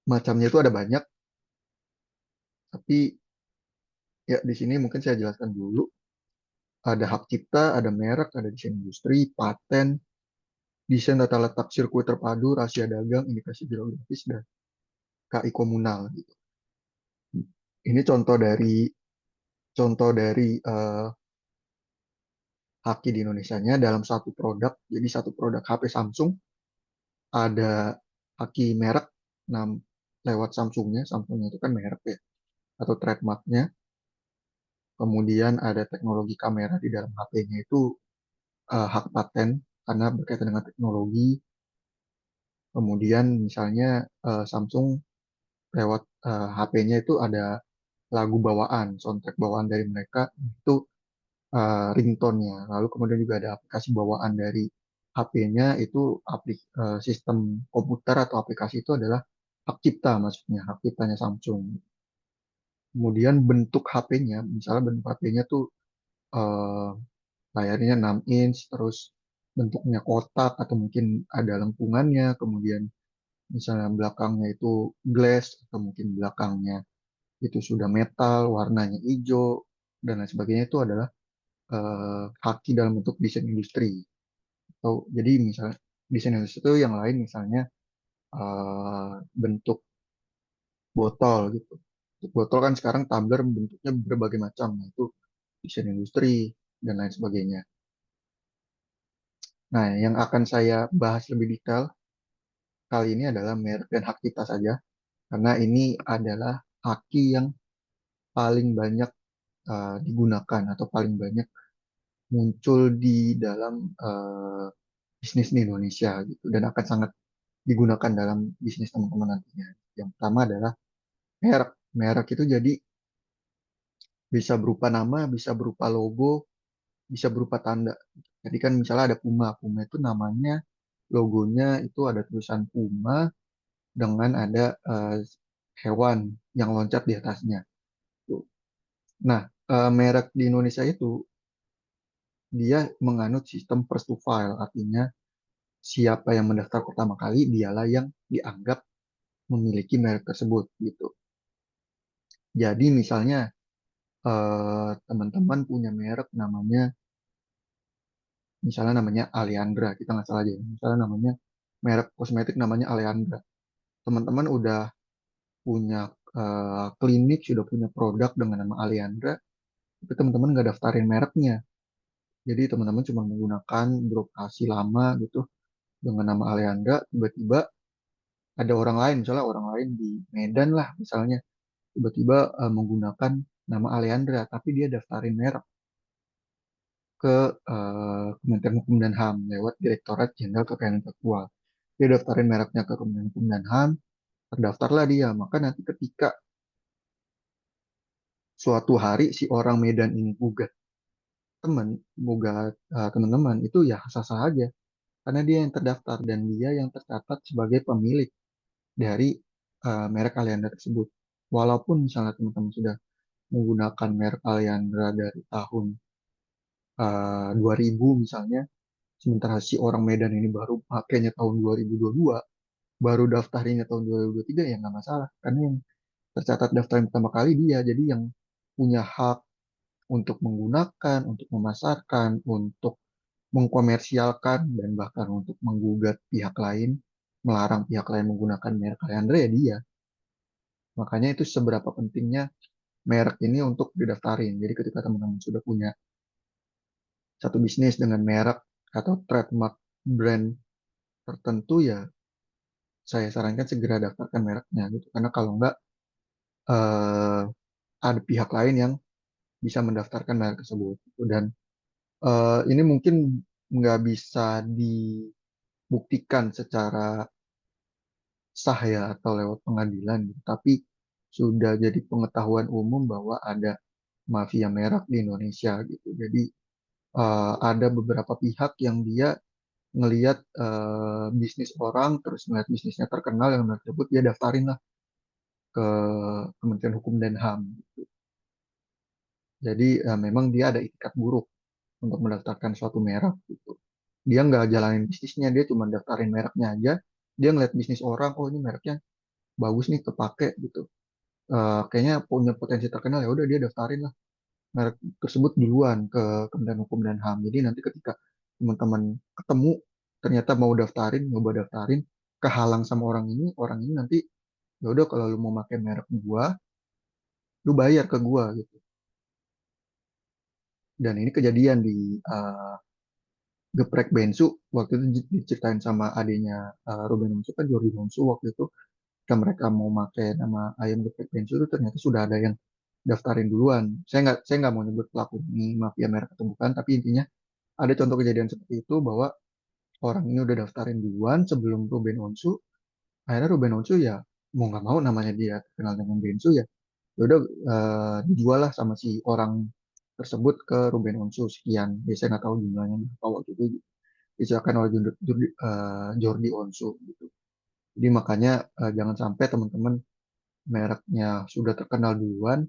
macamnya itu ada banyak, tapi ya di sini mungkin saya jelaskan dulu. Ada hak cipta, ada merek, ada desain industri, paten, desain tata letak sirkuit terpadu, rahasia dagang, indikasi geografis, dan KI komunal gitu. Ini contoh dari haki di Indonesianya dalam satu produk. Jadi satu produk HP Samsung ada haki merek lewat Samsungnya. Samsungnya itu kan merek ya, atau trademarknya. Kemudian ada teknologi kamera di dalam HP-nya itu hak paten karena berkaitan dengan teknologi. Kemudian misalnya Samsung lewat HP-nya itu ada lagu bawaan, soundtrack bawaan dari mereka itu ringtone-nya. Lalu kemudian juga ada aplikasi bawaan dari HP-nya itu sistem komputer atau aplikasi itu adalah hak cipta, maksudnya hak ciptanya Samsung. Kemudian bentuk HP-nya, misalnya bentuk HP-nya tuh eh, layarnya 6 inch, terus bentuknya kotak atau mungkin ada lengkungannya, kemudian misalnya belakangnya itu glass atau mungkin belakangnya itu sudah metal, warnanya hijau dan lain sebagainya itu adalah haki dalam bentuk desain industri. Atau jadi misalnya desain industri itu yang lain misalnya bentuk botol gitu. Bentuk botol kan sekarang tumbler bentuknya berbagai macam, nah, itu desain industri dan lain sebagainya. Nah, yang akan saya bahas lebih detail kali ini adalah merek dan hak cipta saja, karena ini adalah haki yang paling banyak digunakan atau paling banyak muncul di dalam bisnis di Indonesia gitu, dan akan sangat digunakan dalam bisnis teman-teman nantinya. Yang pertama adalah merek. Merek itu jadi bisa berupa nama, bisa berupa logo, bisa berupa tanda. Jadi kan misalnya ada Puma. Puma itu namanya, logonya itu ada tulisan Puma dengan ada hewan yang loncat di atasnya. Tuh. Nah, merek di Indonesia itu dia menganut sistem first to file, artinya siapa yang mendaftar pertama kali dialah yang dianggap memiliki merek tersebut gitu. Jadi misalnya teman-teman punya merek misalnya namanya Aliandra, kita nggak salah aja, misalnya namanya merek kosmetik namanya Aliandra. Teman-teman udah punya klinik, sudah punya produk dengan nama Aliandra, tapi teman-teman nggak daftarin mereknya. Jadi teman-teman cuma menggunakan beroperasi lama gitu dengan nama Aliandra, tiba-tiba ada orang lain, misalnya orang lain di Medan lah misalnya, tiba-tiba menggunakan nama Aliandra, tapi dia daftarin merek ke Kementerian Hukum dan HAM lewat Direktorat Jenderal Kekayaan Intelektual. Dia daftarin mereknya ke Kementerian Hukum dan HAM, terdaftarlah dia. Maka nanti ketika suatu hari si orang Medan ini gugat teman-teman, itu ya sah-sah aja. Karena dia yang terdaftar dan dia yang tercatat sebagai pemilik dari merek Aliandra tersebut. Walaupun misalnya teman-teman sudah menggunakan merek Aliandra dari tahun 2000 misalnya, sementara si orang Medan ini baru pakainya tahun 2022, baru daftarinnya tahun 2023, ya nggak masalah. Karena yang tercatat daftar yang pertama kali dia, jadi yang punya hak untuk menggunakan, untuk memasarkan, untuk mengkomersialkan, dan bahkan untuk menggugat pihak lain, melarang pihak lain menggunakan merek Aliandra ya dia. Makanya itu seberapa pentingnya merek ini untuk didaftarin. Jadi ketika teman-teman sudah punya satu bisnis dengan merek atau trademark brand tertentu, ya saya sarankan segera daftarkan mereknya gitu. Karena kalau enggak eh, ada pihak lain yang bisa mendaftarkan merek tersebut. Gitu. Dan ini mungkin nggak bisa dibuktikan secara sah ya atau lewat pengadilan gitu. Tapi sudah jadi pengetahuan umum bahwa ada mafia merek di Indonesia gitu. Jadi ada beberapa pihak yang dia ngelihat bisnis orang, terus ngelihat bisnisnya terkenal yang tersebut, dia daftarin lah ke Kementerian Hukum dan HAM. Jadi memang dia ada itikat buruk untuk mendaftarkan suatu merek gitu. Dia nggak jalanin bisnisnya, dia cuma daftarin mereknya aja. Dia ngeliat bisnis orang, oh ini mereknya bagus nih kepake gitu. Kayaknya punya potensi terkenal, ya udah dia daftarin lah merek tersebut duluan ke Kementerian Hukum dan HAM. Jadi nanti ketika teman-teman ketemu ternyata mau daftarin, nyoba daftarin, kehalang sama orang ini nanti ya udah kalau lu mau pakai merek gua, lu bayar ke gua gitu. Dan ini kejadian di Geprek Bensu waktu itu diceritain sama adanya Ruben Onsu kan, Jordi Onsu waktu itu ketika mereka mau pakai nama ayam Geprek Bensu itu ternyata sudah ada yang daftarin duluan. Saya nggak mau nyebut pelaku ini mafia merek atau bukan, tapi intinya ada contoh kejadian seperti itu bahwa orang ini udah daftarin duluan sebelum Ruben Onsu. Akhirnya Ruben Onsu ya mau nggak mau namanya dia kenal dengan Bensu ya, ya udah dijual lah sama si orang tersebut ke Ruben Onsu sekian. Biasanya nggak tahu jumlahnya berapa waktu itu disiapkan oleh Jordi Onsu gitu. Jadi makanya jangan sampai teman-teman mereknya sudah terkenal duluan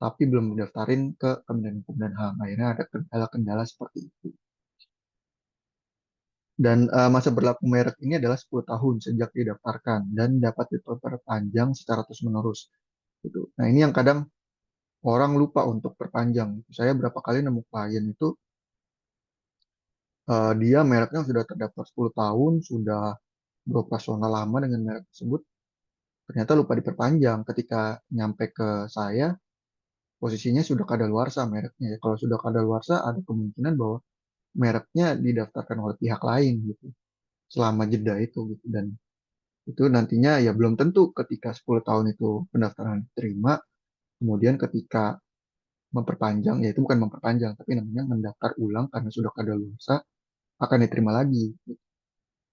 tapi belum mendaftarin ke Kementerian Hukum dan HAM. Akhirnya ada kendala-kendala seperti itu. Dan masa berlaku merek ini adalah 10 tahun sejak didaftarkan dan dapat diperpanjang secara terus-menerus. Gitu. Nah ini yang kadang orang lupa untuk perpanjang. Saya berapa kali nemu klien itu dia mereknya sudah terdaftar 10 tahun, sudah beroperasional lama dengan merek tersebut, ternyata lupa diperpanjang. Ketika nyampe ke saya, posisinya sudah kadaluarsa mereknya. Kalau sudah kadaluarsa, ada kemungkinan bahwa mereknya didaftarkan oleh pihak lain gitu selama jeda itu gitu. Dan itu nantinya ya belum tentu ketika 10 tahun itu pendaftaran diterima, kemudian ketika memperpanjang, ya itu bukan memperpanjang tapi namanya mendaftar ulang karena sudah kadaluarsa akan diterima lagi gitu.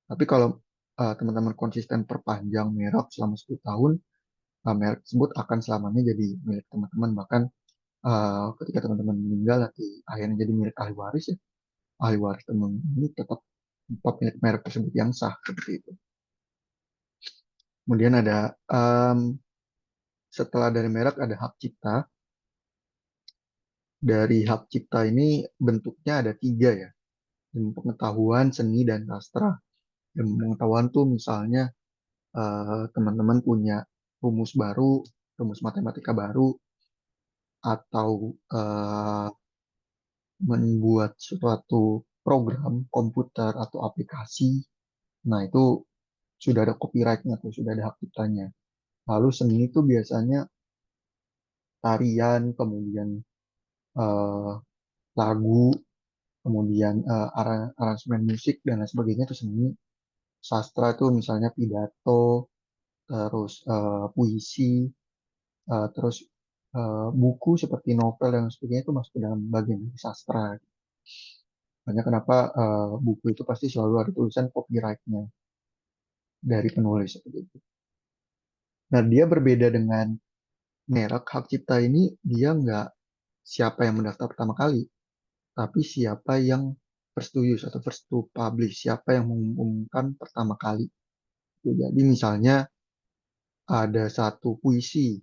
Tapi kalau teman-teman konsisten perpanjang merek selama 10 tahun, merek tersebut akan selamanya jadi milik teman-teman. Bahkan ketika teman-teman meninggal nanti akhirnya jadi milik ahli waris ya, ahli waris teman ini tetap pemilik merek tersebut yang sah seperti itu. Kemudian ada setelah dari merek ada hak cipta. Dari hak cipta ini bentuknya ada 3 ya, ilmu pengetahuan, seni, dan sastra. Ilmu pengetahuan tuh misalnya teman-teman punya rumus baru, rumus matematika baru, atau membuat suatu program komputer atau aplikasi. Nah itu sudah ada copyrightnya tuh, sudah ada hak ciptanya. Lalu seni itu biasanya tarian, kemudian eh, lagu, kemudian aransemen musik dan lain sebagainya itu seni. Sastra itu misalnya pidato, terus puisi, terus buku seperti novel dan sebagainya itu masuk ke dalam bagian dari sastra. Makanya kenapa buku itu pasti selalu ada tulisan copyright-nya dari penulis seperti itu. Nah dia berbeda dengan merek hak cipta ini, dia nggak siapa yang mendaftar pertama kali, tapi siapa yang first to use atau first to publish, siapa yang mengumumkan pertama kali. Jadi misalnya ada satu puisi,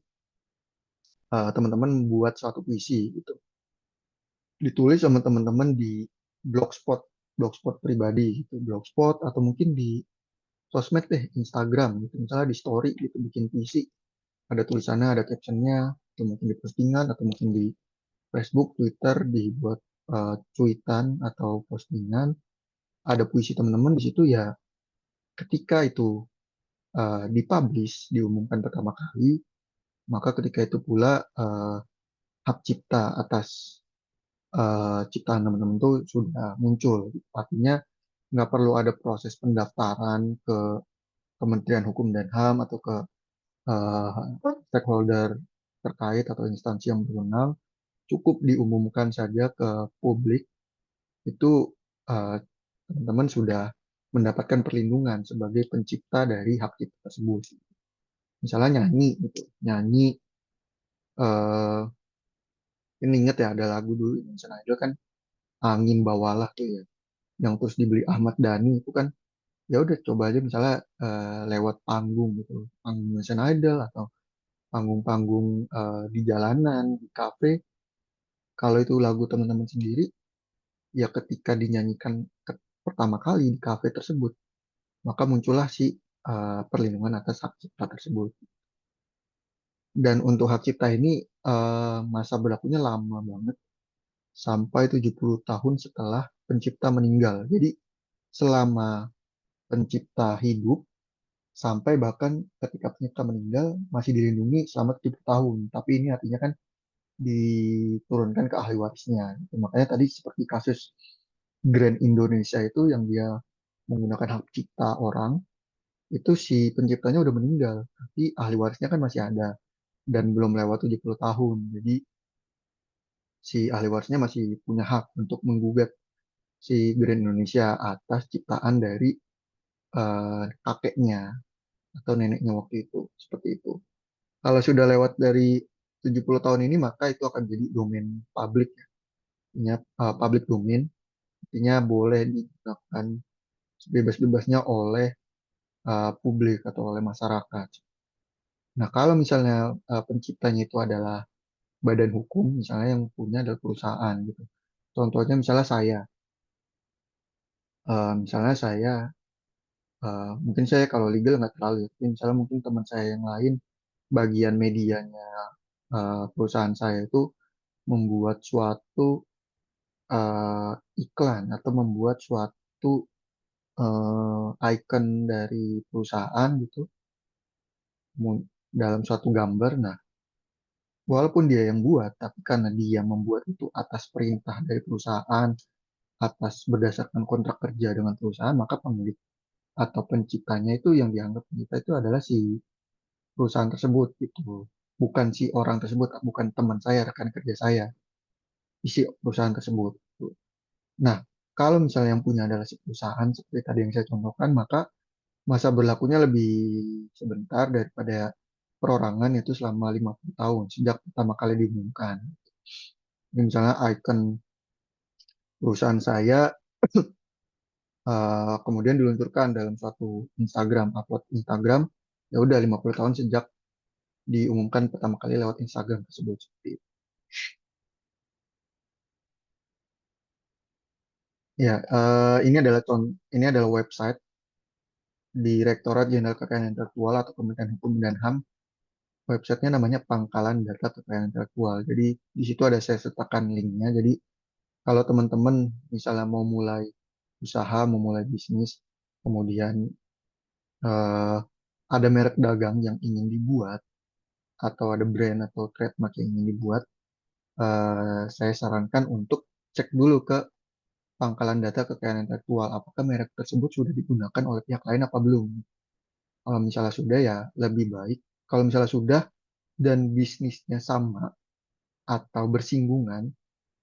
teman-teman membuat suatu puisi gitu, ditulis sama teman-teman di blogspot, blogspot pribadi gitu, blogspot atau mungkin di sosmed deh, Instagram gitu, misalnya di story gitu bikin puisi, ada tulisannya, ada captionnya, atau mungkin di postingan, atau mungkin di Facebook, Twitter, dibuat cuitan atau postingan, ada puisi teman-teman di situ ya. Ketika itu dipublish, diumumkan pertama kali, maka ketika itu pula hak cipta atas ciptaan teman-teman itu sudah muncul. Artinya nggak perlu ada proses pendaftaran ke Kementerian Hukum dan HAM atau ke stakeholder terkait atau instansi yang berwenang, cukup diumumkan saja ke publik, itu teman-teman sudah mendapatkan perlindungan sebagai pencipta dari hak cipta tersebut. Misalnya nyanyi gitu, nyanyi ini inget ya ada lagu dulu Indonesian Idol kan, Angin Bawalah tuh ya, yang terus dibeli Ahmad Dhani itu kan, ya udah coba aja misalnya lewat panggung gitu, panggung Indonesian Idol atau panggung-panggung di jalanan, di kafe, kalau itu lagu teman-teman sendiri, ya ketika dinyanyikan pertama kali di kafe tersebut, maka muncullah si perlindungan atas hak cipta tersebut. Dan untuk hak cipta ini masa berlakunya lama banget, sampai 70 tahun setelah pencipta meninggal. Jadi selama pencipta hidup sampai bahkan ketika pencipta meninggal masih dilindungi selama 70 tahun. Tapi ini artinya kan diturunkan ke ahli warisnya. Makanya tadi seperti kasus Grand Indonesia itu yang dia menggunakan hak cipta orang, itu si penciptanya udah meninggal, tapi ahli warisnya kan masih ada dan belum lewat 70 tahun. Jadi si ahli warisnya masih punya hak untuk menggugat si Grand Indonesia atas ciptaan dari kakeknya atau neneknya waktu itu. Seperti itu. Kalau sudah lewat dari 70 tahun ini, maka itu akan jadi domain publik. Artinya public domain, artinya boleh digunakan sebebas-bebasnya oleh publik atau oleh masyarakat. Nah, kalau misalnya penciptanya itu adalah badan hukum, misalnya yang punya adalah perusahaan gitu. Contohnya misalnya saya, misalnya saya, mungkin saya kalau legal nggak terlalu, ya, tapi misalnya mungkin teman saya yang lain, bagian medianya perusahaan saya itu membuat suatu iklan atau membuat suatu icon dari perusahaan gitu dalam suatu gambar. Nah, walaupun dia yang buat, tapi karena dia membuat itu atas perintah dari perusahaan, atas berdasarkan kontrak kerja dengan perusahaan, maka pemilik atau penciptanya itu yang dianggap pencipta itu adalah si perusahaan tersebut gitu. Bukan si orang tersebut, bukan teman saya, rekan kerja saya, isi perusahaan tersebut. Nah, kalau misalnya yang punya adalah si perusahaan seperti tadi yang saya contohkan, maka masa berlakunya lebih sebentar daripada perorangan, yaitu selama 50 tahun sejak pertama kali diumumkan. Jadi misalnya icon perusahaan saya kemudian diluncurkan dalam suatu Instagram, upload Instagram, ya udah 50 tahun sejak diumumkan pertama kali lewat Instagram tersebut. Seperti itu. Ya, ini adalah website Direktorat Jenderal Kekayaan Intelektual atau Kementerian Hukum dan HAM. Websitenya namanya Pangkalan Data Kekayaan Intelektual. Jadi di situ ada saya sertakan linknya. Jadi kalau teman-teman misalnya mau mulai usaha, mau mulai bisnis, kemudian eh, ada merek dagang yang ingin dibuat, atau ada brand atau trademark yang ingin dibuat, saya sarankan untuk cek dulu ke pangkalan data kekayaan intelektual. Apakah merek tersebut sudah digunakan oleh pihak lain apa belum? Kalau misalnya sudah ya lebih baik. Kalau misalnya sudah dan bisnisnya sama atau bersinggungan,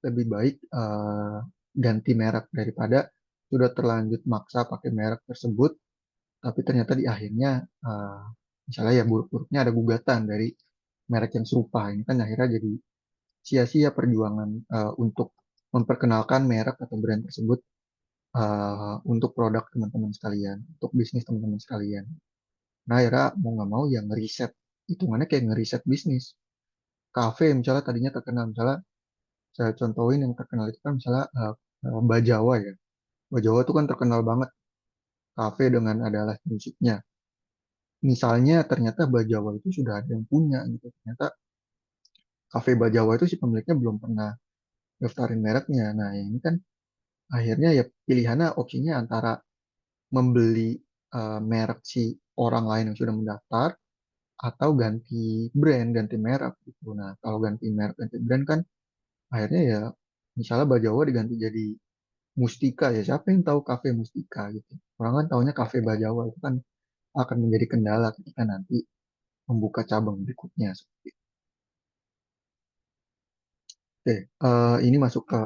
lebih baik ganti merek daripada sudah terlanjut maksa pakai merek tersebut, tapi ternyata di akhirnya misalnya ya buruk-buruknya ada gugatan dari merek yang serupa. Ini kan akhirnya jadi sia-sia perjuangan untuk memperkenalkan merek atau brand tersebut untuk produk teman-teman sekalian, untuk bisnis teman-teman sekalian. Nah, akhirnya mau nggak mau ya ngeriset, hitungannya kayak ngeriset bisnis. Kafe misalnya tadinya terkenal, misalnya saya contohin yang terkenal itu kan misalnya Bajawa ya. Bajawa itu kan terkenal banget kafe dengan ada alat musiknya. Misalnya ternyata Bajawa itu sudah ada yang punya gitu. Ternyata kafe Bajawa itu si pemiliknya belum pernah daftarin mereknya. Nah, ini kan akhirnya ya pilihannya opsinya antara membeli merek si orang lain yang sudah mendaftar atau ganti brand, ganti merek gitu. Nah, kalau ganti merek, ganti brand kan akhirnya ya misalnya Bajawa diganti jadi Mustika, ya siapa yang tahu kafe Mustika gitu. Orang kan taunya kafe Bajawa, itu kan akan menjadi kendala ketika nanti membuka cabang berikutnya. Oke, ini masuk ke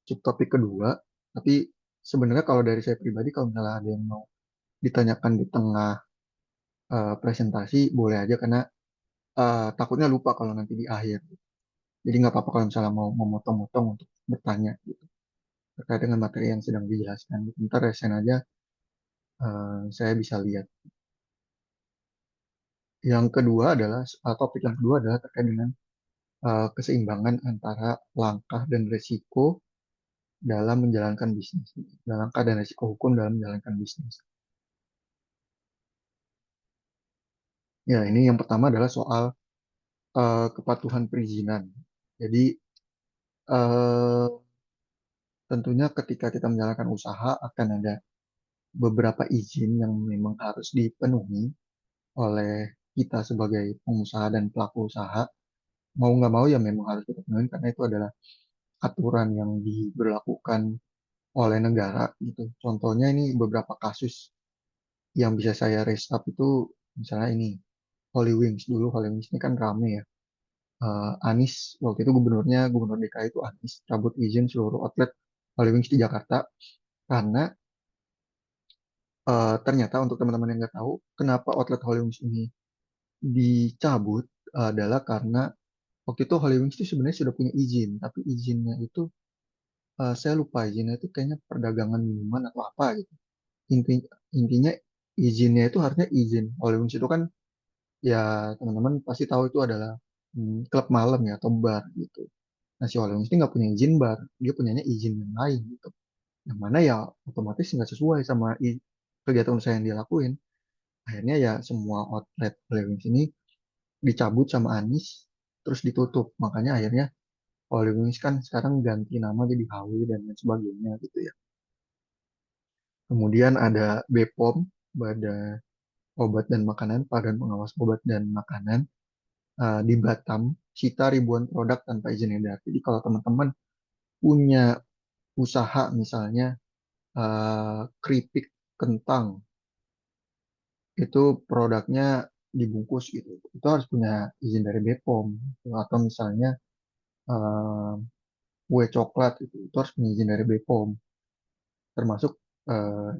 subtopik kedua, tapi sebenarnya kalau dari saya pribadi, kalau misalnya ada yang mau ditanyakan di tengah presentasi, boleh aja karena takutnya lupa kalau nanti di akhir. Jadi nggak apa-apa kalau misalnya mau memotong-motong untuk bertanya gitu terkait dengan materi yang sedang dijelaskan. Ntar resen aja saya bisa lihat. Yang kedua adalah topik yang kedua adalah terkait dengan keseimbangan antara langkah dan resiko dalam menjalankan bisnis. Langkah dan resiko hukum dalam menjalankan bisnis. Ya, ini yang pertama adalah soal kepatuhan perizinan. Jadi eh, tentunya ketika kita menjalankan usaha akan ada beberapa izin yang memang harus dipenuhi oleh kita sebagai pengusaha dan pelaku usaha. Mau nggak mau ya memang harus kita penuhi karena itu adalah aturan yang diberlakukan oleh negara gitu. Contohnya ini beberapa kasus yang bisa saya raise up itu misalnya ini Holy Wings. Dulu Holy Wings ini kan rame ya. Anies waktu itu gubernur DKI itu Anies cabut izin seluruh outlet Holy Wings di Jakarta karena ternyata untuk teman-teman yang nggak tahu kenapa outlet Holy Wings ini dicabut adalah karena waktu itu Holy Wings itu sebenarnya sudah punya izin tapi izinnya itu saya lupa izinnya itu kayaknya perdagangan minuman atau apa gitu. Inti, intinya izinnya itu harusnya izin Holy Wings itu kan ya teman-teman pasti tahu itu adalah klub malam ya atau bar gitu. Nah si Holy Wings ini nggak punya izin bar, dia punyanya izin yang lain gitu. Yang mana ya otomatis nggak sesuai sama kegiatan usaha yang dia lakuin. Akhirnya ya semua outlet Holy Wings ini dicabut sama Anies, terus ditutup. Makanya akhirnya Holy Wings kan sekarang ganti nama jadi HW dan lain sebagainya gitu ya. Kemudian ada BPOM, Badan Obat dan Makanan, Badan Pengawas Obat dan Makanan di Batam, sita ribuan produk tanpa izin edar. Jadi kalau teman-teman punya usaha misalnya keripik kentang, itu produknya dibungkus gitu. Itu harus punya izin dari BPOM. Atau misalnya eh, kue coklat itu harus punya izin dari BPOM. Termasuk eh,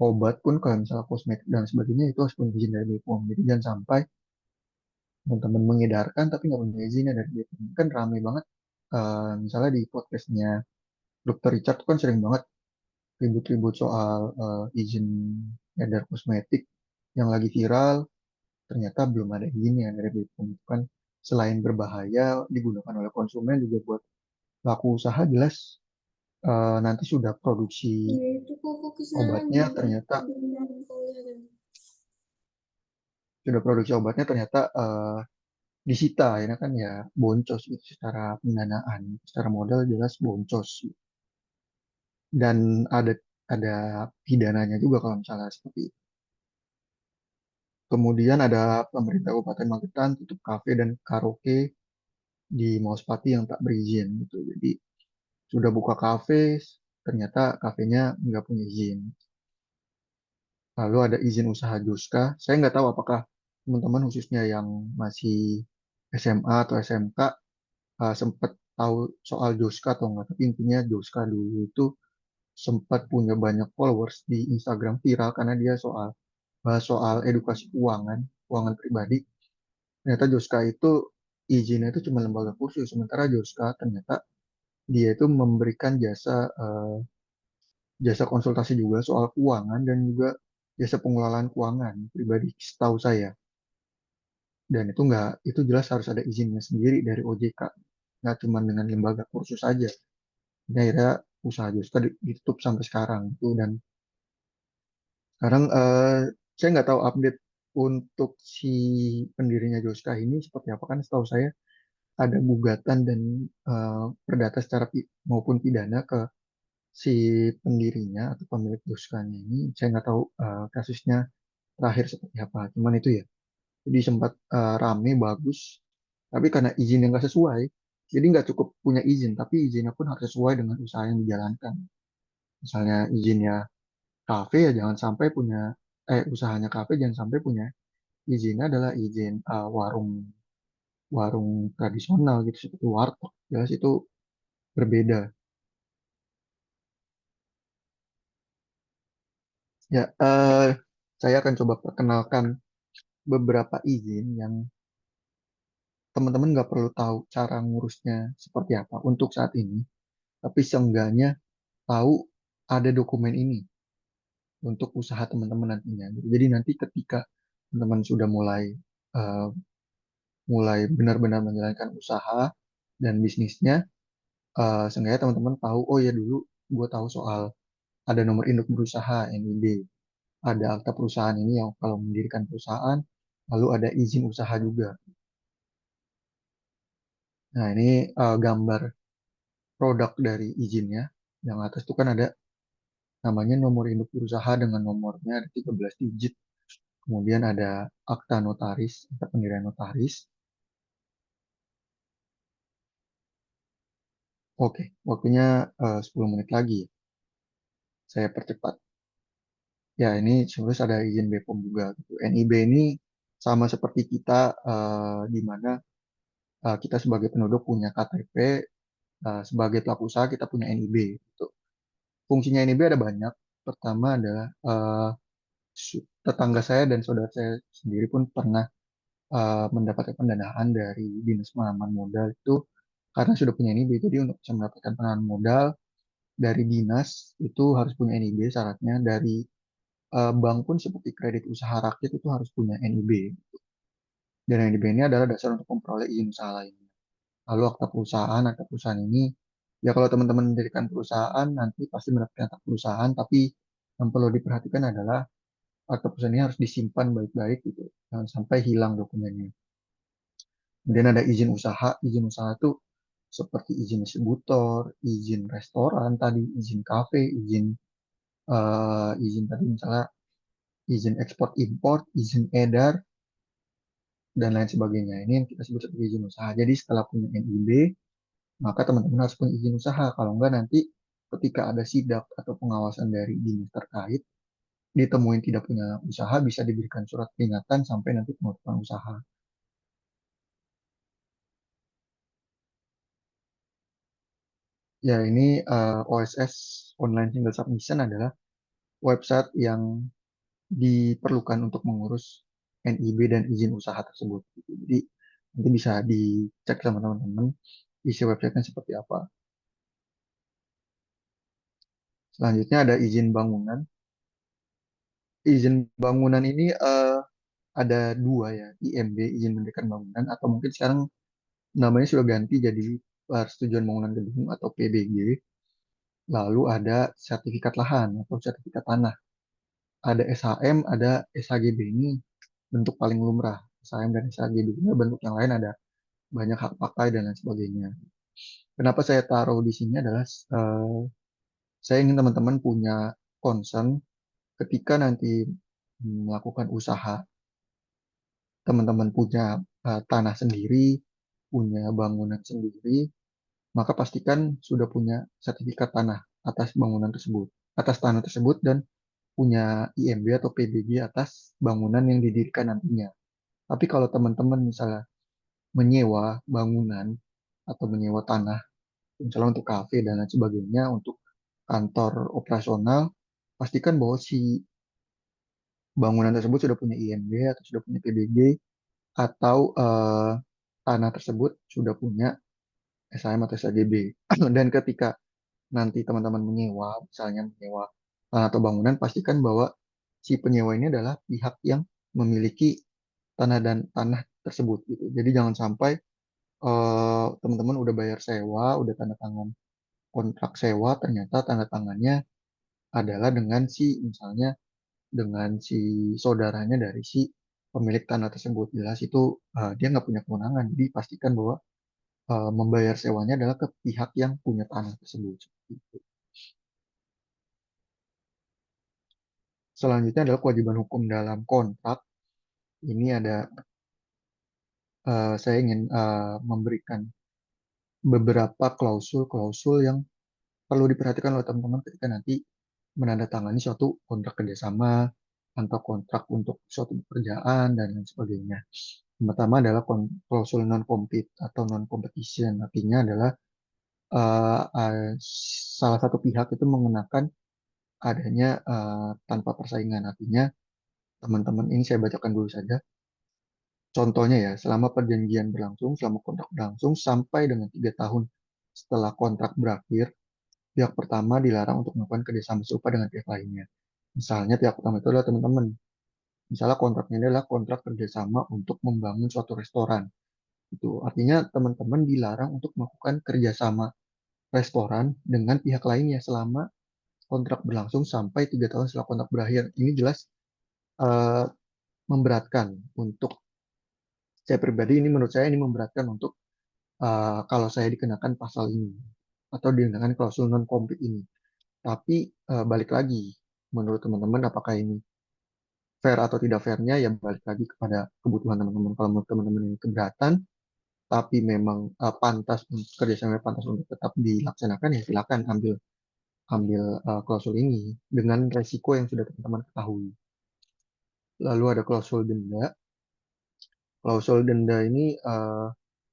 obat pun kalau misalnya kosmetik dan sebagainya itu harus punya izin dari BPOM. Jadi jangan sampai teman-teman mengedarkan tapi nggak punya izinnya dari BPOM. Kan rame banget. Misalnya di podcastnya Dr. Richard tuh kan sering banget ribut-ribut soal izin edar kosmetik yang lagi viral. Ternyata belum ada izinnya dari BPOM. Itu kan selain berbahaya digunakan oleh konsumen juga buat pelaku usaha jelas nanti obatnya ternyata sudah produksi obatnya ternyata disita ya kan ya boncos gitu secara pendanaan secara modal jelas boncos dan ada pidananya juga kalau misalnya seperti itu. Kemudian ada pemerintah Kabupaten Magetan tutup kafe dan karaoke di Mauspati yang tak berizin gitu. Jadi sudah buka kafe ternyata kafenya nggak punya izin. Lalu ada izin usaha Juska. Saya nggak tahu apakah teman-teman khususnya yang masih SMA atau SMK sempat tahu soal Juska atau enggak. Tapi intinya Juska dulu itu sempat punya banyak followers di Instagram viral karena dia bahas soal edukasi keuangan, keuangan pribadi. Ternyata Juska itu izinnya itu cuma lembaga kursus. Sementara Juska ternyata dia itu memberikan jasa konsultasi juga soal keuangan dan juga jasa pengelolaan keuangan pribadi setahu saya. Dan itu jelas harus ada izinnya sendiri dari OJK. Nggak cuma dengan lembaga kursus saja. Ini akhirnya usaha Juska ditutup sampai sekarang. Dan sekarang saya nggak tahu update untuk si pendirinya Juska ini seperti apa kan setahu saya ada gugatan dan perdata secara maupun pidana ke si pendirinya atau pemilik Juskanya ini. Saya nggak tahu kasusnya terakhir seperti apa. Cuman itu ya. Jadi sempat rame bagus, tapi karena izin yang nggak sesuai, jadi nggak cukup punya izin, tapi izinnya pun harus sesuai dengan usaha yang dijalankan. Misalnya izinnya kafe ya jangan sampai punya, usahanya kafe jangan sampai punya izinnya adalah izin warung warung tradisional gitu seperti warteg. Jelas itu berbeda. Ya, saya akan coba perkenalkan beberapa izin yang teman-teman nggak perlu tahu cara ngurusnya seperti apa untuk saat ini, tapi seenggaknya tahu ada dokumen ini untuk usaha teman-teman nantinya. Jadi nanti ketika teman-teman sudah uh, mulai benar-benar menjalankan usaha dan bisnisnya, seenggaknya teman-teman tahu, oh ya dulu gue tahu soal ada nomor induk berusaha NIB. ada akta perusahaan ini yang kalau mendirikan perusahaan, lalu ada izin usaha juga. Nah, ini gambar produk dari izinnya. Yang atas itu kan ada namanya nomor induk berusaha dengan nomornya ada 13 digit. Kemudian ada akta notaris, akta pendirian notaris. Oke, waktunya 10 menit lagi. Saya percepat. Ya, ini sebenarnya ada izin BPOM juga. Gitu. NIB ini sama seperti kita, di mana kita sebagai penduduk punya KTP, sebagai pelaku usaha kita punya NIB. Gitu. Fungsinya NIB ada banyak. Pertama adalah tetangga saya dan saudara saya sendiri pun pernah mendapatkan pendanaan dari Dinas Penanaman Modal itu karena sudah punya NIB. Jadi untuk bisa mendapatkan penanaman modal dari dinas itu harus punya NIB syaratnya. Dari bank pun seperti kredit usaha rakyat itu harus punya NIB. Dan NIB ini adalah dasar untuk memperoleh izin usaha lainnya. Lalu akta perusahaan ini, ya kalau teman-teman mendirikan perusahaan nanti pasti mendapatkan akta perusahaan, tapi yang perlu diperhatikan adalah akta perusahaan ini harus disimpan baik-baik gitu, jangan sampai hilang dokumennya. Kemudian ada izin usaha. Izin usaha itu seperti izin distributor, izin restoran tadi, izin kafe, izin tadi misalnya izin ekspor impor, izin edar dan lain sebagainya. Ini yang kita sebut sebagai izin usaha. Jadi setelah punya NIB, maka teman-teman harus punya izin usaha. Kalau enggak nanti ketika ada sidak atau pengawasan dari dinas terkait, ditemuin tidak punya usaha, bisa diberikan surat peringatan sampai nanti penutupan usaha. Ya, ini OSS Online Single Submission adalah website yang diperlukan untuk mengurus NIB dan izin usaha tersebut. Jadi nanti bisa dicek sama teman-teman isi websitenya seperti apa. Selanjutnya ada izin bangunan. Izin bangunan ini ada dua ya, IMB, izin mendirikan bangunan, atau mungkin sekarang namanya sudah ganti jadi persetujuan bangunan gedung atau PBG. Lalu ada sertifikat lahan atau sertifikat tanah. Ada SHM, ada SHGB ini bentuk paling lumrah. SHM dan SHGB ini bentuk yang lain ada banyak hak pakai dan lain sebagainya. Kenapa saya taruh di sini adalah saya ingin teman-teman punya concern ketika nanti melakukan usaha, teman-teman punya tanah sendiri, punya bangunan sendiri, maka pastikan sudah punya sertifikat tanah atas bangunan tersebut, atas tanah tersebut dan punya IMB atau PBG atas bangunan yang didirikan nantinya. Tapi kalau teman-teman misalnya menyewa bangunan atau menyewa tanah, misalnya untuk kafe dan lain sebagainya, untuk kantor operasional, pastikan bahwa si bangunan tersebut sudah punya IMB atau sudah punya PBG atau tanah tersebut sudah punya SHM atau SHGB. Dan ketika nanti teman-teman menyewa, misalnya menyewa tanah atau bangunan, pastikan bahwa si penyewa ini adalah pihak yang memiliki tanah dan tanah tersebut gitu. Jadi jangan sampai teman-teman udah bayar sewa, udah tanda tangan kontrak sewa, ternyata tanda tangannya adalah dengan si misalnya dengan si saudaranya dari si pemilik tanah tersebut. Jelas itu dia nggak punya kewenangan. Jadi pastikan bahwa membayar sewanya adalah ke pihak yang punya tanah tersebut. Seperti itu. Selanjutnya adalah kewajiban hukum dalam kontrak. Ini ada saya ingin memberikan beberapa klausul-klausul yang perlu diperhatikan oleh teman-teman ketika nanti menandatangani suatu kontrak kerjasama atau kontrak untuk suatu pekerjaan dan lain sebagainya. Yang pertama adalah klausul non-compete atau non-competition. Artinya adalah salah satu pihak itu mengenakan adanya tanpa persaingan. Artinya teman-teman ini saya bacakan dulu saja. Contohnya ya, selama perjanjian berlangsung, selama kontrak berlangsung sampai dengan 3 tahun setelah kontrak berakhir, pihak pertama dilarang untuk melakukan kerjasama serupa dengan pihak lainnya. Misalnya pihak pertama itu adalah teman-teman. Misalnya kontraknya adalah kontrak kerjasama untuk membangun suatu restoran. Itu artinya teman-teman dilarang untuk melakukan kerjasama restoran dengan pihak lainnya selama kontrak berlangsung sampai 3 tahun setelah kontrak berakhir. Ini jelas eh, memberatkan untuk saya pribadi. Ini menurut saya ini memberatkan untuk kalau saya dikenakan pasal ini atau dikenakan klausul non compete ini. Tapi balik lagi, menurut teman-teman apakah ini fair atau tidak fairnya ya balik lagi kepada kebutuhan teman-teman. Kalau menurut teman-teman ini keberatan, tapi memang pantas kerjasamanya pantas untuk tetap dilaksanakan ya silakan ambil ambil klausul ini dengan resiko yang sudah teman-teman ketahui. Lalu ada klausul denda. Klausul denda ini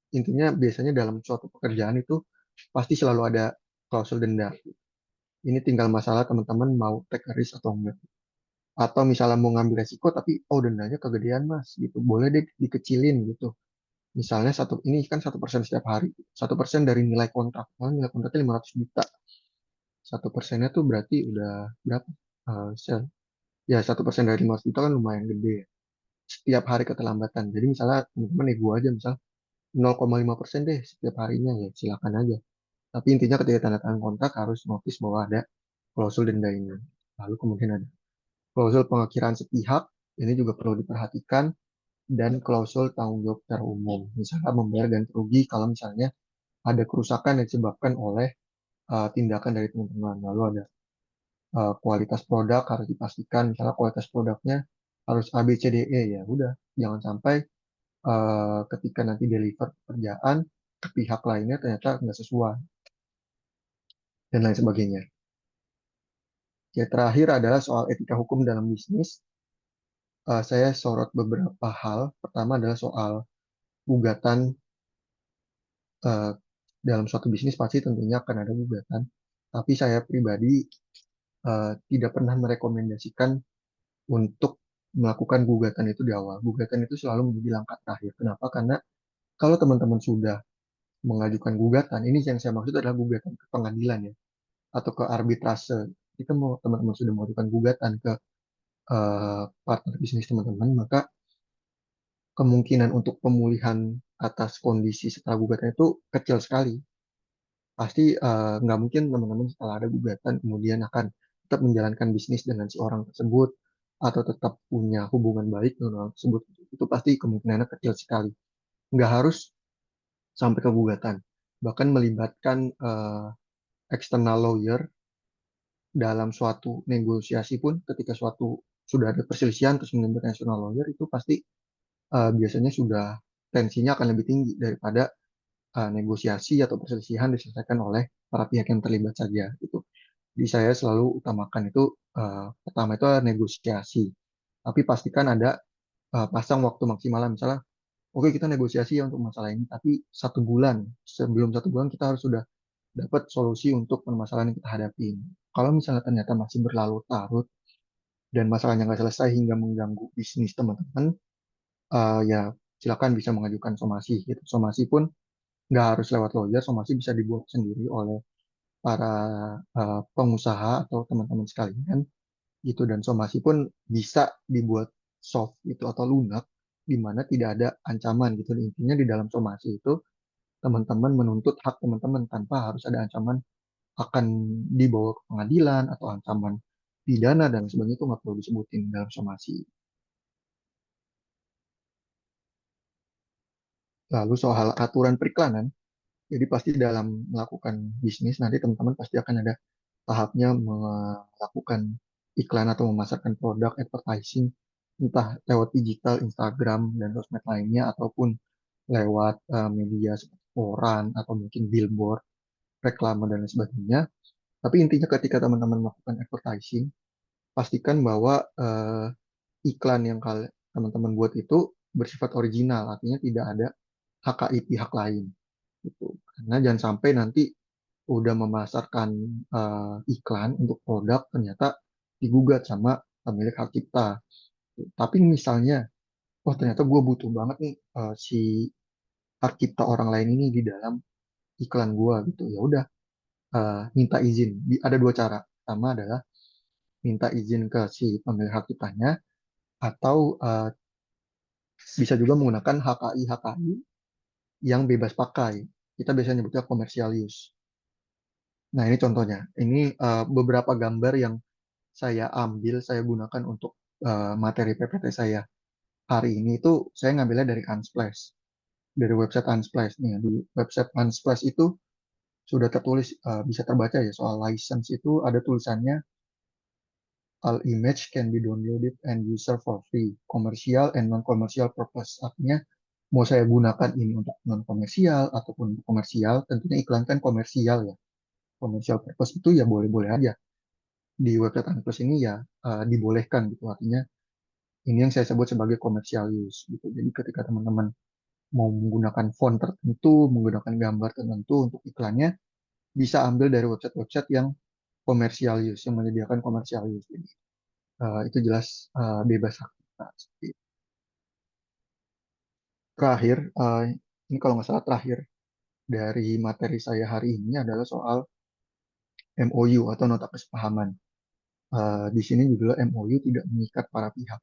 intinya biasanya dalam suatu pekerjaan itu pasti selalu ada klausul denda. Ini tinggal masalah teman-teman mau take a risk atau enggak. Atau misalnya mau ngambil resiko tapi oh dendanya kegedean mas gitu, boleh deh dikecilin gitu. Misalnya ini kan 1% setiap hari, 1% dari nilai kontrak. Oh, nilai kontraknya 500 juta. 1%-nya tuh berarti udah berapa? Ya 1% dari 500 juta kan lumayan gede ya. Setiap hari keterlambatan. Jadi misalnya teman-teman nego aja misal 0,5% deh setiap harinya ya silakan aja. Tapi intinya ketika tanda tangan kontrak harus notis bahwa ada klausul denda ini. Lalu kemudian ada klausul pengakhiran sepihak, ini juga perlu diperhatikan, dan klausul tanggung jawab secara umum. Misalnya membayar ganti rugi kalau misalnya ada kerusakan yang disebabkan oleh tindakan dari teman-teman. Lalu ada kualitas produk harus dipastikan, misalnya kualitas produknya harus A, B, C, D, E, ya udah. Jangan sampai ketika nanti deliver pekerjaan ke pihak lainnya ternyata nggak sesuai, dan lain sebagainya. Ya, terakhir adalah soal etika hukum dalam bisnis. Saya sorot beberapa hal. Pertama adalah soal gugatan eh, dalam suatu bisnis pasti tentunya akan ada gugatan. Tapi saya pribadi tidak pernah merekomendasikan untuk melakukan gugatan itu di awal. Gugatan itu selalu menjadi langkah terakhir. Kenapa? Karena kalau teman-teman sudah mengajukan gugatan, ini yang saya maksud adalah gugatan ke pengadilan ya, atau ke arbitrase. Kita mau teman-teman sudah mengajukan gugatan ke partner bisnis teman-teman, maka kemungkinan untuk pemulihan atas kondisi setelah gugatan itu kecil sekali. Pasti nggak mungkin teman-teman setelah ada gugatan kemudian akan tetap menjalankan bisnis dengan si orang tersebut atau tetap punya hubungan baik dengan orang tersebut. Itu pasti kemungkinannya kecil sekali. Nggak harus sampai ke gugatan. Bahkan melibatkan external lawyer dalam suatu negosiasi pun ketika sudah ada perselisihan terus melibatkan external lawyer itu pasti biasanya sudah tensinya akan lebih tinggi daripada negosiasi atau perselisihan diselesaikan oleh para pihak yang terlibat saja gitu. Jadi saya selalu utamakan itu pertama itu adalah negosiasi. Tapi pastikan ada pasang waktu maksimal misalnya oke kita negosiasi ya untuk masalah ini tapi 1 bulan sebelum 1 bulan kita harus sudah dapat solusi untuk permasalahan yang kita hadapi. Kalau misalnya ternyata masih berlarut-larut dan masalahnya nggak selesai hingga mengganggu bisnis teman-teman, ya silakan bisa mengajukan somasi. Gitu. Somasi pun nggak harus lewat lawyer, somasi bisa dibuat sendiri oleh para pengusaha atau teman-teman sekalian gitu, dan somasi pun bisa dibuat soft itu atau lunak di mana tidak ada ancaman gitu. Intinya di dalam somasi itu teman-teman menuntut hak teman-teman tanpa harus ada ancaman akan dibawa ke pengadilan atau ancaman pidana dan sebagainya, itu nggak perlu disebutin dalam somasi. Lalu soal aturan periklanan, jadi pasti dalam melakukan bisnis nanti teman-teman pasti akan ada tahapnya melakukan iklan atau memasarkan produk advertising entah lewat digital, Instagram dan sosmed lainnya ataupun lewat media seperti koran atau mungkin billboard, reklame dan lain sebagainya. Tapi intinya ketika teman-teman melakukan advertising, pastikan bahwa iklan yang teman-teman buat itu bersifat original, artinya tidak ada HKI pihak lain gitu. Karena jangan sampai nanti udah memasarkan iklan untuk produk ternyata digugat sama pemilik hak cipta. Tapi misalnya, oh ternyata gue butuh banget nih si hak cipta orang lain ini di dalam iklan gue gitu. Ya udah minta izin. Ada 2 cara. Pertama adalah minta izin ke si pemilik hak ciptanya atau bisa juga menggunakan HKI yang bebas pakai. Kita biasanya nyebutnya commercial use. Nah, ini contohnya. Ini beberapa gambar yang saya ambil, saya gunakan untuk materi PPT saya hari ini itu saya ngambilnya dari Unsplash, dari website Unsplash. Nih, di website Unsplash itu sudah tertulis, bisa terbaca ya soal license itu ada tulisannya all image can be downloaded and user for free, commercial and non-commercial purpose. Artinya mau saya gunakan ini untuk non-komersial ataupun untuk komersial, tentunya iklan kan komersial ya. Commercial purpose itu ya boleh-boleh aja. Di website Unsplash ini ya dibolehkan gitu. Artinya ini yang saya sebut sebagai commercial use gitu. Jadi ketika teman-teman mau menggunakan font tertentu, menggunakan gambar tertentu untuk iklannya, bisa ambil dari website-website yang komersial use, yang menyediakan komersial use. Jadi, itu jelas bebas hak. Nah, seperti itu. Terakhir, ini kalau nggak salah terakhir dari materi saya hari ini adalah soal MOU atau nota kesepahaman. Di sini judul MOU tidak mengikat para pihak.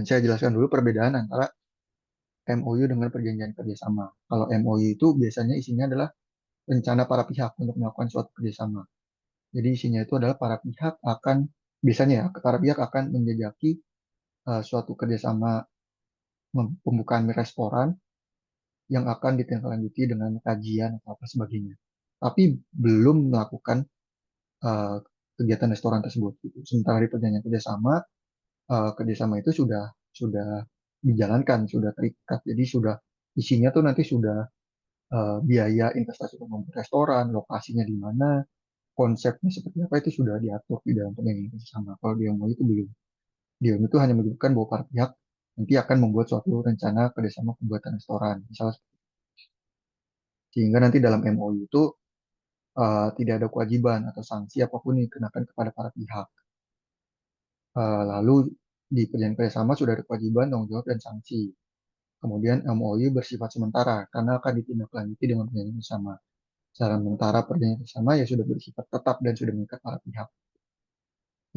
Saya jelaskan dulu perbedaan antara MOU dengan perjanjian kerjasama. Kalau MOU itu biasanya isinya adalah rencana para pihak untuk melakukan suatu kerjasama. Jadi isinya itu adalah para pihak akan biasanya ya para pihak akan menjajaki suatu kerjasama pembukaan restoran yang akan ditindaklanjuti dengan kajian atau apa sebagainya. Tapi belum melakukan uh, kegiatan restoran tersebut. Gitu. Sementara di perjanjian kerjasama, kerjasama itu sudah dijalankan, sudah terikat. Jadi sudah isinya tuh nanti sudah biaya investasi untuk membuat restoran, lokasinya di mana, konsepnya seperti apa itu sudah diatur di dalam perjanjian kerjasama. Kalau di MOU itu belum. Di MOU itu hanya menyebutkan bahwa para pihak nanti akan membuat suatu rencana kerjasama pembuatan restoran. Misalnya, sehingga nanti dalam MOU itu tidak ada kewajiban atau sanksi apapun yang dikenakan kepada para pihak. Lalu di perjanjian kerjasama sudah ada kewajiban, tanggung jawab, dan sanksi. Kemudian MOU bersifat sementara karena akan ditindaklanjuti dengan perjanjian kerjasama. Secara sementara perjanjian kerjasama ya sudah bersifat tetap dan sudah mengikat para pihak.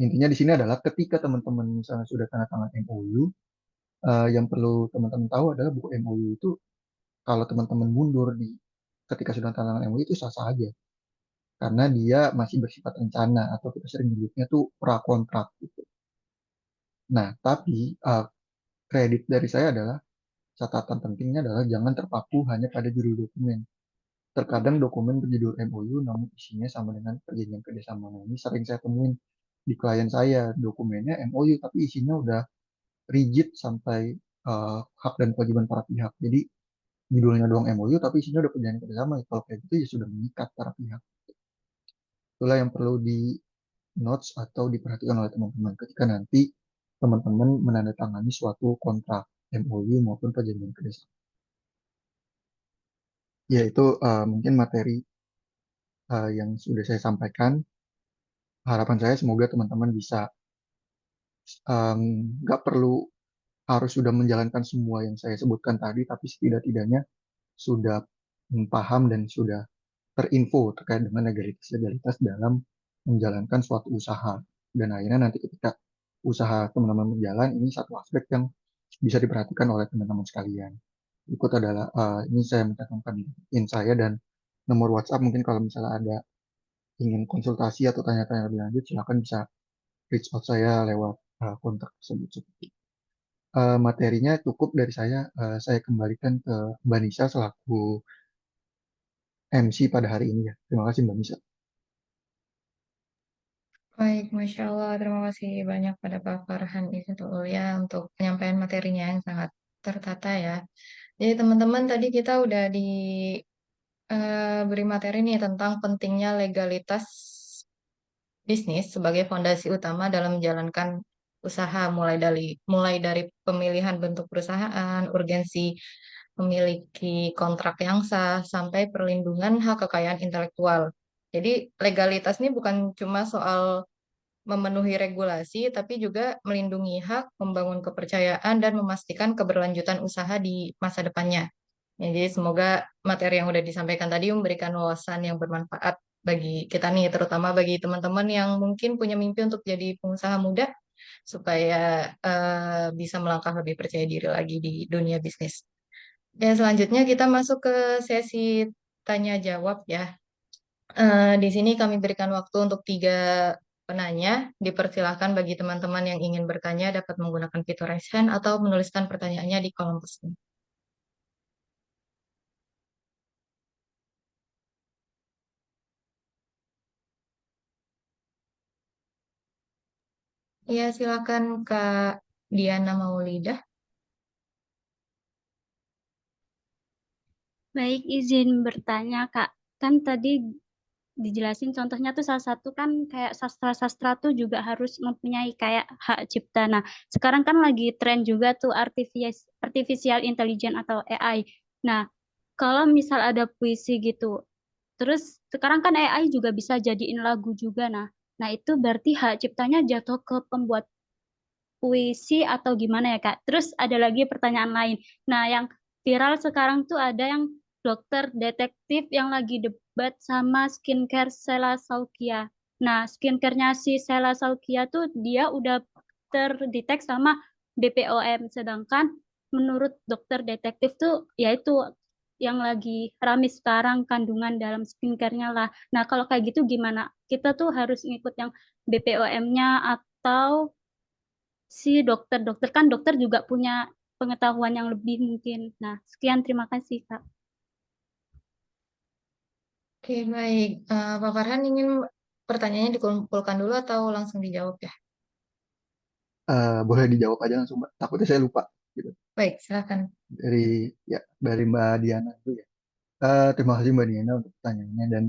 Intinya di sini adalah ketika teman-teman misalnya sudah tanda tangan MOU, yang perlu teman-teman tahu adalah buku MOU itu kalau teman-teman mundur di ketika sudah tanda tangan MOU itu sah-sah aja. Karena dia masih bersifat rencana atau kita sering menyebutnya tuh prakontrak gitu. Nah, tapi kredit dari saya adalah catatan pentingnya adalah jangan terpaku hanya pada judul dokumen. Terkadang dokumen berjudul MOU namun isinya sama dengan perjanjian kerjasama. Nah, ini sering saya temuin di klien saya, dokumennya MOU tapi isinya udah rigid sampai hak dan kewajiban para pihak. Jadi judulnya doang MOU tapi isinya udah perjanjian kerjasama. Kalau kayak gitu ya sudah mengikat para pihak. Itulah yang perlu di notes atau diperhatikan oleh teman-teman ketika nanti teman-teman menandatangani suatu kontrak MOU maupun perjanjian kerjasama. Ya, itu mungkin materi yang sudah saya sampaikan. Harapan saya semoga teman-teman bisa nggak perlu harus sudah menjalankan semua yang saya sebutkan tadi, tapi setidak-tidaknya sudah paham dan sudah terinfo terkait dengan legalitas-legalitas dalam menjalankan suatu usaha. Dan akhirnya nanti ketika usaha teman-teman berjalan, ini satu aspek yang bisa diperhatikan oleh teman-teman sekalian. Berikut adalah, ini saya mencantumkan in saya dan nomor WhatsApp mungkin kalau misalnya ada ingin konsultasi atau tanya-tanya lebih lanjut, silakan bisa reach out saya lewat kontak tersebut. Materinya cukup dari saya kembalikan ke Mbak Nisa selaku MC pada hari ini ya. Terima kasih Mbak Nisa. Baik, Masya Allah. Terima kasih banyak pada Pak Farhan Izzatul Ulia untuk penyampaian materinya yang sangat tertata ya. Jadi teman-teman tadi kita udah beri materi nih tentang pentingnya legalitas bisnis sebagai fondasi utama dalam menjalankan usaha mulai dari pemilihan bentuk perusahaan, urgensi memiliki kontrak yang sah sampai perlindungan hak kekayaan intelektual. Jadi legalitas ini bukan cuma soal memenuhi regulasi, tapi juga melindungi hak, membangun kepercayaan, dan memastikan keberlanjutan usaha di masa depannya. Ya, jadi semoga materi yang sudah disampaikan tadi memberikan wawasan yang bermanfaat bagi kita nih, terutama bagi teman-teman yang mungkin punya mimpi untuk jadi pengusaha muda, supaya bisa melangkah lebih percaya diri lagi di dunia bisnis. Ya, selanjutnya kita masuk ke sesi tanya jawab ya. Di sini kami berikan waktu untuk 3 penanya. Dipersilahkan bagi teman-teman yang ingin bertanya dapat menggunakan fitur raise hand atau menuliskan pertanyaannya di kolom pesan. Ya, silakan Kak Diana Maulidah. Baik, izin bertanya, Kak. Kan tadi dijelasin contohnya tuh salah satu kan kayak sastra-sastra tuh juga harus mempunyai kayak hak cipta. Nah, sekarang kan lagi tren juga tuh artificial intelligence atau AI. Nah, kalau misal ada puisi gitu, terus sekarang kan AI juga bisa jadiin lagu juga. Nah itu berarti hak ciptanya jatuh ke pembuat puisi atau gimana ya Kak? Terus ada lagi pertanyaan lain. Nah, yang viral sekarang tuh ada yang dokter detektif yang lagi debat sama skincare Sela Saukia. Nah, skincare-nya si Sela Saukia tuh dia udah terdetek sama BPOM, sedangkan menurut dokter detektif tuh yaitu yang lagi rame sekarang kandungan dalam skincare-nya lah. Nah, kalau kayak gitu gimana? Kita tuh harus ngikut yang BPOM-nya atau si dokter-dokter kan dokter juga punya pengetahuan yang lebih mungkin. Nah, sekian terima kasih Kak. Oke, baik. Pak Farhan ingin pertanyaannya dikumpulkan dulu atau langsung dijawab ya? Boleh dijawab aja langsung, Mbak. Takutnya saya lupa gitu. Baik, silakan. Dari Mbak Diana dulu ya. Terima kasih Mbak Diana untuk pertanyaannya. Dan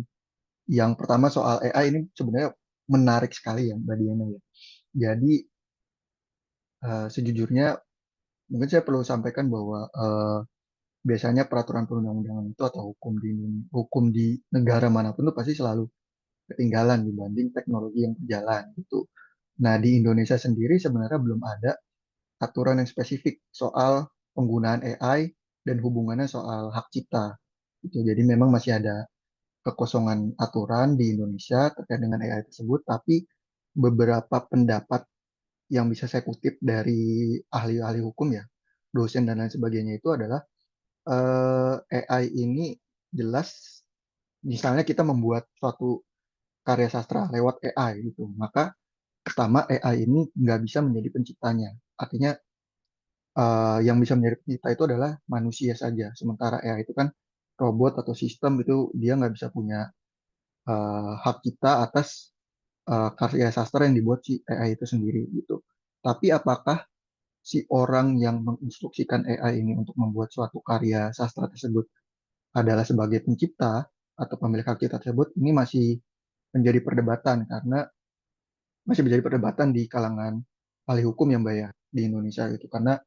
yang pertama soal AI ini sebenarnya menarik sekali ya Mbak Diana ya. Jadi sejujurnya mungkin saya perlu sampaikan bahwa biasanya peraturan perundang-undangan itu atau hukum di negara manapun itu pasti selalu ketinggalan dibanding teknologi yang berjalan gitu. Nah, di Indonesia sendiri sebenarnya belum ada aturan yang spesifik soal penggunaan AI dan hubungannya soal hak cipta. Gitu. Jadi memang masih ada kekosongan aturan di Indonesia terkait dengan AI tersebut, tapi beberapa pendapat yang bisa saya kutip dari ahli-ahli hukum ya, dosen dan lain sebagainya itu adalah AI ini jelas, misalnya kita membuat suatu karya sastra lewat AI gitu, maka pertama AI ini nggak bisa menjadi penciptanya. Artinya yang bisa menjadi pencipta itu adalah manusia saja. Sementara AI itu kan robot atau sistem itu dia nggak bisa punya hak cipta atas karya sastra yang dibuat si AI itu sendiri gitu. Tapi apakah si orang yang menginstruksikan AI ini untuk membuat suatu karya sastra tersebut adalah sebagai pencipta atau pemilik hak cipta tersebut, ini masih menjadi perdebatan karena masih menjadi perdebatan di kalangan ahli hukum yang bayar di Indonesia gitu. Karena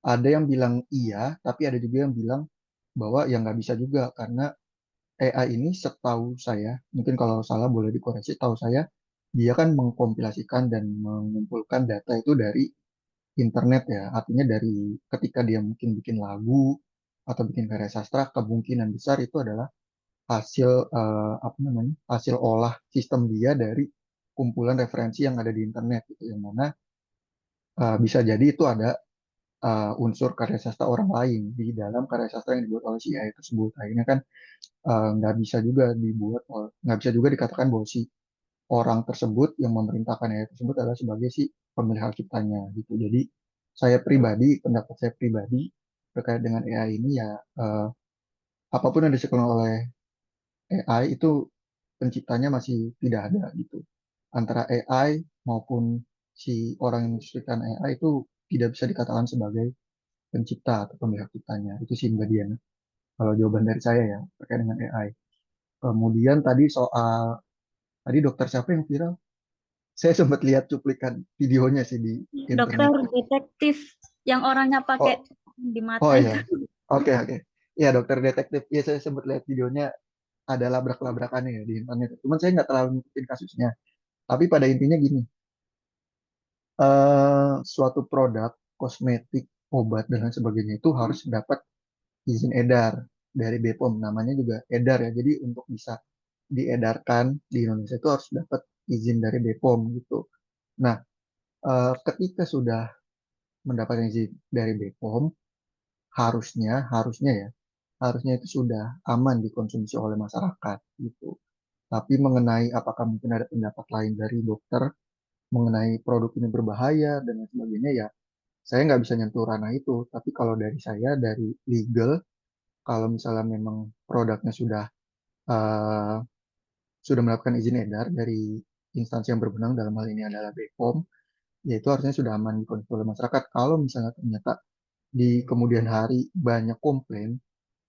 ada yang bilang iya, tapi ada juga yang bilang bahwa ya nggak bisa juga karena AI ini setahu saya, mungkin kalau salah boleh dikoreksi, tahu saya dia kan mengkompilasikan dan mengumpulkan data itu dari internet ya. Artinya dari ketika dia mungkin bikin lagu atau bikin karya sastra, kemungkinan besar itu adalah hasil apa namanya? Hasil olah sistem dia dari kumpulan referensi yang ada di internet gitu. Yang mana bisa jadi itu ada unsur karya sastra orang lain di dalam karya sastra yang dibuat oleh si AI tersebut. Akhirnya kan nggak bisa juga nggak bisa juga dikatakan bahwa si orang tersebut yang memerintahkan AI tersebut adalah sebagai si pemilik hak ciptanya gitu. Jadi pendapat saya pribadi terkait dengan AI ini ya apapun yang dilakukan oleh AI itu penciptanya masih tidak ada gitu. Antara AI maupun si orang yang menciptakan AI itu tidak bisa dikatakan sebagai pencipta atau pemilik hak ciptanya. Itu sih Mbak Diana. Kalau jawaban dari saya ya terkait dengan AI. Kemudian tadi dokter siapa yang viral? Saya sempat lihat cuplikan videonya sih di Dokter internet. detektif yang orangnya pakai Oh, di oh mata ya, itu. oke oke. Ya dokter detektif. Ya saya sempat lihat videonya ada labrak-labrakannya ya di internet. Cuman saya nggak terlalu ngikutin kasusnya. Tapi pada intinya gini, suatu produk kosmetik, obat dan lain sebagainya itu harus dapat izin edar dari BPOM. Namanya juga edar ya. Jadi untuk bisa diedarkan di Indonesia itu harus dapat izin dari BPOM gitu. Nah, ketika sudah mendapatkan izin dari BPOM, harusnya harusnya ya, harusnya itu sudah aman dikonsumsi oleh masyarakat gitu. Tapi mengenai apakah mungkin ada pendapat lain dari dokter mengenai produk ini berbahaya dan lain sebagainya, ya saya nggak bisa nyentuh ranah itu. Tapi kalau dari saya, dari legal, kalau misalnya memang produknya uh, sudah mendapatkan izin edar dari instansi yang berwenang, dalam hal ini adalah BPOM, ya itu harusnya sudah aman dikonsumsi oleh masyarakat. Kalau misalnya ternyata di kemudian hari banyak komplain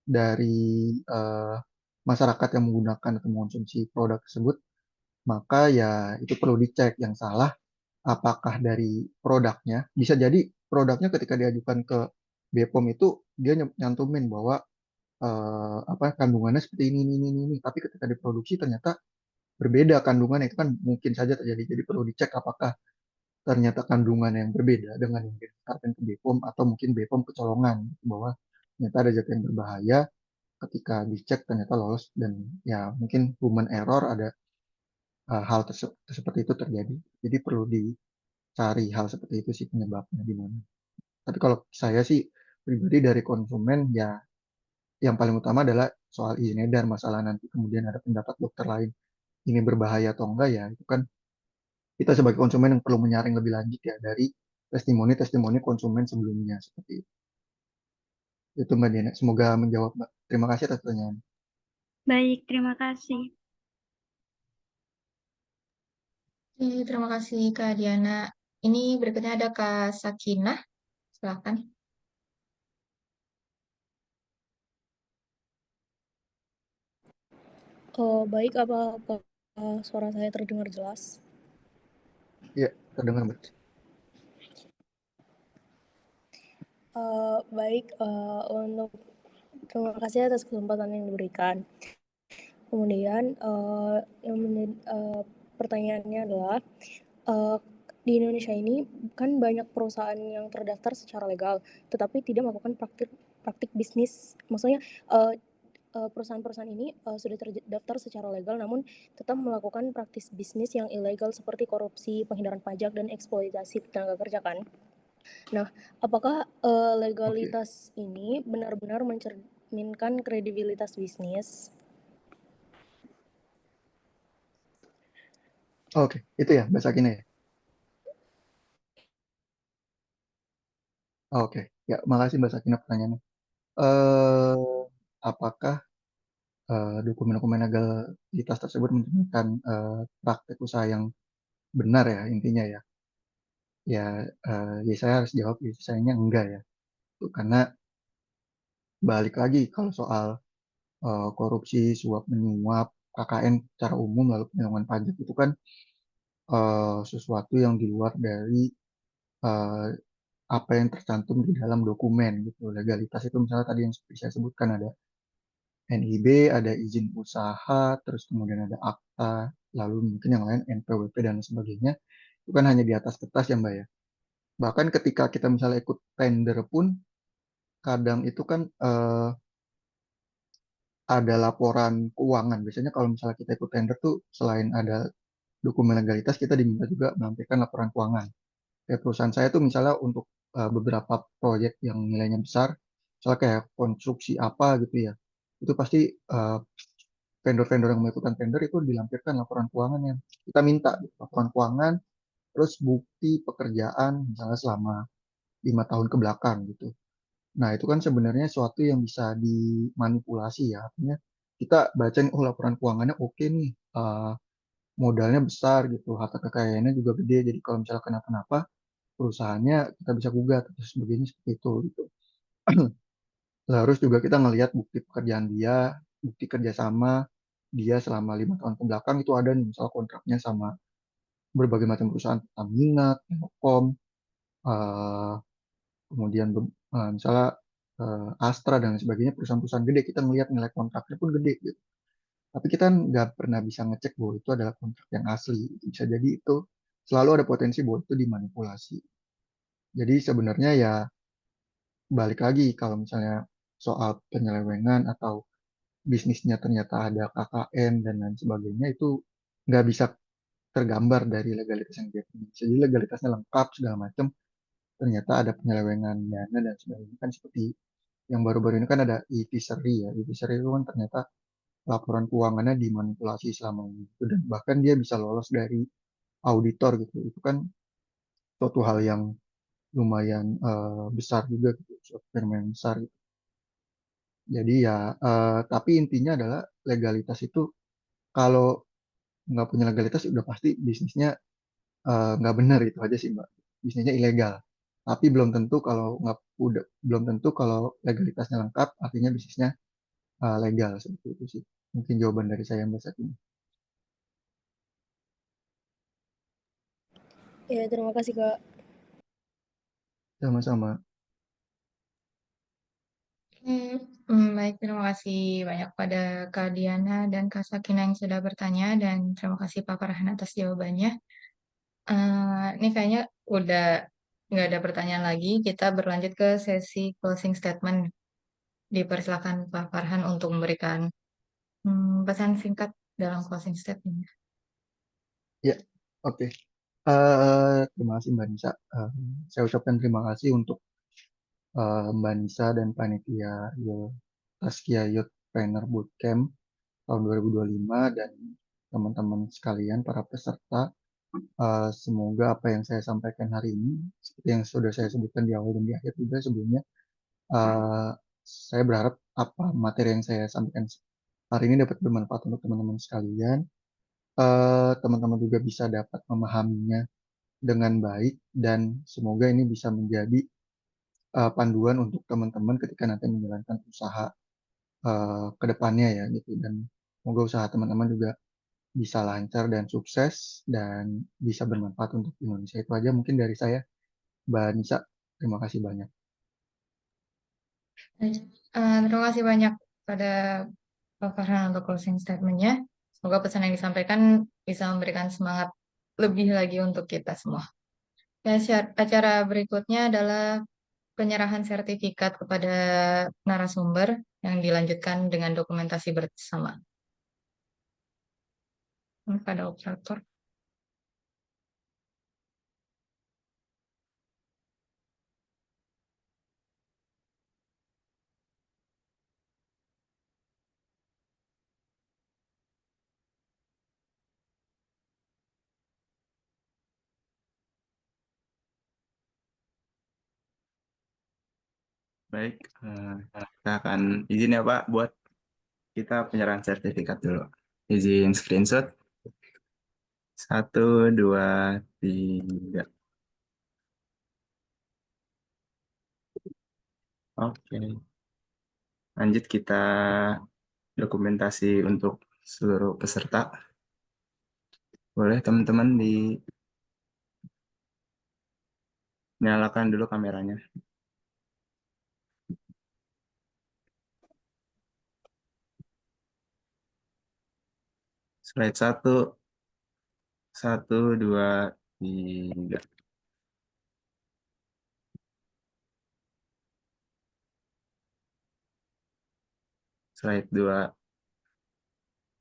dari uh, masyarakat yang menggunakan atau mengonsumsi produk tersebut, maka ya itu perlu dicek yang salah apakah dari produknya. Bisa jadi produknya ketika diajukan ke BPOM itu dia nyantumin bahwa apa kandungannya seperti ini, tapi ketika diproduksi ternyata berbeda kandungannya, itu kan mungkin saja terjadi. Jadi perlu dicek apakah ternyata kandungan yang berbeda dengan yang didaftarkan ke BPOM, atau mungkin BPOM kecolongan gitu, bahwa ternyata ada zat yang berbahaya, ketika dicek ternyata lolos, dan ya mungkin human error, ada seperti itu terjadi. Jadi perlu dicari hal seperti itu sih penyebabnya di mana. Tapi kalau saya sih pribadi dari konsumen, ya yang paling utama adalah soal izin edar. Masalah nanti kemudian ada pendapat dokter lain ini berbahaya atau enggak, ya itu kan kita sebagai konsumen yang perlu menyaring lebih lanjut ya dari testimoni-testimoni konsumen sebelumnya seperti itu. Itu Mbak Diana. Semoga menjawab, Mbak. Terima kasih atas pertanyaan. Baik, terima kasih. Oke, terima kasih Kak Diana. Ini berikutnya ada Kak Sakinah. Silakan. Baik, apa suara saya terdengar jelas? Iya, terdengar, Mbak. Baik, untuk terima kasih atas kesempatan yang diberikan. Kemudian yang pertanyaannya adalah di Indonesia ini kan banyak perusahaan yang terdaftar secara legal, tetapi tidak melakukan praktik bisnis. Maksudnya perusahaan-perusahaan ini sudah terdaftar secara legal, namun tetap melakukan praktis bisnis yang ilegal seperti korupsi, penghindaran pajak, dan eksploitasi tenaga kerja kan. Nah, apakah legalitas ini benar-benar mencerminkan kredibilitas bisnis? Oke, itu ya Mbak Sakina ya. Oke, ya makasih Mbak Sakina pertanyaannya. Eh, apakah dokumen-dokumen legalitas tersebut menunjukkan praktek usaha yang benar ya intinya ya? Ya saya harus jawab, ya sayangnya enggak ya. Karena balik lagi kalau soal korupsi, suap menyuap, KKN secara umum, lalu penyelenggaraan pajak, itu kan sesuatu yang di luar dari eh, apa yang tercantum di dalam dokumen gitu. Legalitas itu misalnya tadi yang seperti saya sebutkan, ada NIB, ada izin usaha, terus kemudian ada akta, lalu mungkin yang lain NPWP dan sebagainya. Itu kan hanya di atas kertas ya Mbak ya. Bahkan ketika kita misalnya ikut tender pun, kadang itu kan ada laporan keuangan. Biasanya kalau misalnya kita ikut tender tuh, selain ada dokumen legalitas, kita diminta juga melampirkan laporan keuangan. Kayak perusahaan saya tuh misalnya untuk beberapa proyek yang nilainya besar, misalnya kayak konstruksi apa gitu ya, itu pasti vendor-vendor yang melakukan tender itu dilampirkan laporan keuangan yang kita minta, gitu. Laporan keuangan, terus bukti pekerjaan misalnya selama 5 tahun ke belakang gitu. Nah itu kan sebenarnya suatu yang bisa dimanipulasi ya, artinya kita baca nih, oh laporan keuangannya oke nih, modalnya besar gitu, harta kekayaannya juga gede, jadi kalau misalnya kenapa-napa perusahaannya kita bisa gugat atau sebagainya seperti itu gitu. Terus juga kita ngelihat bukti pekerjaan dia, bukti kerjasama dia selama 5 tahun ke belakang itu ada nih, misal kontraknya sama berbagai macam perusahaan, Pertamina, Telkom, eh, kemudian misalnya Astra dan sebagainya, perusahaan-perusahaan gede, kita ngelihat nilai kontraknya pun gede gitu. Tapi kita nggak pernah bisa ngecek bahwa itu adalah kontrak yang asli. Bisa jadi itu selalu ada potensi bahwa itu dimanipulasi. Jadi sebenarnya ya balik lagi kalau misalnya soal penyelewengan atau bisnisnya ternyata ada KKN dan lain sebagainya, itu nggak bisa tergambar dari legalitas yang dia punya. Jadi legalitasnya lengkap segala macam, ternyata ada penyelewengan dana dan sebagainya, kan seperti yang baru-baru ini kan ada e-fishery ya. E-fishery itu kan ternyata laporan keuangannya dimanipulasi selama ini gitu. Dan bahkan dia bisa lolos dari auditor gitu. Itu kan suatu hal yang lumayan besar juga gitu, suatu fenomena besar gitu. Jadi ya, tapi intinya adalah legalitas itu kalau nggak punya legalitas udah pasti bisnisnya nggak benar, itu aja sih Mbak. Bisnisnya ilegal. Tapi belum tentu kalau nggak udah belum tentu kalau legalitasnya lengkap artinya bisnisnya legal seperti itu sih. Mungkin jawaban dari saya Mbak saat ini. Ya, terima kasih Kak. Sama-sama. Baik, terima kasih banyak pada Kak Diana dan Kak Sakina yang sudah bertanya, dan terima kasih Pak Farhan atas jawabannya. Ini kayaknya udah nggak ada pertanyaan lagi. Kita berlanjut ke sesi closing statement. Dipersilakan Pak Farhan untuk memberikan pesan singkat dalam closing statement. Ya, oke. Terima kasih Mbak Nisa. Saya ucapkan terima kasih untuk Mbak Nisa dan panitia Taskia Youth Trainer Bootcamp tahun 2025 dan teman-teman sekalian para peserta. Semoga apa yang saya sampaikan hari ini, seperti yang sudah saya sebutkan di awal dan di akhir juga sebelumnya, saya berharap apa materi yang saya sampaikan hari ini dapat bermanfaat untuk teman-teman sekalian. Teman-teman juga bisa dapat memahaminya dengan baik dan semoga ini bisa menjadi panduan untuk teman-teman ketika nanti menjalankan usaha ke depannya ya gitu, dan semoga usaha teman-teman juga bisa lancar dan sukses dan bisa bermanfaat untuk Indonesia. Itu aja mungkin dari saya, Mbak Nisa. Terima kasih banyak. Terima kasih banyak pada Pak Farhan untuk closing statement-nya. Semoga pesan yang disampaikan bisa memberikan semangat lebih lagi untuk kita semua. Dan acara berikutnya adalah penyerahan sertifikat kepada narasumber yang dilanjutkan dengan dokumentasi bersama. Pada operator. Baik, kita akan izin ya Pak buat kita penyerahan sertifikat dulu. Izin screenshot. 1, 2, 3. Oke. Lanjut kita dokumentasi untuk seluruh peserta. Boleh teman-teman dinyalakan dulu kameranya. Slide 1, 1, 2, 3. Slide 2,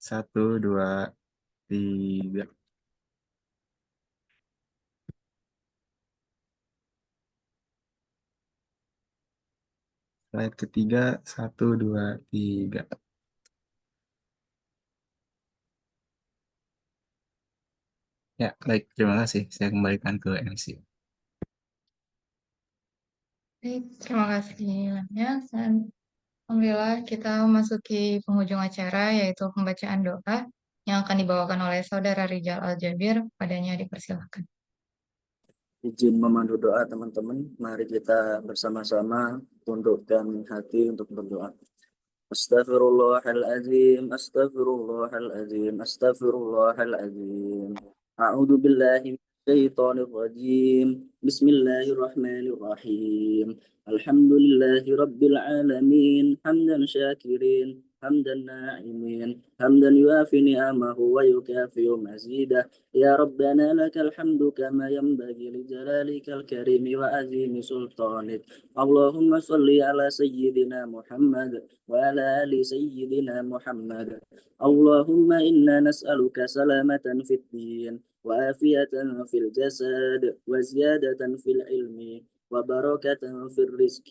1, 2, 3. Slide ketiga, 1, 2, 3. Ya, baik. Terima kasih. Saya kembalikan ke MC. Baik, terima kasih banyak. Dan alhamdulillah kita memasuki penghujung acara, yaitu pembacaan doa yang akan dibawakan oleh Saudara Rijal Al-Jabir. Padanya dipersilakan. Izin memandu doa teman-teman. Mari kita bersama-sama tundukkan hati untuk berdoa. Astaghfirullahaladzim, astaghfirullahaladzim, astaghfirullahaladzim. A'udzu billahi minasyaitonir rajim. Bismillahirrahmanirrahim. Alhamdulillahi rabbil alamin. Hamdan syakirin, hamdan na'imin, hamdan yuafi ni'amahu wa yukafi'u mazidah. Ya Rabbana lakal hamdu kama yanbaghi li jalalika al-karimi wa azimi sultanik. Allahumma salli ala sayyidina Muhammad وعلى آل سيدنا محمد. اللهم إنا نسألك سلامة في الدين وعافية في الجسد وزيادة في العلم وبركة في الرزق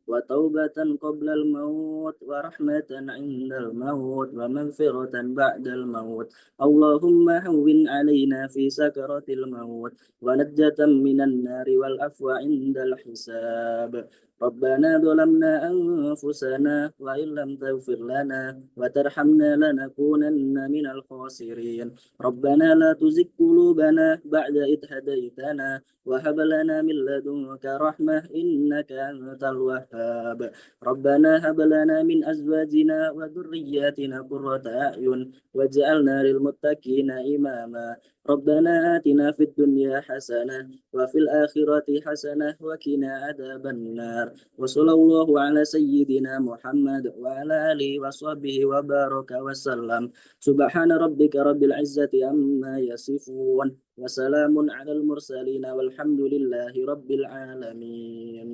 وتوبة قبل الموت ورحمة عند الموت ومغفرة بعد الموت اللهم هون علينا في سكرة الموت ونجة من النار والعفو عند الحساب ربنا ظلمنا أنفسنا وإن لم تغفر لنا وترحمنا لنكونن من الخاسرين ربنا لا تزغ قلوبنا بعد إذ هديتنا وهب لنا من لدنك رحمة إنك أنت الوهاب ربنا هب لنا من أزواجنا وذرياتنا قرة أعين واجعلنا للمتقين إماما ربنا آتنا في الدنيا حسنة وفي الآخرة حسنة وقنا عذاب النار وصلى الله على سيدنا محمد وعلى آله وصحبه وبارك وسلم سبحان ربك رب العزة عما يصفون وسلام على المرسلين والحمد لله رب العالمين.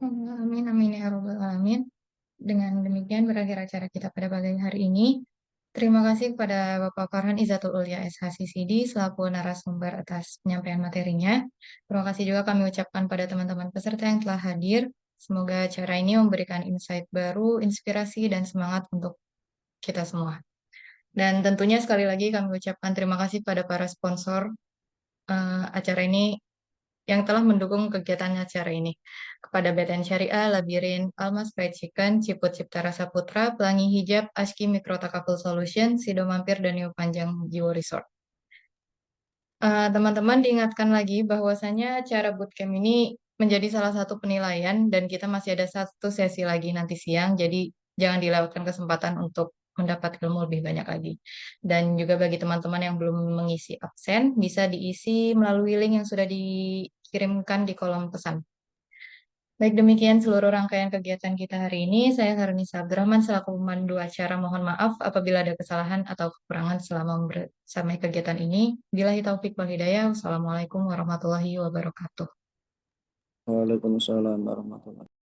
Amin, amin ya Rabbal Alamin. Dengan demikian berakhir acara kita pada pagi hari ini. Terima kasih kepada Bapak Farhan Izzatul Ulia SHCCD selaku narasumber atas penyampaian materinya. Terima kasih juga kami ucapkan pada teman-teman peserta yang telah hadir. Semoga acara ini memberikan insight baru, inspirasi, dan semangat untuk kita semua. Dan tentunya sekali lagi kami ucapkan terima kasih pada para sponsor acara ini yang telah mendukung kegiatan acara ini. Kepada BTN Syariah, Labirin, Almas Fried Chicken, Ciput Cipta Rasa Putra, Pelangi Hijab, Aski Mikro Takaful Solution, Sido Mampir, dan New Panjang Jiwo Resort. Teman-teman diingatkan lagi bahwasanya acara bootcamp ini menjadi salah satu penilaian dan kita masih ada satu sesi lagi nanti siang, jadi jangan dilewatkan kesempatan untuk mendapat ilmu lebih banyak lagi. Dan juga bagi teman-teman yang belum mengisi absen, bisa diisi melalui link yang sudah dikirimkan di kolom pesan. Baik, demikian seluruh rangkaian kegiatan kita hari ini. Saya Harunisa Abdurrahman selaku pemandu acara. Mohon maaf apabila ada kesalahan atau kekurangan selama bersama kegiatan ini. Billahi taufik wal hidayah. Wassalamualaikum warahmatullahi wabarakatuh. Waalaikumsalam warahmatullahi wabarakatuh.